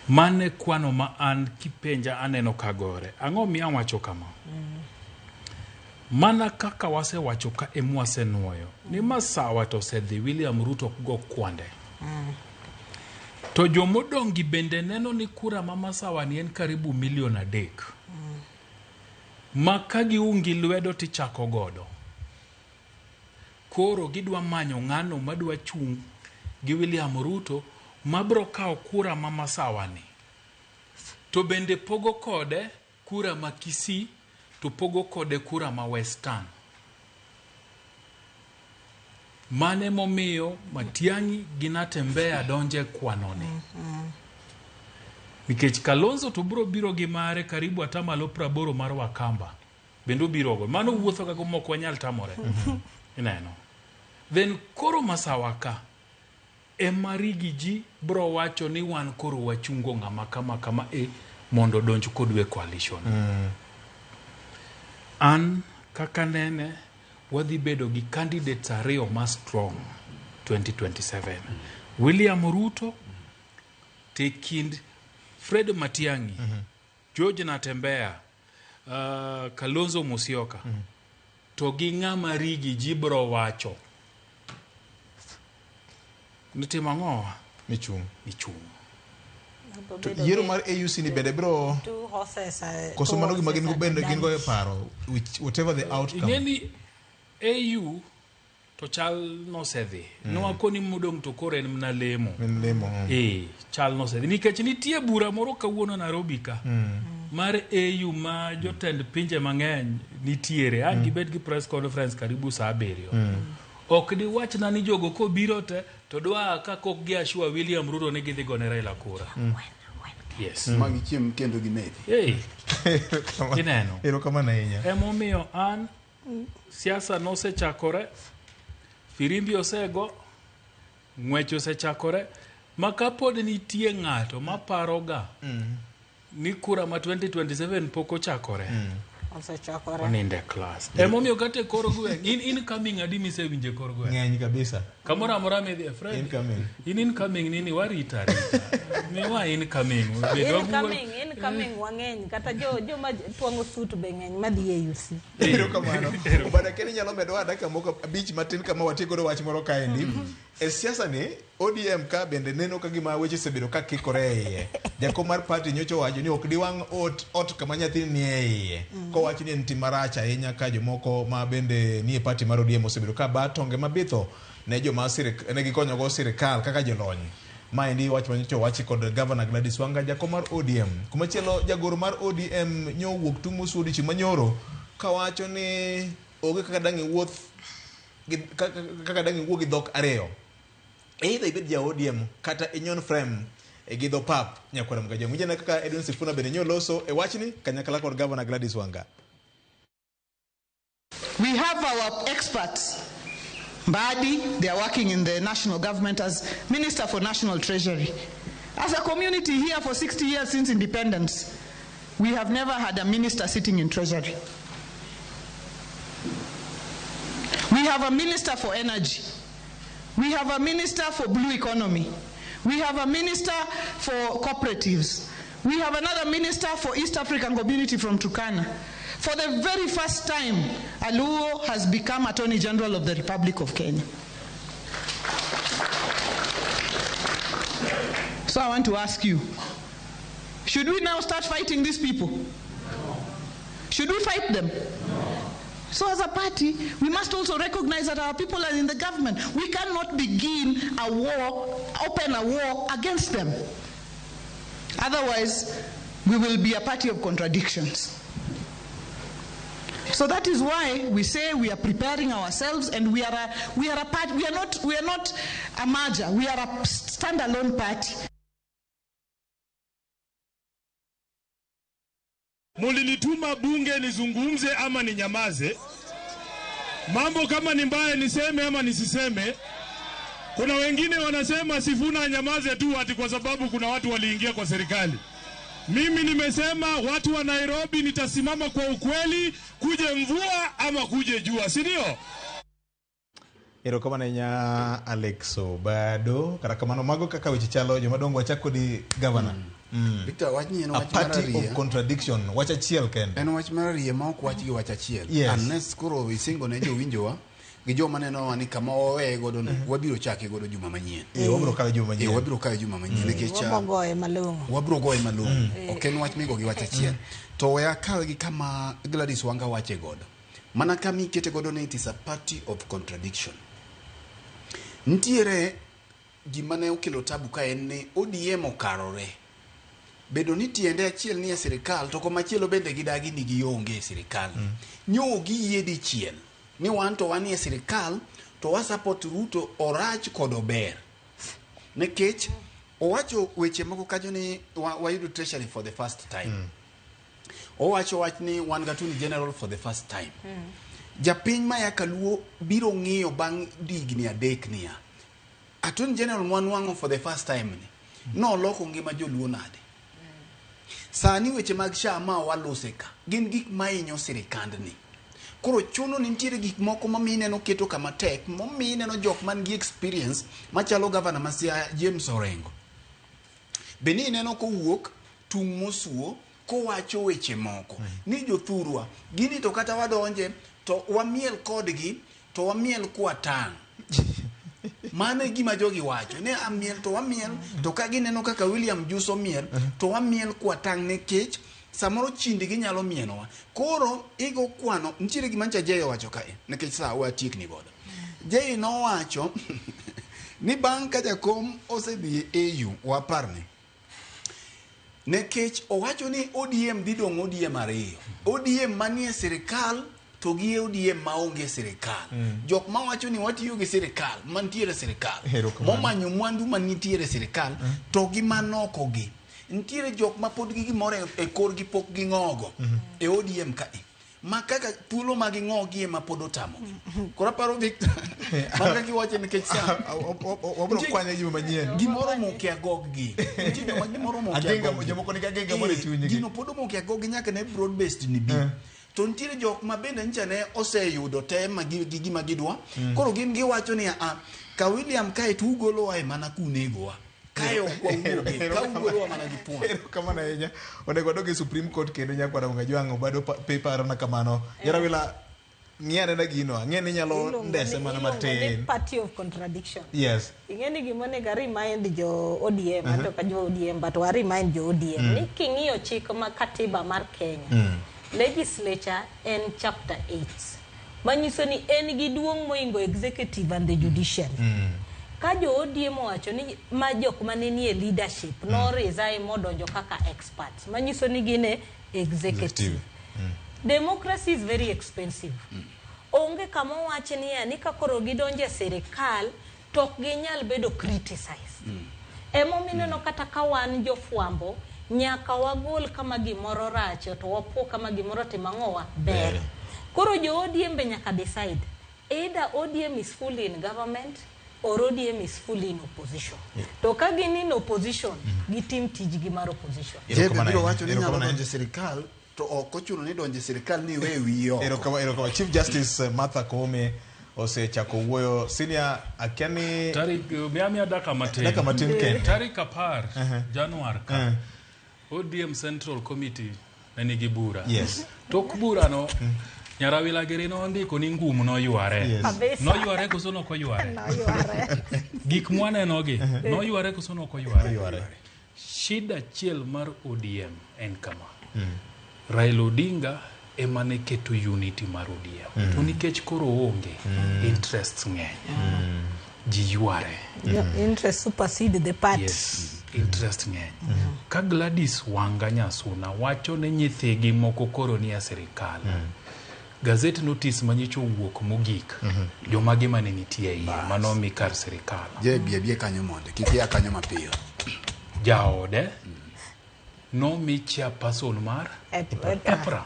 Mane kwano ma an kipenja aneno kagore. Ang'o mi awacho kama? Mana kaka wase wacho ka emwase nuoyo. Ni masawa to sedhi William Ruto go kwande. To jomodongi bende neno ni kura mama sawa ni en karibu 3 million. Maka giungi lwedo tichako godo. Koro gidwa manyo ng'ano madwa chung gi William Ruto mabro kao kura mama sawa ni. To bende pogo kode kura ma Kisii, to pogo kode kura ma Western. Mane momiyo Matiang'i gi Natembeya donje kwanoni. Nikech Kalonzo to biro gi mare karibu atamalo 80 mar Wakamba. Bendo biro go. Mano wuotho ka moko wanyal tamore. Ineno. Then koro masawaka emarigi ji bro wacho ni wan koro wachungo ng'ama kama mondo donj kodwe coalition. An kaka nene wadhi bedo gi candidates ariyo ma strong 2027. William Ruto te kind Fred Matiang'i, George Natembeya, Kalonzo Musyoka. To gi ng'ama rigi ji bro wacho nitima ng'owa michung. To yiero mar AUC ni bende bro two horses koso mano gima gin go bende gin go e paro whatever the outcome. Ingeni AU to chal no sedhi. No akoni mudong to kore en mna lemo. Chal no sedhi. Nikech nitie bura moro kawuono Nairobi ka. Mar AU ma jotend pinje mang'eny nitiere. An gibet gi press conference karibu saa 7. Ok di wach na ni jogo ko biro te to dwa ka kok gi ashua William Ruto ne gidhi gone Raila kura. Yes. Magi chiem kendo gi methi. Ineno. Erokamano ahinya. Emomiyo an siasa no se chakore, firimbi osego, ng'wech osechakore, makapod nitie ng'ato maparoga ni kura ma 2027 poko chakore. osechokore. Oninde class. Emomiyo kate kor gweng. Incoming adi misewinje kor gweng. Ng'eny kabisa. Kamoro amora midhi friend. Incoming. Incoming nini warita. Miwa incoming. Incoming wang'eny kata joma tuang'o suit be ng'eny madhi e UC. Ero kamano. Bada keni nyalo medo adaka moko abich matin kama watieko wach moro kaendi. E siasa ni ODM ka bende neno ka gima weche sebedo ka kikore iye. Jakom mar party nyocho wacho ni ok diwang' ot kama nyathi ni e iye. Ko wacho ni tim marach ahinya ka jomoko ma bende ni e party mar ODM osebedo ka batonge mabitho ne joma ne gikonyo go sirikal kaka jolony. Maendi wach manyocho wachi kod Governor Gladys Wanga jakom mar ODM. Kumachielo jagoro mar ODM nyowuok tumo sudi chimanyoro ka wacho ni oge kaka dangi wuoth gi dhok ariyo. Either ibed ja ODM kata inyon frame gi dho pap nyakwara mgajo. Mwijana kaka Edwin Sifuna bende nyoloso e wachni kanyakala kod Governor Gladys Wanga. We have our experts. Mbadi, they are working in the national government as Minister for National Treasury. As a community here for 60 years since independence, we have never had a minister sitting in Treasury. We have a minister for energy. We have a minister for blue economy. We have a minister for cooperatives. We have another minister for East African community from Turkana. For the very first time, Aluo has become Attorney General of the Republic of Kenya. So I want to ask you, should we now start fighting these people? Should we fight them? So as a party, we must also recognize that our people are in the government. We cannot begin a war, open a war against them. Otherwise, we will be a party of contradictions. So that is why we say we are preparing ourselves, and we are not a merger. We are a standalone party. Mulilituma bunge nizungumze ama ninyamaze. Mambo kama ni mbaya niseme ama nisiseme. Kuna wengine wanasema Sifuna nyamaze tu ati kwa sababu kuna watu waliingia kwa serikali. Mimi nimesema watu wa Nairobi nitasimama kwa ukweli, kuje mvua ama kuje jua, si ndio? Ero kama nenya Alexo bado karakamano mago kaka weche chalo jomadongo wachako di governor. Victor wachni en wach mar ariyo. A party of contradiction. Wach achiel kende. En wach mar ariyo ma ok wach gi wach achiel. Unless kuro isingo ne jowinjowa gi joma neno ni kama owe godo wabiro chake godo juma manyien. Wabiro kawe juma manyien. Wabiro kawe juma manyien nikech wabiro goye malongo. Ok en wach migo gi wach achiel. To we akawe gi kama Gladys Wanga wache godo. Mana kama ikete godo ni it is a party of contradiction. Ntiere gima ne okelo tabu ka en ni ODM okarore. Bedo ni tiende achiel ni e sirikal to komachielo bende gidagi ni gionge e sirikal. Nyo gi yedi chiel. Ni wan to wan e sirikal to wa support Ruto orach kod ober. Nekech owacho weche moko kajo ni wayudo treasury for the first time. Owacho wach ni wan gatuni general for the first time. Japiny ma Yakaluo biro ng'iyo bang' digni adek niya. Attorney General wanwango for the first time ni. No loko ngima joluo nade. Sani weche mag SHA ma waloseka. Gin gik mainyo sirikand ni. Koro chuno ni nitiere gik moko ma mine no keto kama tek. Mine no jok man gi experience. Machalo Governor Masia James Orengo. Beni neno ko wuok tung mosuo ko wacho weche moko. Ni jothurwa. Gini to kata wadonje to wamiel kodgi to wamiel kwa tang. Mane gima jogi wacho ne amiel to wamiel to ka gineno kaka William Juso miel to wamiel kwa tang nekech samoro chindi gi nyalo mienowa. Koro igo kwano ntiere gima ncha Jeyo wacho kae nekech saa watiek ni godo. Jeyo no wacho ni bang' ka jakom osedhi EU waparne. Nekech owacho ni ODM didong' ODM ariyo. ODM manie sirikal to gi ODM maonge sirikal. Jok ma wacho ni watiyo gi sirikal, mantiere sirikal. Momanyo mwandu manitiere sirikal, to gi manoko gi. Ntiere jok ma pod gi gimore e kor gi pok gi ngogo. E ODM ka e. Ma kaka thuolo ma gi ngogi ema pod otamo. Kora paro Victor. Maka gi wacho ni kech sa. Wabro kwanye juma manyien. Gimoro moke agog gi. Gimoro moke agog. Jomoko ni kagenga more chunyi. Gino pod moke agog nyaka ne broad based ni bi. to nitiere jok ma bende ncha ne oseyudo tem ma gima gidwa koro gin giwacho ni ka William kae tu ugolowa e mana kunegowa kae ok wawuoge ka ugolowa mana gi puonj kamano ahinya onego wadoge Supreme Court kendo nyakwara Ongajwang' bado paper na kamano Jarawila ng'iyane na gino ang'eni nyalo ndese mana matin party of contradiction yes ing'eni gimonego remind jo ODM ato ka jo ODM but wa remind jo ODM ni king'iyo chik ma katiba mar Kenya legislature en chapter 8 manyiso ni en gi duong' moingo executive and the judiciary ka jo ODM wacho ni ma jok manenie leadership no resign modonjo kaka experts manyiso ni gine executive. Democracy is very expensive. Onge kama wache ni ka koro gidonje serikal tok ginyal bedo criticize. Emo mineno kata ka wan jofwambo nyaka wagol kama gimoro racho to wapo kama gimoro timang'owa ber. Koro jo ODM be nyaka decide either ODM is fully in government or ODM is fully in opposition. To ka gin in opposition gitim tijgi mar opposition. Biro wacho ni nyalo donje serikal to okochuno ni donje serikal ni we wiyo. Erokama Chief Justice Martha Koome osechako wuoyo senior akiani tarik miamia daka matin ken tarik 10 Januar ka ODM Central Committee nigi bura yes tok bura no Nyarawila Gerino ndiko ni ngumu no yware no yware koso no ko yware gik mwane nogi no yware koso no ko yware shida chiel mar ODM en kama Raila Odinga emane keto unity mar ODM to nikech koro onge interests ng'eny ji yware interest supersede the party yes interest ng'eny ka Gladys Wanga Nyasuna wacho ne nyithigi moko koro ni serikal gazette notice manyicho wuok mogik joma gi mane nitie mano mi kar serikal bie kanyo monde kikia kanyo mapiyo jaode no mi chairperson mar EPRA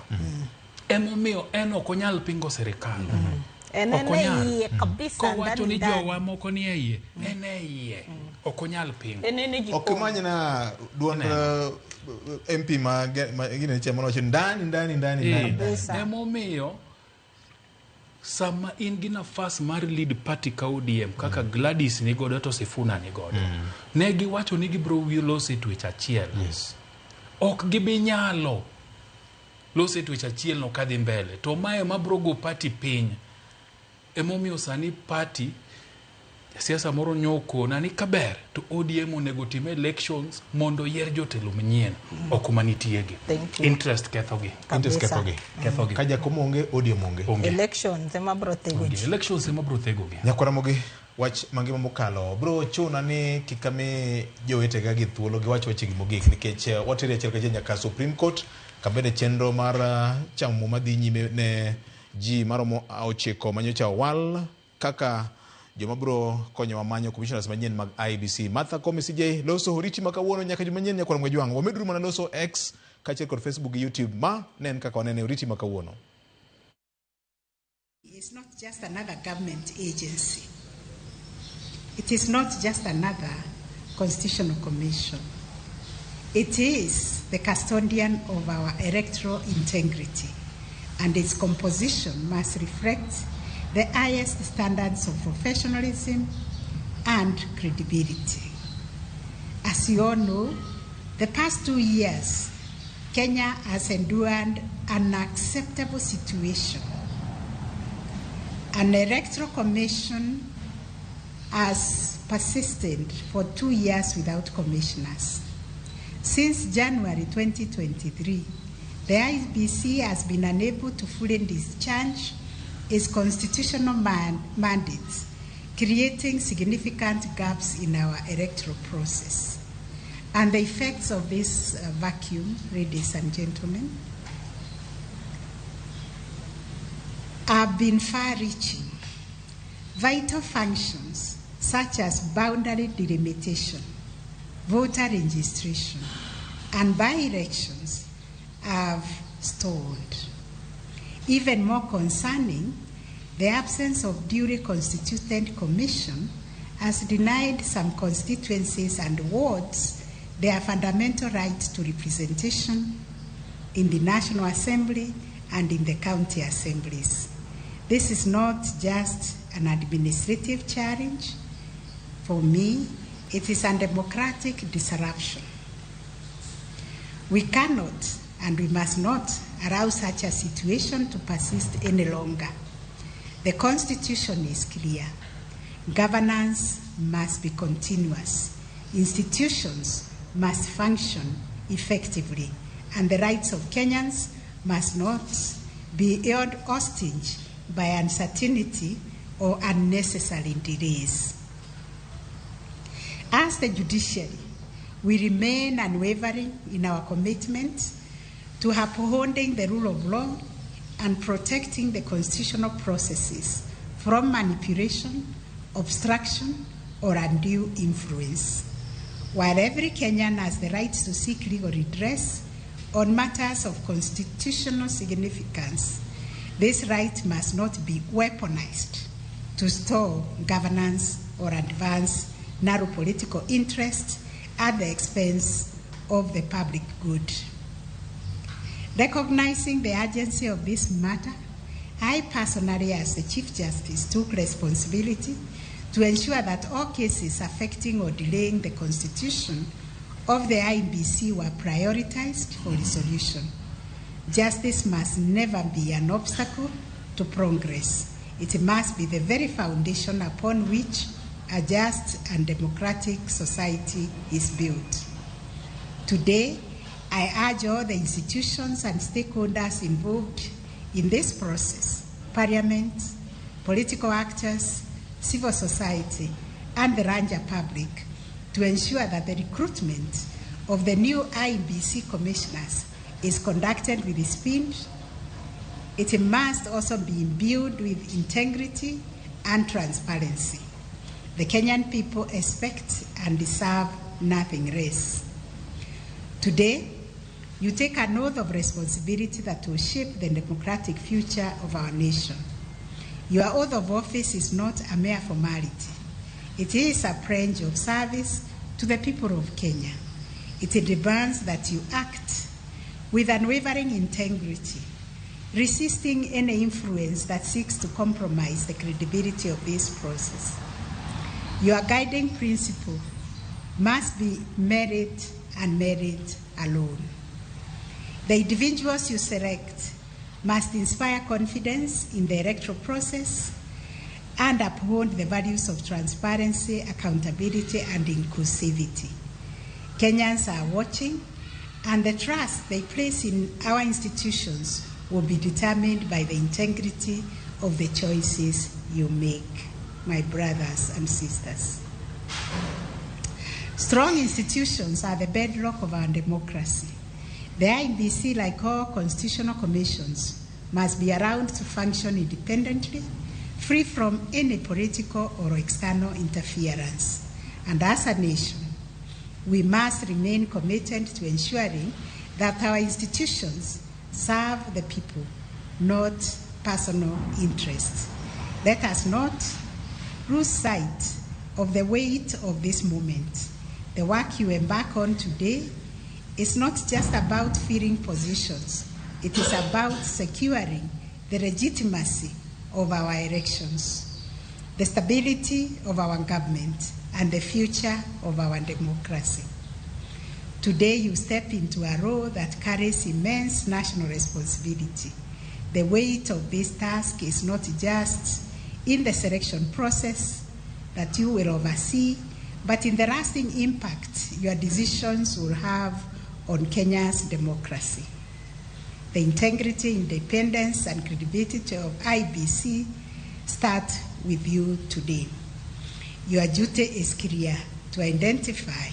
emomiyo en ok onyal pingo serikal enene kabisa ko wacho ni jowa moko ni iye ene ok onyal pingo ok manyna duond MP ma gine che mono ndani emomiyo sama in gi nafas mar lead party ka ODM kaka Gladys ni godo to Sifuna ni godo ne giwacho ni gibro loso twech achiel ok gibi nyalo loso twech achiel no kadhi mbele to mae mabrogo party piny emomiyo sani party siasa moro nyoko na ni kaber to ODM onego time elections mondo yier jotelo manyien ok manitiege interest kethogi kaja komonge ODM onge elections ema bro tego Nyakwaramogi wach mangima mokalo bro chuna ni kikame jowetega gi thuolo gi wach wachigi mogik nikech watere achiel ka nyaka Supreme Court kabede chenro mar chamo madhi nyime ne ji maromo 9 manyocha wal kaka joma bro konyo wamanyo commissioners manyien mag IBC Martha Koome CJ loso horiti makawuono nyaka jumanyien Nyakwara Ongajwang' wamedru mana loso X kaachiel kod Facebook gi YouTube ma nen kaka wanene horiti makawuono. It's not just another government agency. It is not just another constitutional commission. It is the custodian of our electoral integrity, and its composition must reflect the highest standards of professionalism and credibility. As you all know, the past 2 years, Kenya has endured an unacceptable situation. An electoral commission has persisted for 2 years without commissioners. Since January 2023, the IBC has been unable to fully discharge its constitutional mandates, creating significant gaps in our electoral process. And the effects of this vacuum, ladies and gentlemen, have been far-reaching. Vital functions such as boundary delimitation, voter registration, and by-elections have stalled. Even more concerning, the absence of duly constituted commission has denied some constituencies and wards their fundamental right to representation in the National Assembly and in the county assemblies. This is not just an administrative challenge. For me, it is a democratic disruption. We cannot and we must not allow such a situation to persist any longer. The Constitution is clear. Governance must be continuous. Institutions must function effectively, and the rights of Kenyans must not be held hostage by uncertainty or unnecessary delays. As the judiciary, we remain unwavering in our commitment to upholding the rule of law and protecting the constitutional processes from manipulation, obstruction, or undue influence. While every Kenyan has the right to seek legal redress on matters of constitutional significance, this right must not be weaponized to stall governance or advance narrow political interests at the expense of the public good. Recognizing the urgency of this matter, I personally, as the Chief Justice, took responsibility to ensure that all cases affecting or delaying the constitution of the IEBC were prioritized for resolution. Justice must never be an obstacle to progress. It must be the very foundation upon which a just and democratic society is built. Today, I urge all the institutions and stakeholders involved in this process, Parliament, political actors, civil society, and the Ranja public, to ensure that the recruitment of the new IEBC commissioners is conducted with speed. It must also be imbued with integrity and transparency. The Kenyan people expect and deserve nothing less. Today, you take an oath of responsibility that will shape the democratic future of our nation. Your oath of office is not a mere formality. It is a pledge of service to the people of Kenya. It demands that you act with unwavering integrity, resisting any influence that seeks to compromise the credibility of this process. Your guiding principle must be merit and merit alone. The individuals you select must inspire confidence in the electoral process and uphold the values of transparency, accountability, and inclusivity. Kenyans are watching, and the trust they place in our institutions will be determined by the integrity of the choices you make, my brothers and sisters. Strong institutions are the bedrock of our democracy. The IEBC, like all constitutional commissions, must be allowed to function independently, free from any political or external interference. And as a nation, we must remain committed to ensuring that our institutions serve the people, not personal interests. Let us not lose sight of the weight of this moment. The work you embark on today is not just about filling positions. It is about securing the legitimacy of our elections, the stability of our government, and the future of our democracy. Today, you step into a role that carries immense national responsibility. The weight of this task is not just in the selection process that you will oversee, but in the lasting impact your decisions will have on Kenya's democracy. The integrity, independence, and credibility of IEBC start with you today. Your duty is clear: to identify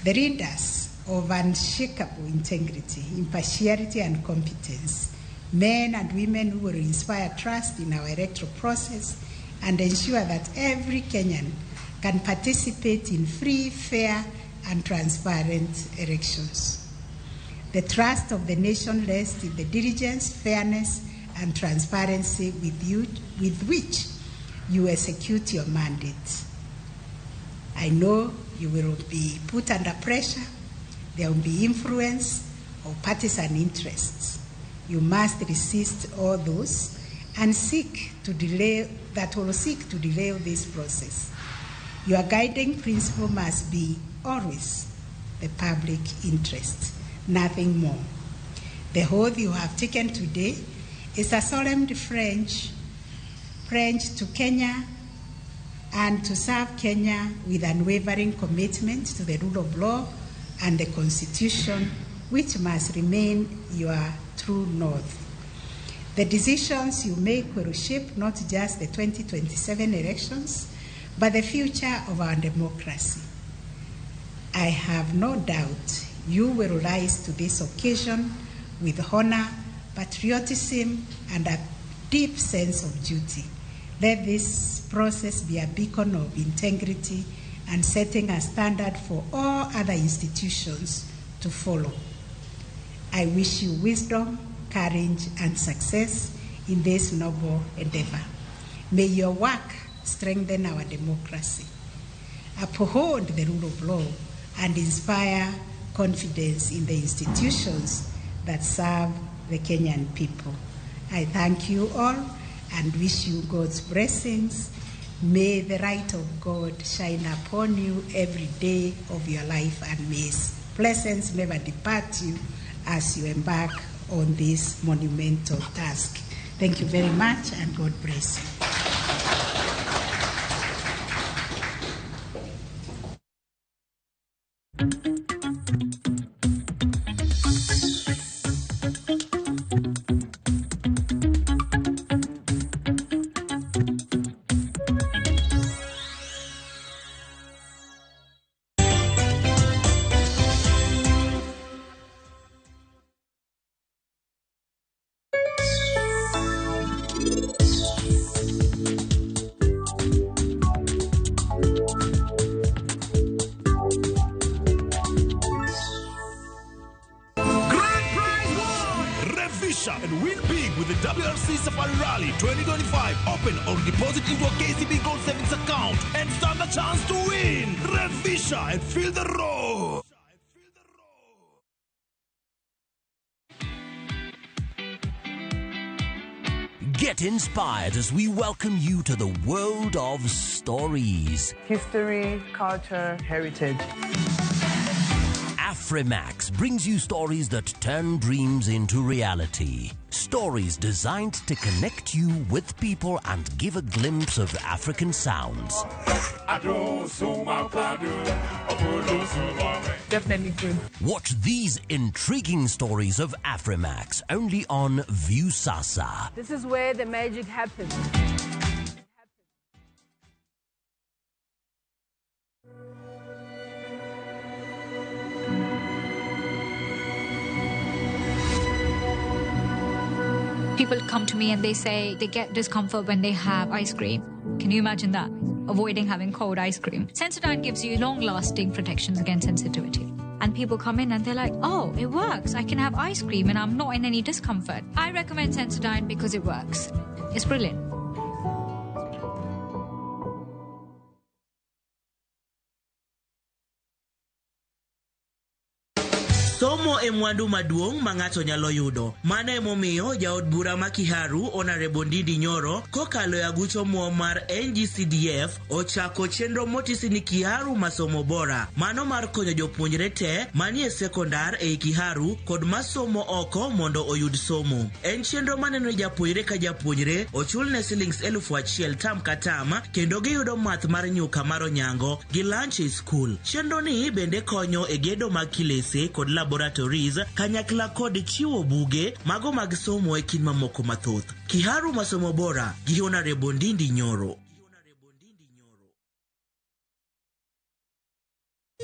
the leaders of unshakable integrity, impartiality, and competence, men and women who will inspire trust in our electoral process and ensure that every Kenyan can participate in free, fair, and transparent elections. The trust of the nation rests in the diligence, fairness, and transparency with which you execute your mandate. I know you will be put under pressure. There will be influence of partisan interests. You must resist all those and seek to delay this process. Your guiding principle must be always the public interest, nothing more. The oath you have taken today is a solemn pledge to Kenya and to serve Kenya with unwavering commitment to the rule of law and the Constitution, which must remain your true north. The decisions you make will shape not just the 2027 elections, but the future of our democracy. I have no doubt you will rise to this occasion with honor, patriotism, and a deep sense of duty. Let this process be a beacon of integrity and setting a standard for all other institutions to follow. I wish you wisdom, courage, and success in this noble endeavor. May your work strengthen our democracy, uphold the rule of law, and inspire confidence in the institutions that serve the Kenyan people. I thank you all and wish you God's blessings. May the light of God shine upon you every day of your life, and may His blessings never depart you as you embark on this monumental task. Thank you very much, and God bless you. And win big with the WRC Safari Rally 2025. Open or deposit into a KCB Gold Savings account and stand a chance to win. Revisha and feel the roar. Get inspired as we welcome you to the world of stories. History, culture, heritage. Afrimax brings you stories that turn dreams into reality. Stories designed to connect you with people and give a glimpse of African sounds. Definitely good. Watch these intriguing stories of Afrimax only on Viusasa. This is where the magic happens. People come to me and they say they get discomfort when they have ice cream. Can you imagine that? Avoiding having cold ice cream. Sensodyne gives you long-lasting protections against sensitivity. And people come in and they're like, oh, it works. I can have ice cream and I'm not in any discomfort. I recommend Sensodyne because it works. It's brilliant. Somo e mwandu maduong' ma ng'ato nyalo yudo. Mano emomiyo jaod bura ma Kiharu Honorable Ndindi Nyoro kokalo e agucho mar NGCDF ochako chenro motisi ni Kiharu masomo bora. Mano mar konyo jopuonjre te manie sekondar e Kiharu kod masomo oko mondo oyud somo. En chenro maneno japuonjre ka japuonjre ochulne shillings 1,000 tam ka tam kendo giyudo math mar nyuka mar onyango gi lunch e school. Chenro ni bende konyo e gedo mag kilese kod laboratories kanyakla kod chiwo buge mago mag somo e kin mamoko mathoth. Kiharu masomo bora gi Honorable Ndindi Nyoro.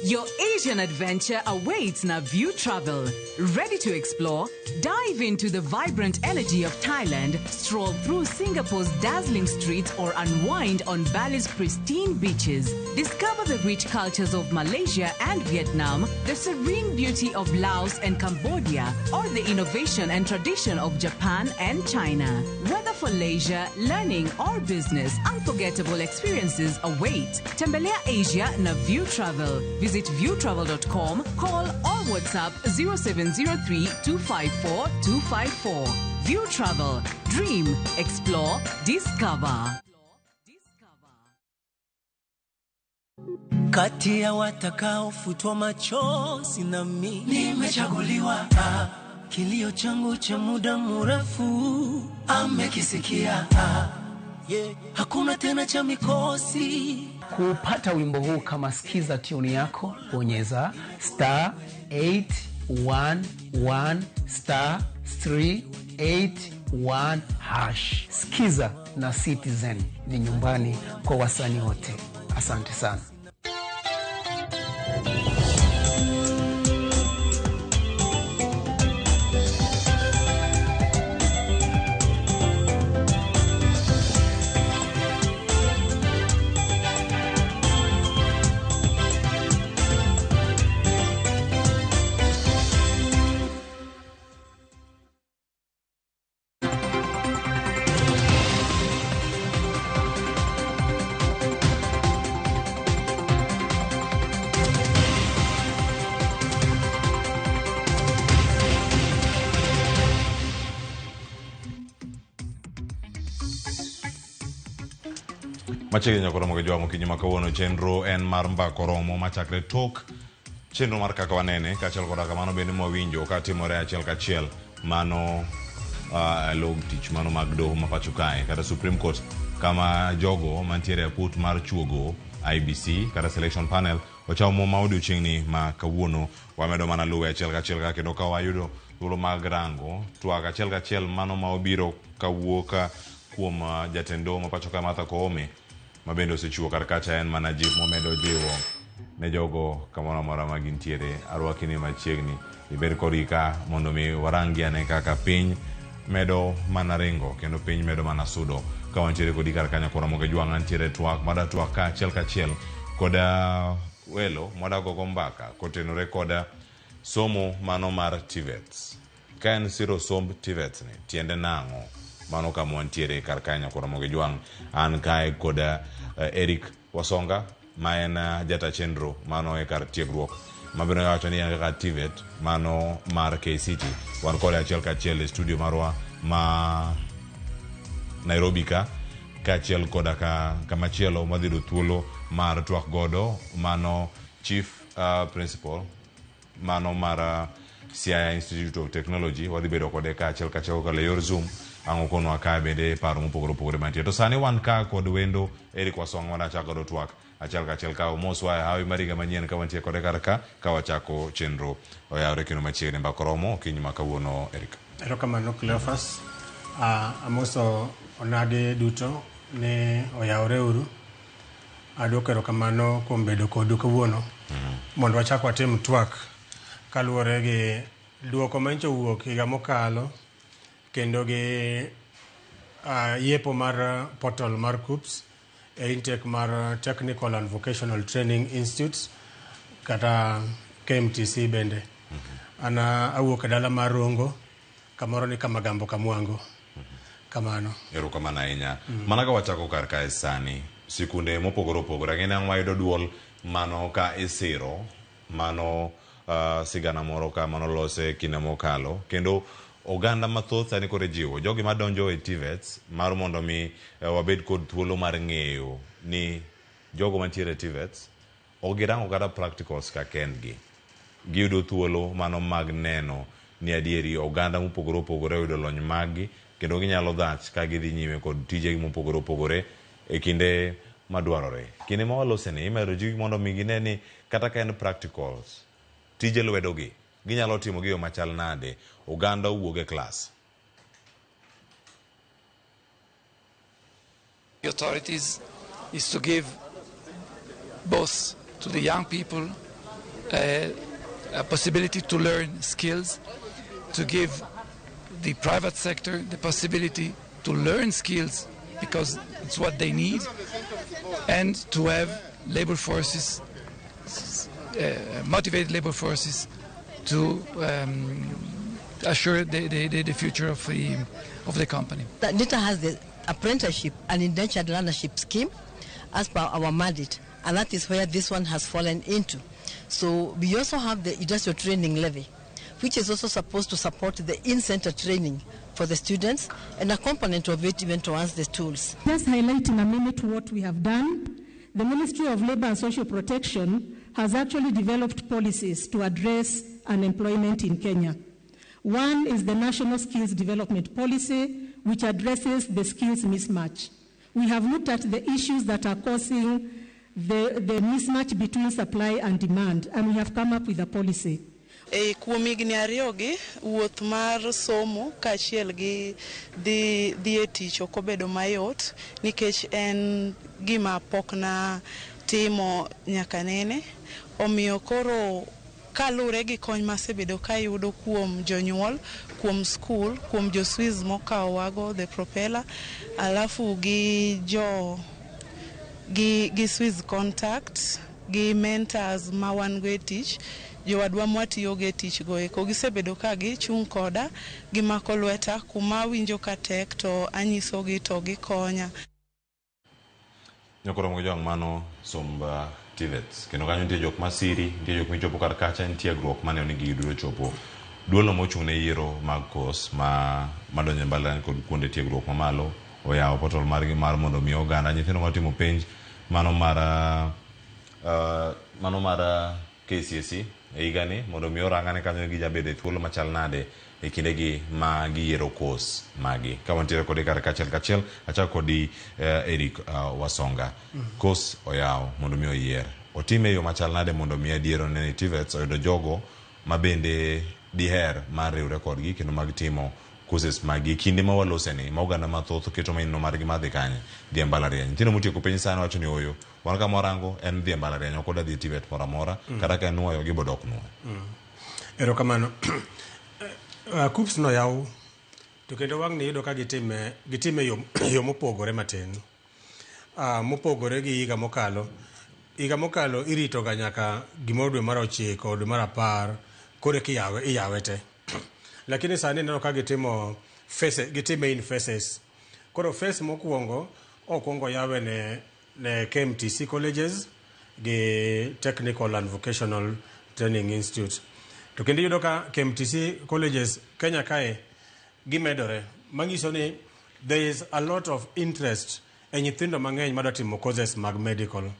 Your Asian adventure awaits na View Travel. Ready to explore? Dive into the vibrant energy of Thailand, stroll through Singapore's dazzling streets, or unwind on Bali's pristine beaches. Discover the rich cultures of Malaysia and Vietnam, the serene beauty of Laos and Cambodia, or the innovation and tradition of Japan and China. Whether for leisure, learning, or business, unforgettable experiences await. Tembelea Asia na View Travel. Visit viewtravel.com, call or WhatsApp 0703 254 254. View Travel. Dream, explore, discover. Kati ya watakaofutwa machozi na mimi nimechaguliwa. Kilio changu cha muda mrefu amekisikia. Hakuna tena cha mikosi. Kupata wimbo huu kama sikiza tune yako, bonyeza *811 *381 hash. Sikiza na Citizen ni nyumbani kwa wasanii wote. Asante sana. Machiegni nyakoro mogo jwa mokinyi makawuono chenro en mar mbako romo machakre tok chenro mar kaka wanene kachiel koda kamano bende mwawinjo ka timore achiel kachiel mano log tich mano mag doho ma pacho kae kata Supreme Court kama jogo mantiere aput mar chuogo IBC kata selection panel ochamo ma odiochiengni ma kawuono wamedo mana luwe achiel kachiel ka kendo ka wayudo thuolo mag rango twak achiel kachiel mano ma obiro kawuoka kuom jatendo ma pacho kae Martha Koome mabendo osechiwo kar kacha en mana jip momedo jiwo ne jogo kamoro amora ma gintiere. Arwakini machiegni ibed korika mondo mi warangi ane kaka piny medo mana ringo kendo piny medo mana sudo ka wantiere kodi kar kanya kora moge jwang antiere twak mada twak ka achiel koda welo moda gogo mbaka kotenore koda somo mano mar TVETs. Ka en siro somb TVETs ni tiende nang'o mano kama wantiere kar kanya kora moge jwang an kae koda Eric Wasonga ma en jata chenro mano e kar tiegruok mabiro wacho ni kaka TVET mano mar KCT wan kode achiel kachiel e studio marwa ma Nairobi ka achiel koda kama chielo madhido thuolo mar twak godo mano chief principal mano mar Siaya Institute of Technology wadhi bedo kode ka achiel kachiel kale yor Zoom ang'o kono aka bende paro mopogore mantie to sani wan ka kod wendo Eric Wasonga wana chako do twak achiel kachiel ka moswa hawi mariga manyien ka wantie kode karka ka wachako chenro oyawre kino machiegni mbakoromo kinyi makawuono Eric. Erokamano Cleophas. Amoso onade duto ne oyawre uru. Adwoko erokamano kuom bedo kodu kawuono mondo wachak watim twak kaluwore gi duoko mancho wuok higa mokalo kendo gi yepo mar portal mar KUPS e intake mar Technical and Vocational Training Institutes kata KMTC bende. Ana awuok dala mar Rongo kamoro ni kama Gambo Kamwango kamano. Erokamano ahinya. Mana ka wachako kar kae sani sikunde mopogore ngene ang wayudo duol mano ka isiro mano sigana moro ka mano lose kinde mokalo kendo oganda mathoth sani kore jiwo jogi madonjo e TVETs mar mondo mi wabed kod thuolo mar ng'eyo ni jogo mantiere TVETs ogirango kata practicals ka kendgi giyudo thuolo mano mag neno ni adieri oganda mopogore yudo lony maggi kendo ginyalo dhach ka gidhi nyime kod tijegi mopogore e kinde madwarore. Kinde ma walose ni imero ji mondo mi gine ni kata ka en practicals tije lwedogi ginyalo timo gi yo machal nade oganda wuog e class. The authorities is to give both to the young people a possibility to learn skills, to give the private sector the possibility to learn skills because it's what they need, and to have labor forces, motivated labor forces to assure the future of the company. NITA has the apprenticeship and indentured learnership scheme as per our mandate, and that is where this one has fallen into. So we also have the industrial training levy, which is also supposed to support the in-center training for the students, and a component of it even towards the tools. Just highlight in a minute what we have done. The Ministry of Labour and Social Protection has actually developed policies to address unemployment in Kenya. One is the National Skills Development Policy, which addresses the skills mismatch. We have looked at the issues that are causing the mismatch between supply and demand, and we have come up with a policy. Kuom higni ariyogi wuoth mar somo kaachiel gi dhi e tich ok obedo mayot nikech en gima pok na timo nyaka nene, omiyo koro kalure gi kony masebedo kayudo kuom jonyuol, kuom skul, kuom jo Swiss mokawowago the propeller, alafu gi Swiss contact, gi mentors ma wan go e tich, jowadwa mwatiyo go e tich go eko gisebedo ka gichung' koda, gimako lweta kuma winjo ka tek to anyisogi to gikonya. Nyokoro mo jong mano somba TVET kendo kanyo nitie jok masiri, nitie jok michopo kar kacha, nitie gruok mane onigi giduro chopo. Duolno mochung' ne yiero mag kos madonjo mbalariany kod kuonde tiegruok mamalo oyawo portal margi mar mondo mi oganda nyithindo matimo penj mano mar KCSE e higani mondo mi orangane kanyo gijabedo e thuolo machal nade e kindegi ma giyiero kos magi. Ka wantiere kodi kar kachiel achako kodi Eric Wasonga. Kos oyawo mondo mi oyier. Otime yo machal nade mondo mi adiero ne TVET oyudo jogo mabende diher mar riwre kodgi kendo mag timo courses magi kinde ma waloseni ma oganda mathoth keto maino margi madhi kanye dhi mbalariany. Nyithindo motieko piny sani wacho ni oyo wan ka morango en dhi mbalariany ok odhi TVET moro amora kata ka nuoyo gibodok nuoyo. Erokamano. KUPS no yaw to kendo wang' ni yudo ka gitime yo mopogore matin. Mopogore gi higa mokalo. Higa mokalo irito ga nyaka gimoro dwe mar 9 dwe mar 10 kore iyawe te. Lakini sani neno ka gitimo in phases. Koro phase mokwongo okwongo yawe ne KMTC colleges gi Technical and Vocational Training Institute. To kendo yudo ka KMTC colleges Kenya kae gimedore. Mangiso ni there is a lot of interest e nyithindo mang'eny madwa timo courses mag medical.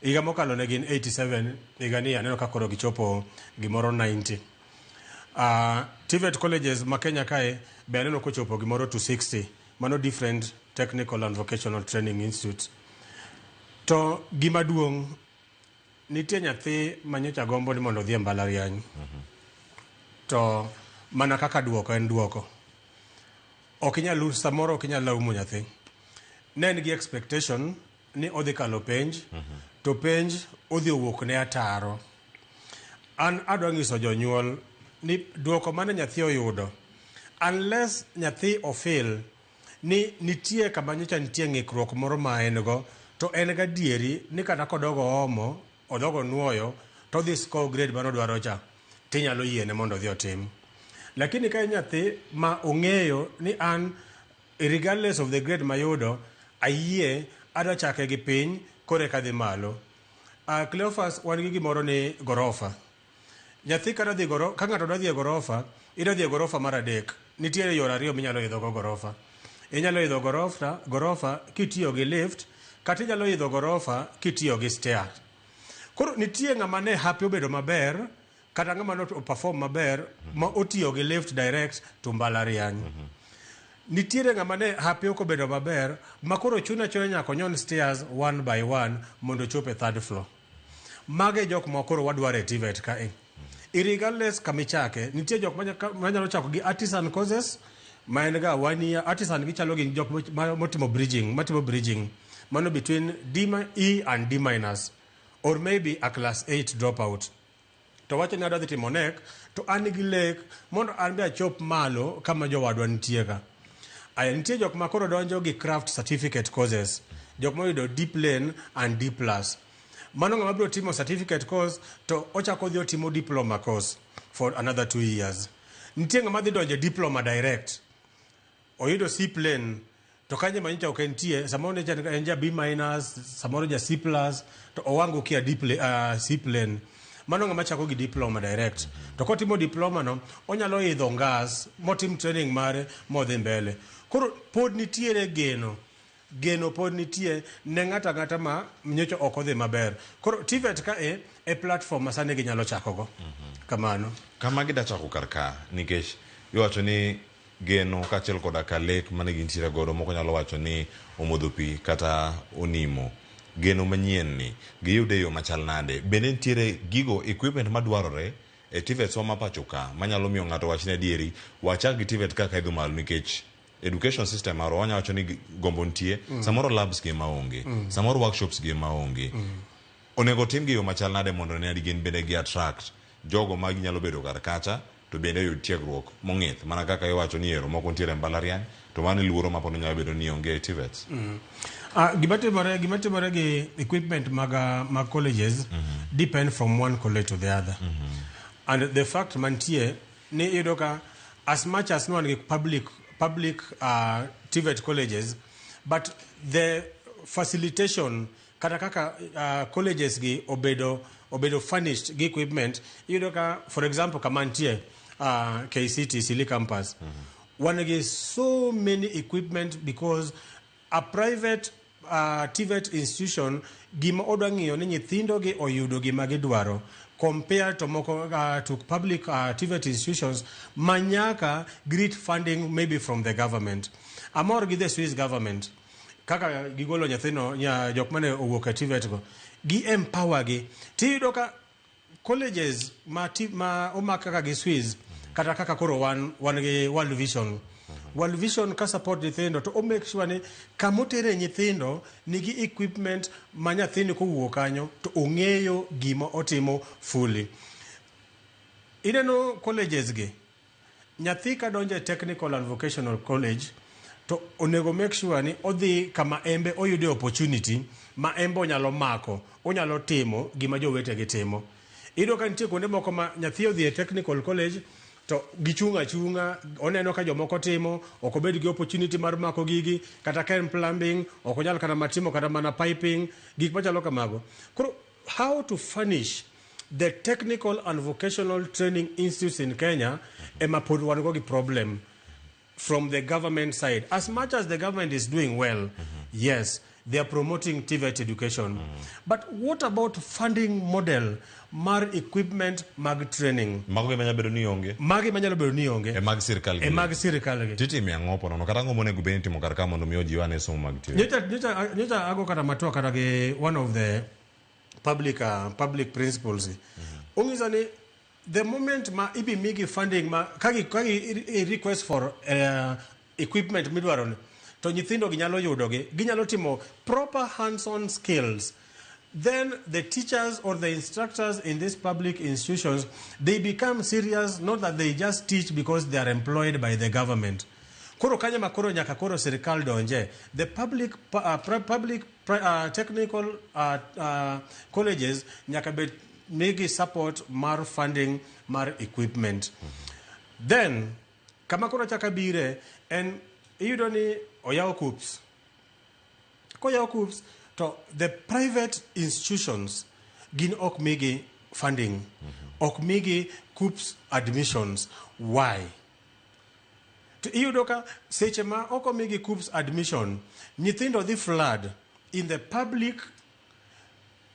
Higa mokalo ne gin 87, higa ni aneno ka koro gichopo gimoro 90. TVET colleges ma Kenya kae be aneno kochopo gimoro to 60. Mano different Technical and Vocational Training Institutes. To gima duong' nitie nyathi manyocha gombo ni mondo dhi mbalariany. To mana kaka duoko en duoko. Okinyal samoro okinyal laumo nyathi. Ne en gi expectation ni odhi kalo penj, to penj odhi wuok ne ataro. An adwa nyiso jonyuol ni duoko mane nyathi oyudo, unless nyathi ofil ni nitie kama nyocha nitie ng'ikruok moro ma en go, to en ga dieri ni kata kodogo omo, odogo nuoyo, to dhi score grade mano dwaro cha, tinyalo yiene mondo dhi otim. Lakini ka nyathi ma ong'eyo ni an, regardless of the grade mayudo, ayie adwa chake gi piny kore ka dhi malo. Cleophas wan gi gimoro ni gorofa. Nyathi ka ng'ato dwa dhi e gorofa, idwa dhi e gorofa mar 3. Nitiere yore 2 minyalo idho go gorofa. Inyalo idho gorofa kitiyo gi lift, kata inyalo idho gorofa kitiyo gi stair. Koro nitie ng'ama ne happy obedo maber, kata ng'ama no perform maber ma otiyo gi lift direct to mbalariany. Nitiere ng'ama ne happy obedo maber ma koro chuna nyaka nyon stairs 1 by 1 mondo chope 3rd floor. Mage jok ma koro wadware TVET kae. Irregardless kamichake, nitie jok manyalo chako gi artisan courses, ma en ga 1 year. Artisan gichalo gi jok matimo bridging, mano between E and D minus, or maybe a class 8 dropout. To wacho ni adwa dhi timo nek, to an gi lek mondo an be achop malo kama jowadwa nitie ka. Nitie jok ma koro donjo gi craft certificate courses, jok moyudo D plane and D plus. Mano ng'ama biro timo certificate course to ochako dhi timo diploma course for another 2 years. nitie ng'ama dhi donjo diploma direct oyudo C plane to kanye manyicha ok entie samoro en ja B minus samoro ja C plus to owango kia C plane mano ng'ama chako gi diploma direct to kotimo diploma no onyalo idho ngas motim training mare modhi mbele koro pod nitiere geno pod nitie ne ng'ata ma nyocho ok odhi maber koro TVET ka e platform masane ginyalo chakogo kamano kama gida chako karka nikech iwacho ni geno kachiel koda kalek mane gintiere godo moko nyalo wacho ni omodho pi kata onimo geno manyien ni giyude yo machal nade bende nitiere gigo equipment madwarore e TVET soma pacho ka manyalo miyo ng'ato wach ne adieri wachak gi TVET kaka idho malo nikech education system maro wanya wacho ni gombo nitie samoro labs gi maonge samoro workshops gi maonge onego tim gi yo machal nade mondo ne adigin bende gi attract jogo ma ginyalo bedo kar kacha to bende yud tiegruok mong'ith mana kaka iwacho ni ero moko nitiere mbalariany to mano luoro ma pod nyalo bedo ni onge TVET gimatimore gi equipment mag colleges depend from one college to the other and the fact mantie ni iyudo ka as much as no one gi public TVET colleges but the facilitation kata kaka colleges gi obedo furnished gi equipment iyudo ka for example kamantie KCT Silly campus one get so many equipment because a private TVET institution gima odwa ng'iyo ni nyithindo gi oyudo gima gidwaro compared to moko to public TVET institutions manyaka great funding maybe from the government amor gi the Swiss government kaka gigolo nyathino jok mane owuok e TVET go gi empower gi tiyudo ka colleges ma omaka kaka gi Swiss kata kaka koro wan gi World Vision ka support nyithindo to o make sure ni kamotere nyithindo nigi equipment ma nyathini kowuok kanyo to ong'eyo gima otimo fully ineno colleges gi nyathi ka donjo technical and vocational college to onego make sure ni odhi kama embe oyude opportunity ma embe onyalo mako onyalo timo gima jowetegi timo ido ka nitie kuonde moko ma nyathi odhi e technical college to gichunga oneno ka jomoko timo ok obed gi opportunity mar mako gigi kata ken plumbing ok onyal kata matimo kata mana piping gik machalo kamago koro how to furnish the technical and vocational training institutes in Kenya ema pod wan go gi problem from the government side as much as the government is doing well yes they are promoting TVET education but what about funding model mar equipment mag training mago manya bedo ni onge e mag sirkal gi titi mi angopo no kata ngomo nego beni timo kar ka mondo miyo jiwane somo mag TVET nyocha ago kata matwa kata ge one of the public principles ongisa ni the moment ma ibi migi funding ma kagi request for equipment midwaro to nyithindo ginyalo yudo ginyalo timo proper hands-on skills then the teachers or the instructors in these public institutions they become serious not that they just teach because they are employed by the government koro kanya makoro nyaka koro sirkal donje the public technical colleges nyaka be migi support mar funding mar equipment then kama koro chaka bire en iyudo ni oyawo KUPS koyawo KUPS to the private institutions gin ok migi funding ok migi KUPS admissions why to iyudo ka seche ma ok migi KUPS admission nyithindo dhi flood in the public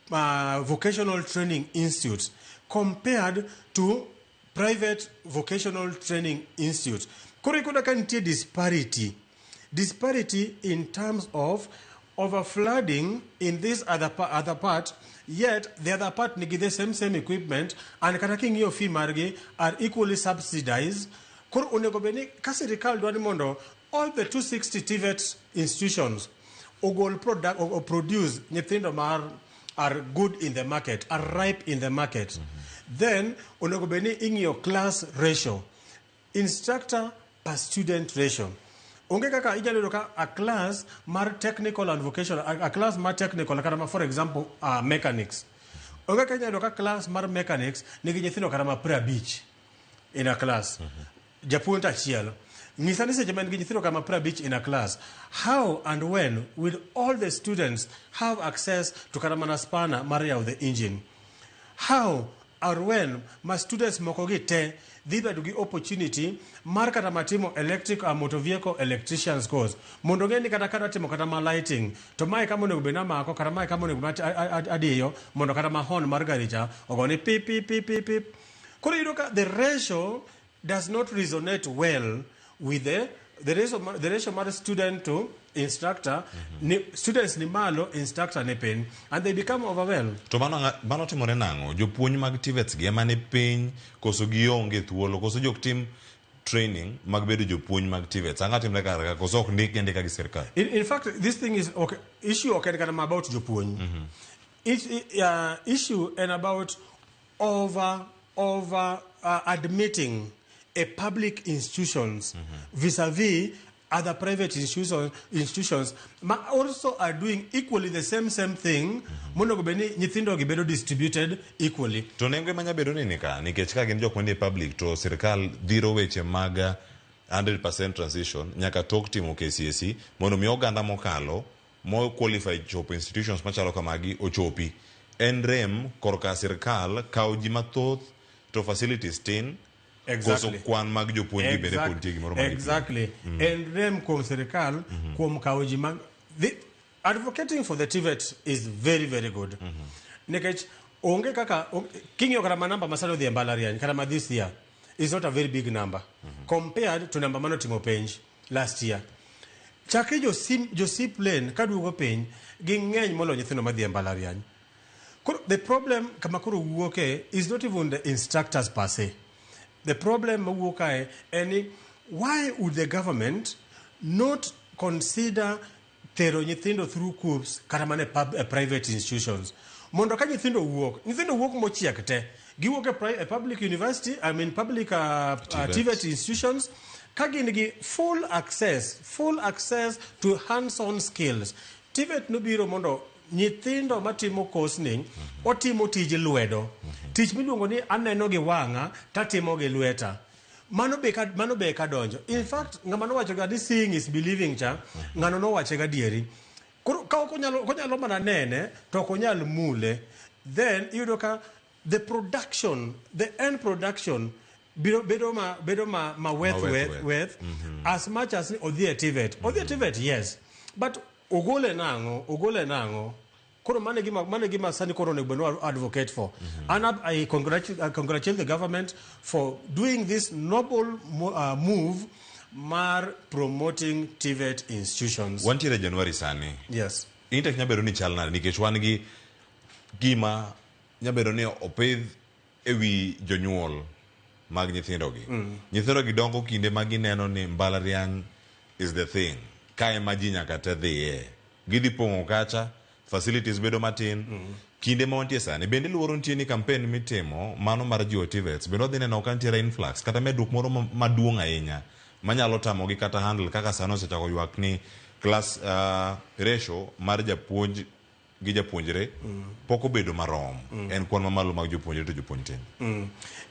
vocational training institutes compared to private vocational training institutes koro ikuda ka nitie disparity in terms of overflooding in this other part yet the other part nigi the same equipment and kata king'iyo fee margi are equally subsidized koro onego beni ka sirikal dwani mondo all the 260 TVET institutions ogol product or produce nyithindo are good in the market are ripe in the market then onego beni ing'iyo class ratio instructor per student ratio onge kaka inyalo ka a class mar technical and vocational a class mar technical kata for example mechanics onge kaka inyalo ka class mar mechanics nigi nyithindo kata ma pre-beach in a class japuonj achiel ngisani seche man gi nyithindo kama 50 in a class, how and when will all the students have access to kata mana spanner mar yawo the engine? How or when ma students moko gi te dhi bedo gi opportunity mar kata matimo electric or motor vehicle electricians course mondo ng'e ni kata timo kata ma lighting to mae kama onego bed namako kata mae kama onego adiyo mondo kata ma horn mar gari cha ogoni pip pip pip pip pip. Koro yudo ka the ratio does not resonate well with the ratio mar student to instructor. Students ni malo, instructor ni piny, and they become overwhelmed. To mano timore nang'o? Jopuonj mag TVETs gi ema ni piny koso gionge thuolo koso jok tim training mag bedo jopuonj mag TVETs anga timre kar koso ok ndik ndika gi sirkal. In fact, this thing is okay, issue okay kana about jopuonj. Issue and about over admitting a public institutions vis-a-vis other private institutions also are doing equally the same thing. Mondo gobeni nyithindo gi bedo distributed equally. To nengo manya bedo ni nika nikech ka gin jok manie public to sirkal dhiro weche mag 100% transition nyaka tok timo KCSE mondo mi oganda mokalo mo qualified chopo institutions machalo kamagi ochopi. En rem korka sirkal kawo ji mathoth to facilities tin. Exactly. Kwan mag jopuonj gi bede pod tie gimoro mag exactly. And rem kuom sirkal kuom kawo ji mag advocating for the TVET is very very good. Nikech onge kaka king'io kata manamba masano dhi mbalariany kata ma this year is not a very big number compared to number mano timo penj last year. Chake jo plane kaduogo penj gi ng'eny molo nyithindo madhi mbalariany. The problem kama koro wuoke is not even the instructors per se. The problem wuokae any why would the government not consider tero nyithindo through COOPs kata mane private institutions? Mondo ka nyithindo wuok mochiek te giwuok a public university, I mean public TVET institutions ka gin gi full access to hands-on skills. TVET no biro mondo nyithindo matimo course ni otimo tij lwedo, tich miluongo ni aneno gi wang'a tatimo gi lweta. Mano be ka donjo. In fact, ng'ama nowacho ga ni seeing is believing cha, ng'ano nowache ga dieri. Koro ka konyalo mana nene to konyal mule, then yudo ka the end production bedo ma worth as much as odhi TVET yes, but ogole nango koro mane gima sani koro ne beno advocate for. And I congratulate the government for doing this noble move mar promoting TVET institutions. Wantiere January sani. Yes. Intek nyabedo ni chal nade nikech wan gi gima nyabedo ni opidh ewi jonyuol mag nyithindo gi. Nyithindo gi dongo kinde ma gineno ni mbalariany is the thing. Ka ema ji nyaka te dhiye. Gidhi pong'o kacha, facilities bedo matin. Kinde ma wantie sani, bende luoro nitie ni campaign mitimo, mano mar jiwo TVETs, bende odhi neno ka nitiere influx, kata medruok moro maduong' ahinya, manyalo tamogi kata handle kaka sano osechako ywak ni class ratio mar japuonj gi japuonjre pok obedo marom. En kwan mamalo mag jopuonjre to jopuonj tin.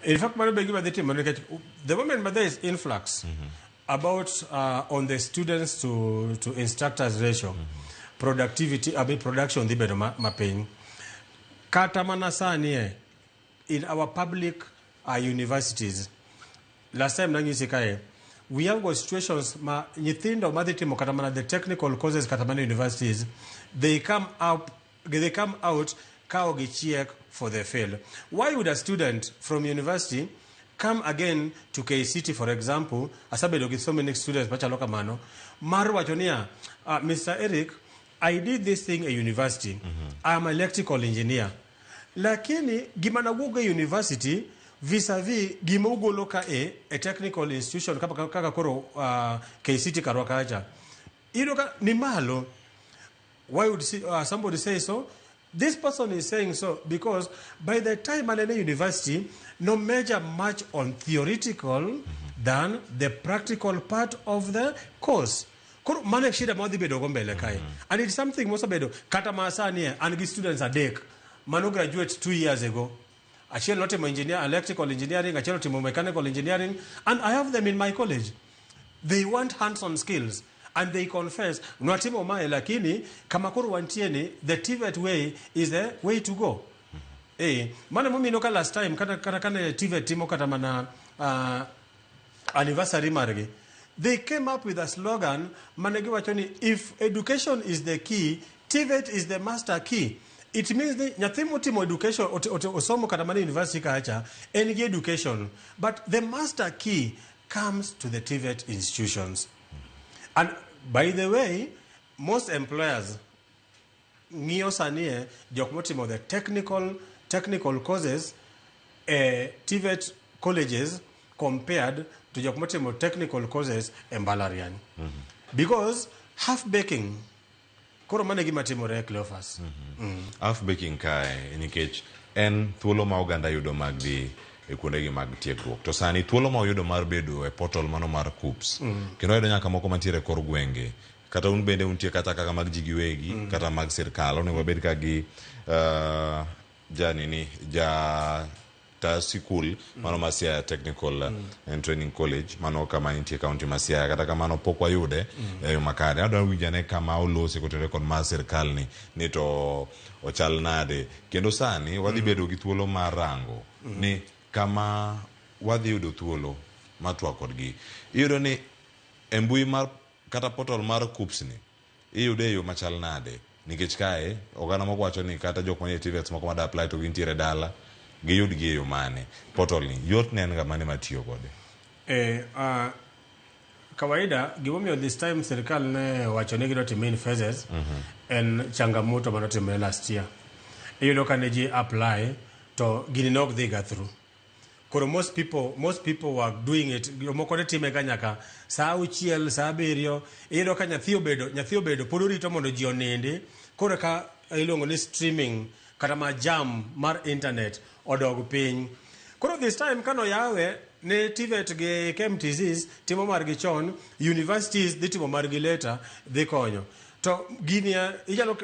In fact, mano be gima dhi timo nikech the moment there is influx about on the students to instructors ratio, productivity, production dhi bedo mapiny. Kata mana sani in our public universities, last time nangisi kae, we have got situations ma nyithindo madhi timo kata mana the technical courses kata mana universities, they come out kao gichiek for the fail. Why would a student from university come again to KCT, for example, asabedo with so many students machalo kamano, mar wacho niya, Mr. Eric, I did this thing at university. I'm an electrical engineer. Lakini gima nawuogo university vis-a-vis gima ugolo ka a technical institution kaka koro KCT karwa kacha. Iroka ni malo. Why would somebody say so? This person is saying so because by the time I'm in university, no measure much on theoretical than the practical part of the course. And it's something most bedo kata masani and the students are dek mano graduate 2 years ago achiel notimo electrical engineering, achiel notimo mechanical engineering, and I have them in my college. They want hands-on skills. And they confess, nwatimo mae lakini kama kuru wantieni, the TVET way is the way to go. Mana mumi noka last time kana TVET timo kata mana anniversary marge. They came up with a slogan, manegi wachoni, if education is the key, TVET is the master key. It means the nyathimo timo education osomo kata mana university kacha any education, but the master key comes to the TVET institutions. And by the way, most employers ngiyo sanie jokmotimo the technical courses TVET colleges compared to jokmotimo technical courses Mbalariany. Because half baking koro mane gima timore Cleophas. Half baking kae nikech en thuolo ma oganda yudo mag dhi e kuondegi mag tiegruok. To sani thuolo ma oyudo mar bedo e portal mano mar KUPS. Kendo oyudo nyaka moko mantiere kor gwenge. Kata un bende untie kata kaka mag ji giwegi, kata mag sirkal. Onego wabed ka gi ta sikul mano ma Siaya Technical and Training College mano kama intie kaunti ma Siaya kata kama no pok wayude makare adwa winjane kama olose kotere kod ma sirkal ni to ochal nade kendo sani wadhi bedo gi thuolo mar rango ni kama wadhi yudo thuolo matwa kodgi iyudo ni embui mar kata portal mar KUPS ni iyude yo machal nade nikech kae ogana moko wacho ni kata jok manie TVET moko ma apply to gintiere dala giyud gi yo mane portal ni yot ne en ga mane matiyo kode kawaida gimomiyo this time serikal ne wacho ni gidwa timo in phases en changamoto manotimo last year iyudo ka ne ji apply to gini nok dhi ga through koro most people were doing it moko ne time ka nyaka saa 6 saa 7 iyudo ka nyathi obedo pod orito mondo ji onindi koro ka iluongo ni streaming kata ma jam mar internet odog piny koro this time kano yawe ne TVET gi KMTCs timo margi chon universities dhi timo margi later dhi konyo to gini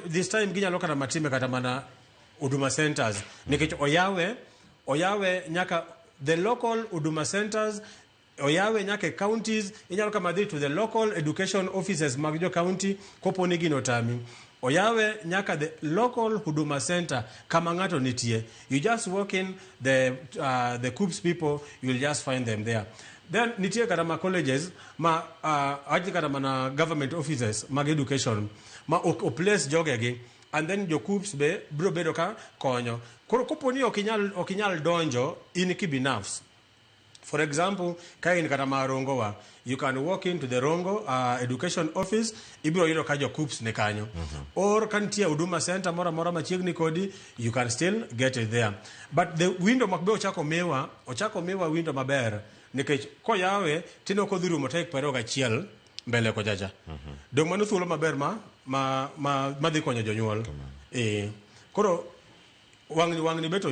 this time ginyalo kata matime kata mana Huduma Centers nikech oyawe nyaka the local Huduma Centers oyawe nyaka counties inyalo kama dhi to the local education offices mag jo county kopo ni gino tami oyawe nyaka the local Huduma Center kama ngato nitie you just walk in the KUPS people you'll just find them there then nitie kata ma colleges ma aji kata mana government offices mag education ma o place jogegi and then jo KUPS be bro bedo ka konyo koro kopo ni okinyal donjo in kibinafs. For example, kain kata marongowa, you can walk into the Rongo education office, ibiro yiro kajo KUPS ne kanyo. Or kantia Huduma Center mora machiegni kodi, you can still get it there. But the window makbe ochako mewa window maber, nikech ko yawe tino ko dhirumo tek peroga chiel mbele ko jaja. Dong manu thuolo maber ma dhi konyo jonyuol. Koro wangni beto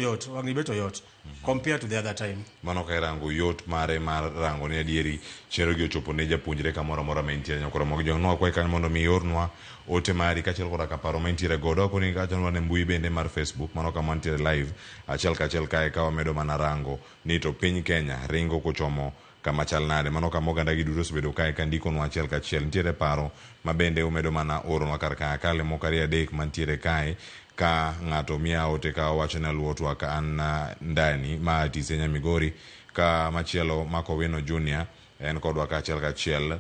yot compared to the other time. Mano ka rango yot mare mar rango ne adieri chero gi ochopo ne japuonjre kamoro mora maintiere nyakoro mogo jongno kwa kan mondo mi yornwa ote mari kachel koda ka paro maintiere godo ko ni gacha ne mbui bende mar Facebook mano ka mantiere live achel kae ka wamedo mana rango ni to piny Kenya ringo kochomo kama chal nade mano ka moganda gi duto bedo kae ka ndiko no achiel kachiel ntiere paro mabende umedo mana oro na karka kale mokari adek mantiere kae ka ngato mia ote ka wacho na luotwa ka an ndani ma tisenya Migori ka machielo Mako Wino Junior en kodwa ka achiel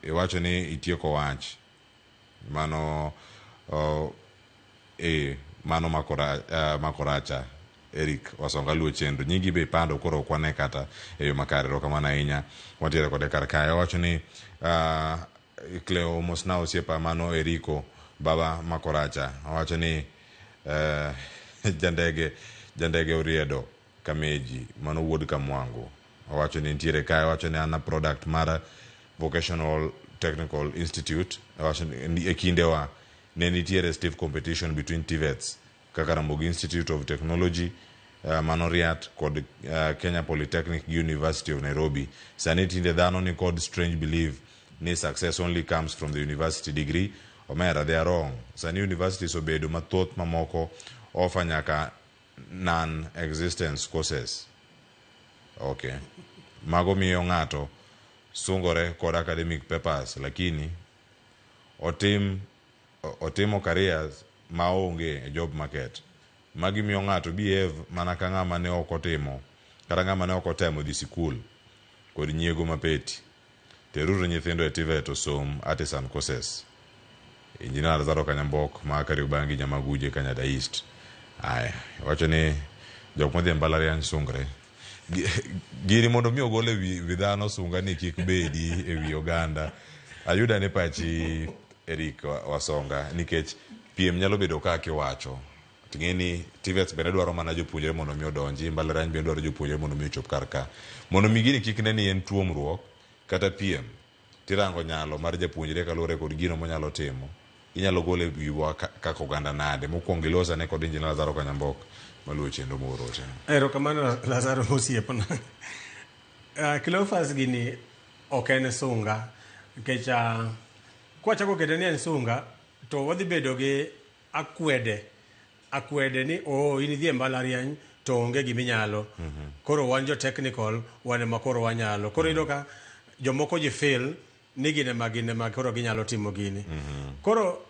iwacho ni itieko wach mano mano makoracha Eric wasonga luo chendo nyigi be pando koro kwane kata eyo makare roka mana ahinya watiere kode karkae wacho ni Cleo Mosnao siepa mano Eriko Baba Makoracha wacho ni jandege Oriedo Kameji mano wuod Kamwango wacho ni ntiere kae wacho ni ana product mara Vocational Technical Institute wacho ni ekindewa ne nitiere stiff competition between TVETs Kakarambogi Institute of Technology Manoriat kod Kenya Polytechnic University of Nairobi saniti inde dhano ni called strange belief ni success only comes from the university degree omera they are wrong sani universities obedo mathoth mamoko offer nyaka non-existence courses. Okay. Mago miyo ng'ato sungore kod academic papers, lakini otimo careers maonge e job market. Magi miyo ng'ato behave mana ka ng'ama ne ok otimo, kata ng'ama ne ok otemo dhi sikul kod nyiego mapeti. Teruru nyithindo e TVET osom artisan courses. Injinia Lazaro Kanyambok ma Kariobangi Nyamaguje Kanyada East. Aya, wacho ni jok modhi mbalariany sungre. Giri mondo mi ogole wi dhano sunga ni kik bedi e wi oganda. Ayuda ne pachi Eric Wasonga nikech piem nyalo bedo ka kiwacho. Tingeni TVET bende dwaro mana jopuonjre mondo mi odonji, mbalariany bende dwaro jopuonjre mondo mi ochop kar ka. Mondo mi gini kik ne ni en tuomruok kata piem. Tirango nyalo mar japuonjre kaluwore kod gino monyalo timo. Inyalo gole wiwa kaka oganda nade. Mokwongo ilosa ne kod Injinia Lazaro Kanyambok maluwo chenro morote. Erokamano Lazaro Mosiepona. Cleophas gini ok en sunga nikech kwachako kete ni en sunga to wadhi bedo gi akwede ni in idhi e mbalariany to onge giminyalo. Koro wan jo technical wan ema koro wanyalo. Koro iyudo ka jomoko ji fail ni gine ma koro ginyalo timo gini. Koro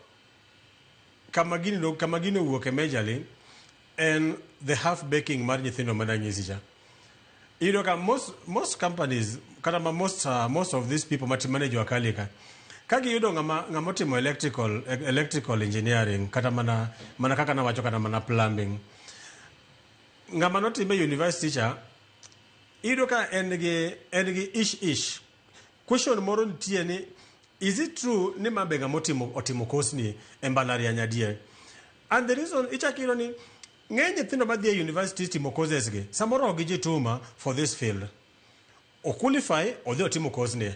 kama gini wuok e majorly and the half baking mar nyithindo mana nyisi cha. Iyudo ka most companies kata most of these people manage wakalika kagi yudo ngama timo electrical engineering kata mana kaka na wacho kata mana plumbing. Ngama notime university cha iyudo ka en gi ish question moro nitie ni is it true ni mabe ngama otimo course ni e mbalariany adier? And the reason ichakiro ni ng'eny nyithindo madhi e university timo courses gi samoro gi jituma for this field o qualify odhi otimo course ni,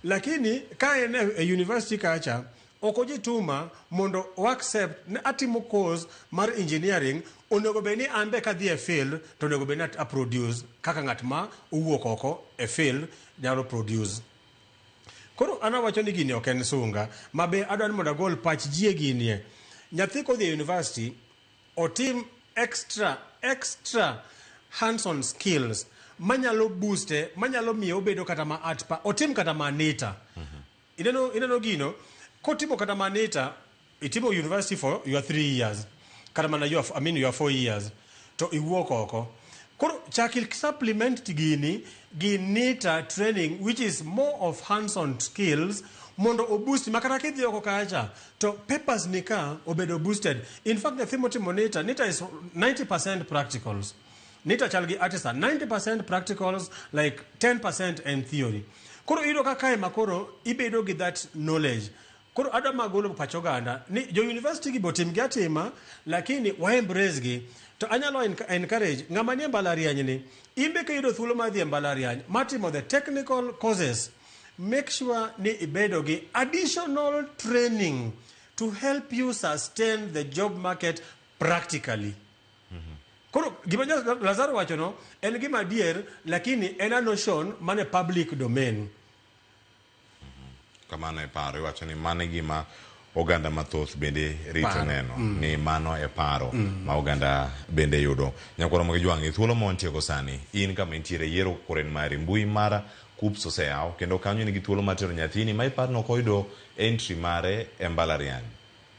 lakini ka en e university kacha ok jituma mondo o accept ne atimo course mar engineering onego be ni ambe ka dhi e field to onego be a produce kaka ng'at ma owuok oko e field nyalo produce. Koro ana wacho ni gini ok en sunga mabe adwa ni mondo agol pach ji e gini. Nyathi kodhi e university otim extra hands-on skills manyalo booste, manyalo miyo obedo kata ma atpa, otim kata ma nita. Ineno gino, kotimo kata ma nita, itimo university for your 3 years. Kata mana your 4 years. To iwuok oko. Koro chakil supplement gini nita training which is more of hands-on skills mondo o boost makata kidhi oko kacha to papers nika obedo boosted. In fact the thing motimo nita is 90% practicals. Nita chalgi artisan 90% practicals, like 10% in theory. Koro iro kakae makoro ibedo gi that knowledge. Koro adama golo pachoganda ni jo university gi botim gi atima lakini wa embrace gi to anyalo encourage ng'ama nie mbalariany ni imbe ka yudo thuolo mar dhi e mbalariany matimo the technical courses. Make sure ni ibedo gi additional training to help you sustain the job market practically. Koro gima Lazaro wacho no en gima dier lakini en a notion mane public domain. Kamano e paro wacho ni mane gima oganda mathoth bende rito neno ni mano e paro ma oganda bende yudo. Nyakwara mo jwangi thuolo montiego sani in kama intiere yiero koren mari mbui mara KUPS oseyao kendo kanyo nigi thuolo matero nyathini ma iparno koyudo entry mare e mbalariany.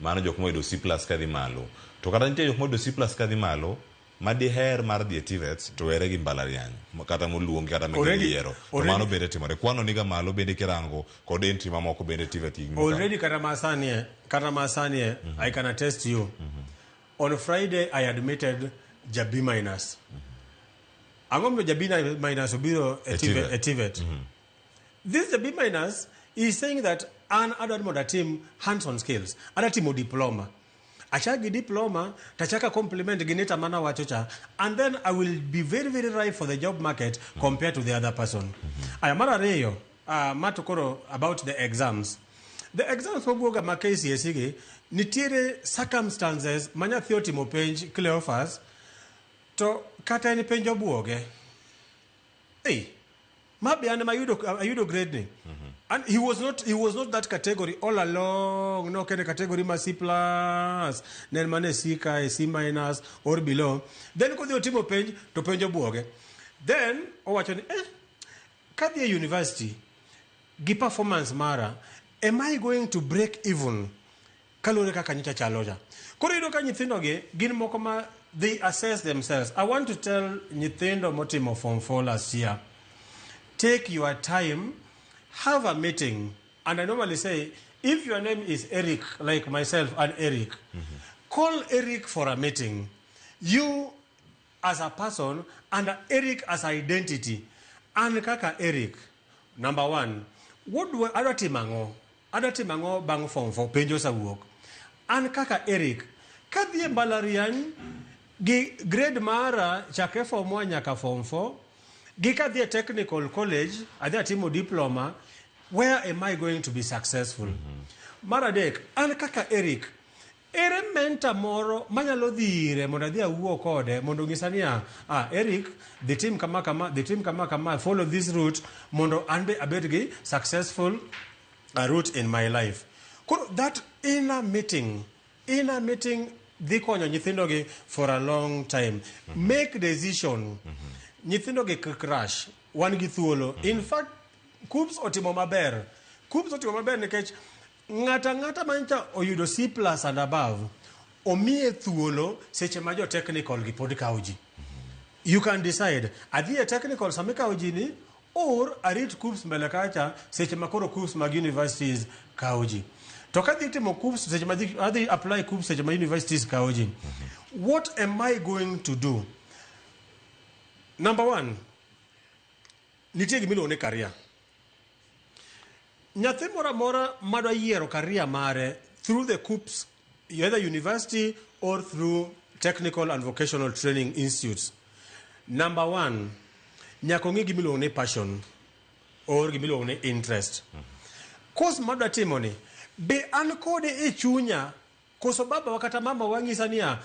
Mano jok moyudo C+ kadhi malo. To kata nitie jok moyudo C+ kadhi malo madiher mar dhi e TVET to were gi mbalariany kata moluongi kata yiero. To mano bende timore. Kwano niga malo bende kirango kod entry mamoko bende TVET igi. Already kata masani I can attest to you. On Friday I admitted Jabi minus. Angombe Jabi minus obiro e TVET. This Jabi minus is saying that an adult moda team hands-on skills. Ada team diploma. Achagi diploma, tachaka complement gineta mana wachocha, and then I will be very, very ripe for the job market compared to the other person. Ayamara reyo, matokoro about the exams. The exams for Boga Makesi Esige, nitire circumstances, manya theotimo page, Cleophas, to kata ni penjo buoge. Hey, Mabe an ayudo grade ni. And he was not that category all along. No kene category ma C+, nen mane C ka C minus or below. Then ko dio timo penj to penjo buoge. Then owacho ni kadhi e university gi performance mara, am I going to break even kalore kaka nyicha chaloja? Koro yudo ka nyithindo gi gin moko ma they assess themselves. I want to tell nyithindo motimo form 4 last year, take your time, have a meeting. And I normally say, if your name is Eric, like myself and Eric, call Eric for a meeting. You as a person and Eric as identity. And kaka Eric, number one, what do adatimango bang form 4 penjo sa wuok. And kaka Eric, kadhi mbalariany gi grade mara chake form 1 nyaka form 4, gi kadhi technical college, adhi atimo diploma, where am I going to be successful? Maradek, and kaka Eric, ere mentor moro manyalo dhire mondo adhi awuo kode mondo ngisania Eric, the team kama follow this route mondo anbe abed gi successful route in my life. That inner meeting dhi konyo nyithindo gi for a long time. Make decision. Nyithindo gi crash wan gi thuolo. In fact, KUPS otimo maber nikech ngata mancha oyudo C+ and above omie thuolo seche ma jo technical gi pod kauji. You can decide adhi e technical samikauji ni or arit KUPS mbele kacha seche ma koro KUPS mag universities kauji. To kadhi timo KUPS seche ma adhi apply KUPS seche ma universities kauji. What am I going to do? Number one, nitie gimilo ne career. Nyathi mora madwa yiero career mare through the KUPS, either university or through technical and vocational training institutes. Number one, nyaka ng'i gimilo ne passion or gimilo ne interest. Course madwa timo ni, be an kode e chunya koso baba wakata mama wangisa niya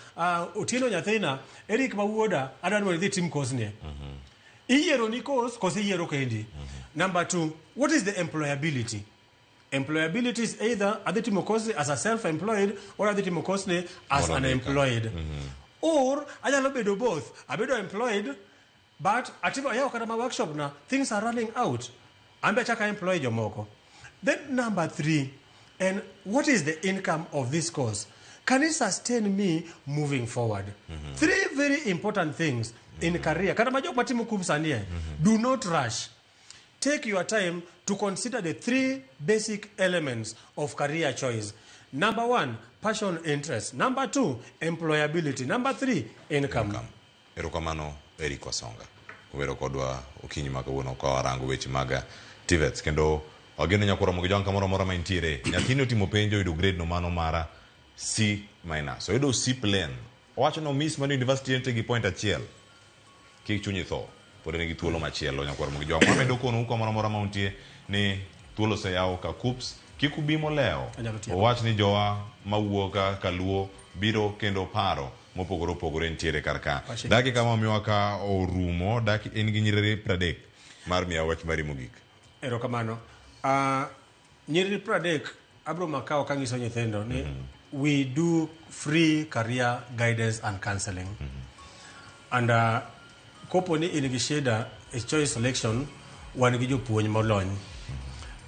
otino nyathina Eric mawuoda adwa dhi tim course ni. Iyiero ni course koso iyiero kendi. Number two, what is the employability? Employability is either aditimo course as a self-employed or aditimo course as unemployed. Or ayalo bedo both. Abedo employed, but ativo ayaw kata ma workshop na things are running out. Ambe chaka employ jomoko. Then number three, and what is the income of this course? Can it sustain me moving forward? Three very important things in career. Kata majok matimu KUPS anie. Do not rush. Take your time to consider the three basic elements of career choice. Number one, passion, interest. Number two, employability. Number three, income. Erokamano Eric Wasonga. Wero kodwa okinyi makawuono kwa warango weche maga TVETs. Kendo wageno nyakura mokijwang kamoro mora maintiere. Nyathini otimo penjo yudo grade no mano mara C minus. So yudo C plain. Owacho no miss mani university ente gi point achiel. Kik chunyi tho. Pode nigi thuolo machielo nyakura mokijwang. Mamedo kono uko mora mauntie ni thuolo se yao ka KUPS. Kikubimo leo. Owach ni jowa mawuoka kaluo biro kendo paro mopogore ntiere karka. Daki kama miwa ka orumo, daki engi nyiriri pradek. Mar miya wach mari mogik. Erokamano. Nyiriri pradek abro makao kangiso nyithendo ni we do free career guidance and counseling. And kopo ni inigi shida a choice selection wan gi jopuonj molony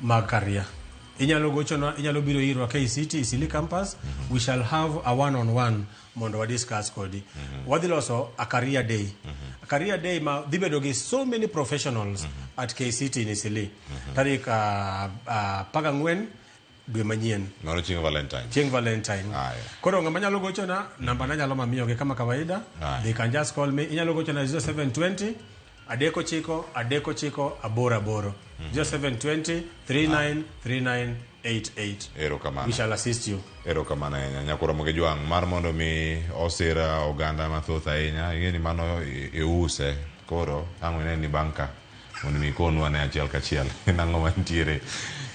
mag career. Inyalo gochona, inyalo biro irwa KCT Isili campus. We shall have a one-on-one mondo wa discuss kodi. Wadiloso a career day. A career day ma dibedogi so many professionals at KCT in Isili. Tarik pagangwen dwe manyien. Mano chieng Valentine. Chieng Valentine. Koro ngama nyalo gochona namba na nyalo mamiyo ge kama kawaida. They can just call me. Inyalo gochona 0720 Adeko Chiko aboro. 0720 393988. Erokamano. We shall assist you. Erokamano enya nyakura mokijwang mar mondo mi osira oganda mathoth ahinya ingeni mano euse koro ang'wene ni banka mondo mi konwa ne achiel kachiel nango mantiere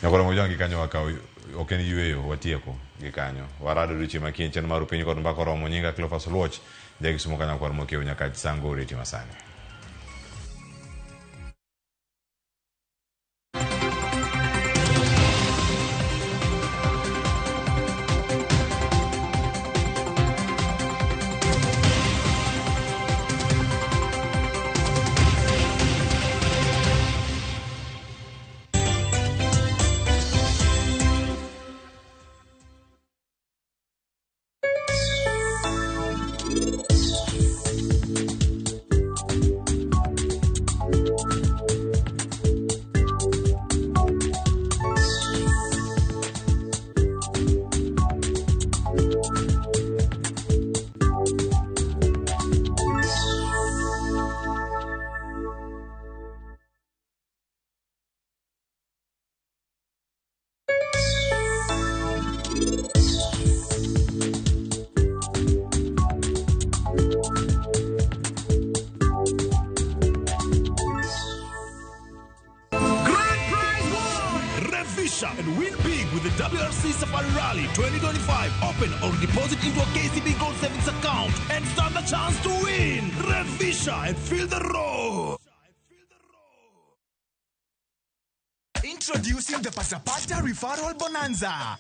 nyakura mokijwang gikanyo wakaw oken yueyo watieko gikanyo warado duche makien chen maru piny kod mbako romo nyinga Cleophas Oluoch jagisumo kanyakura mokiew nyaka sango reti masani. Revisha and win big with the WRC Safari Rally 2025. Open or deposit into a KCB Gold Savings account and stand the chance to win. Revisha and feel the roar. Introducing the Pasapata Referral Bonanza.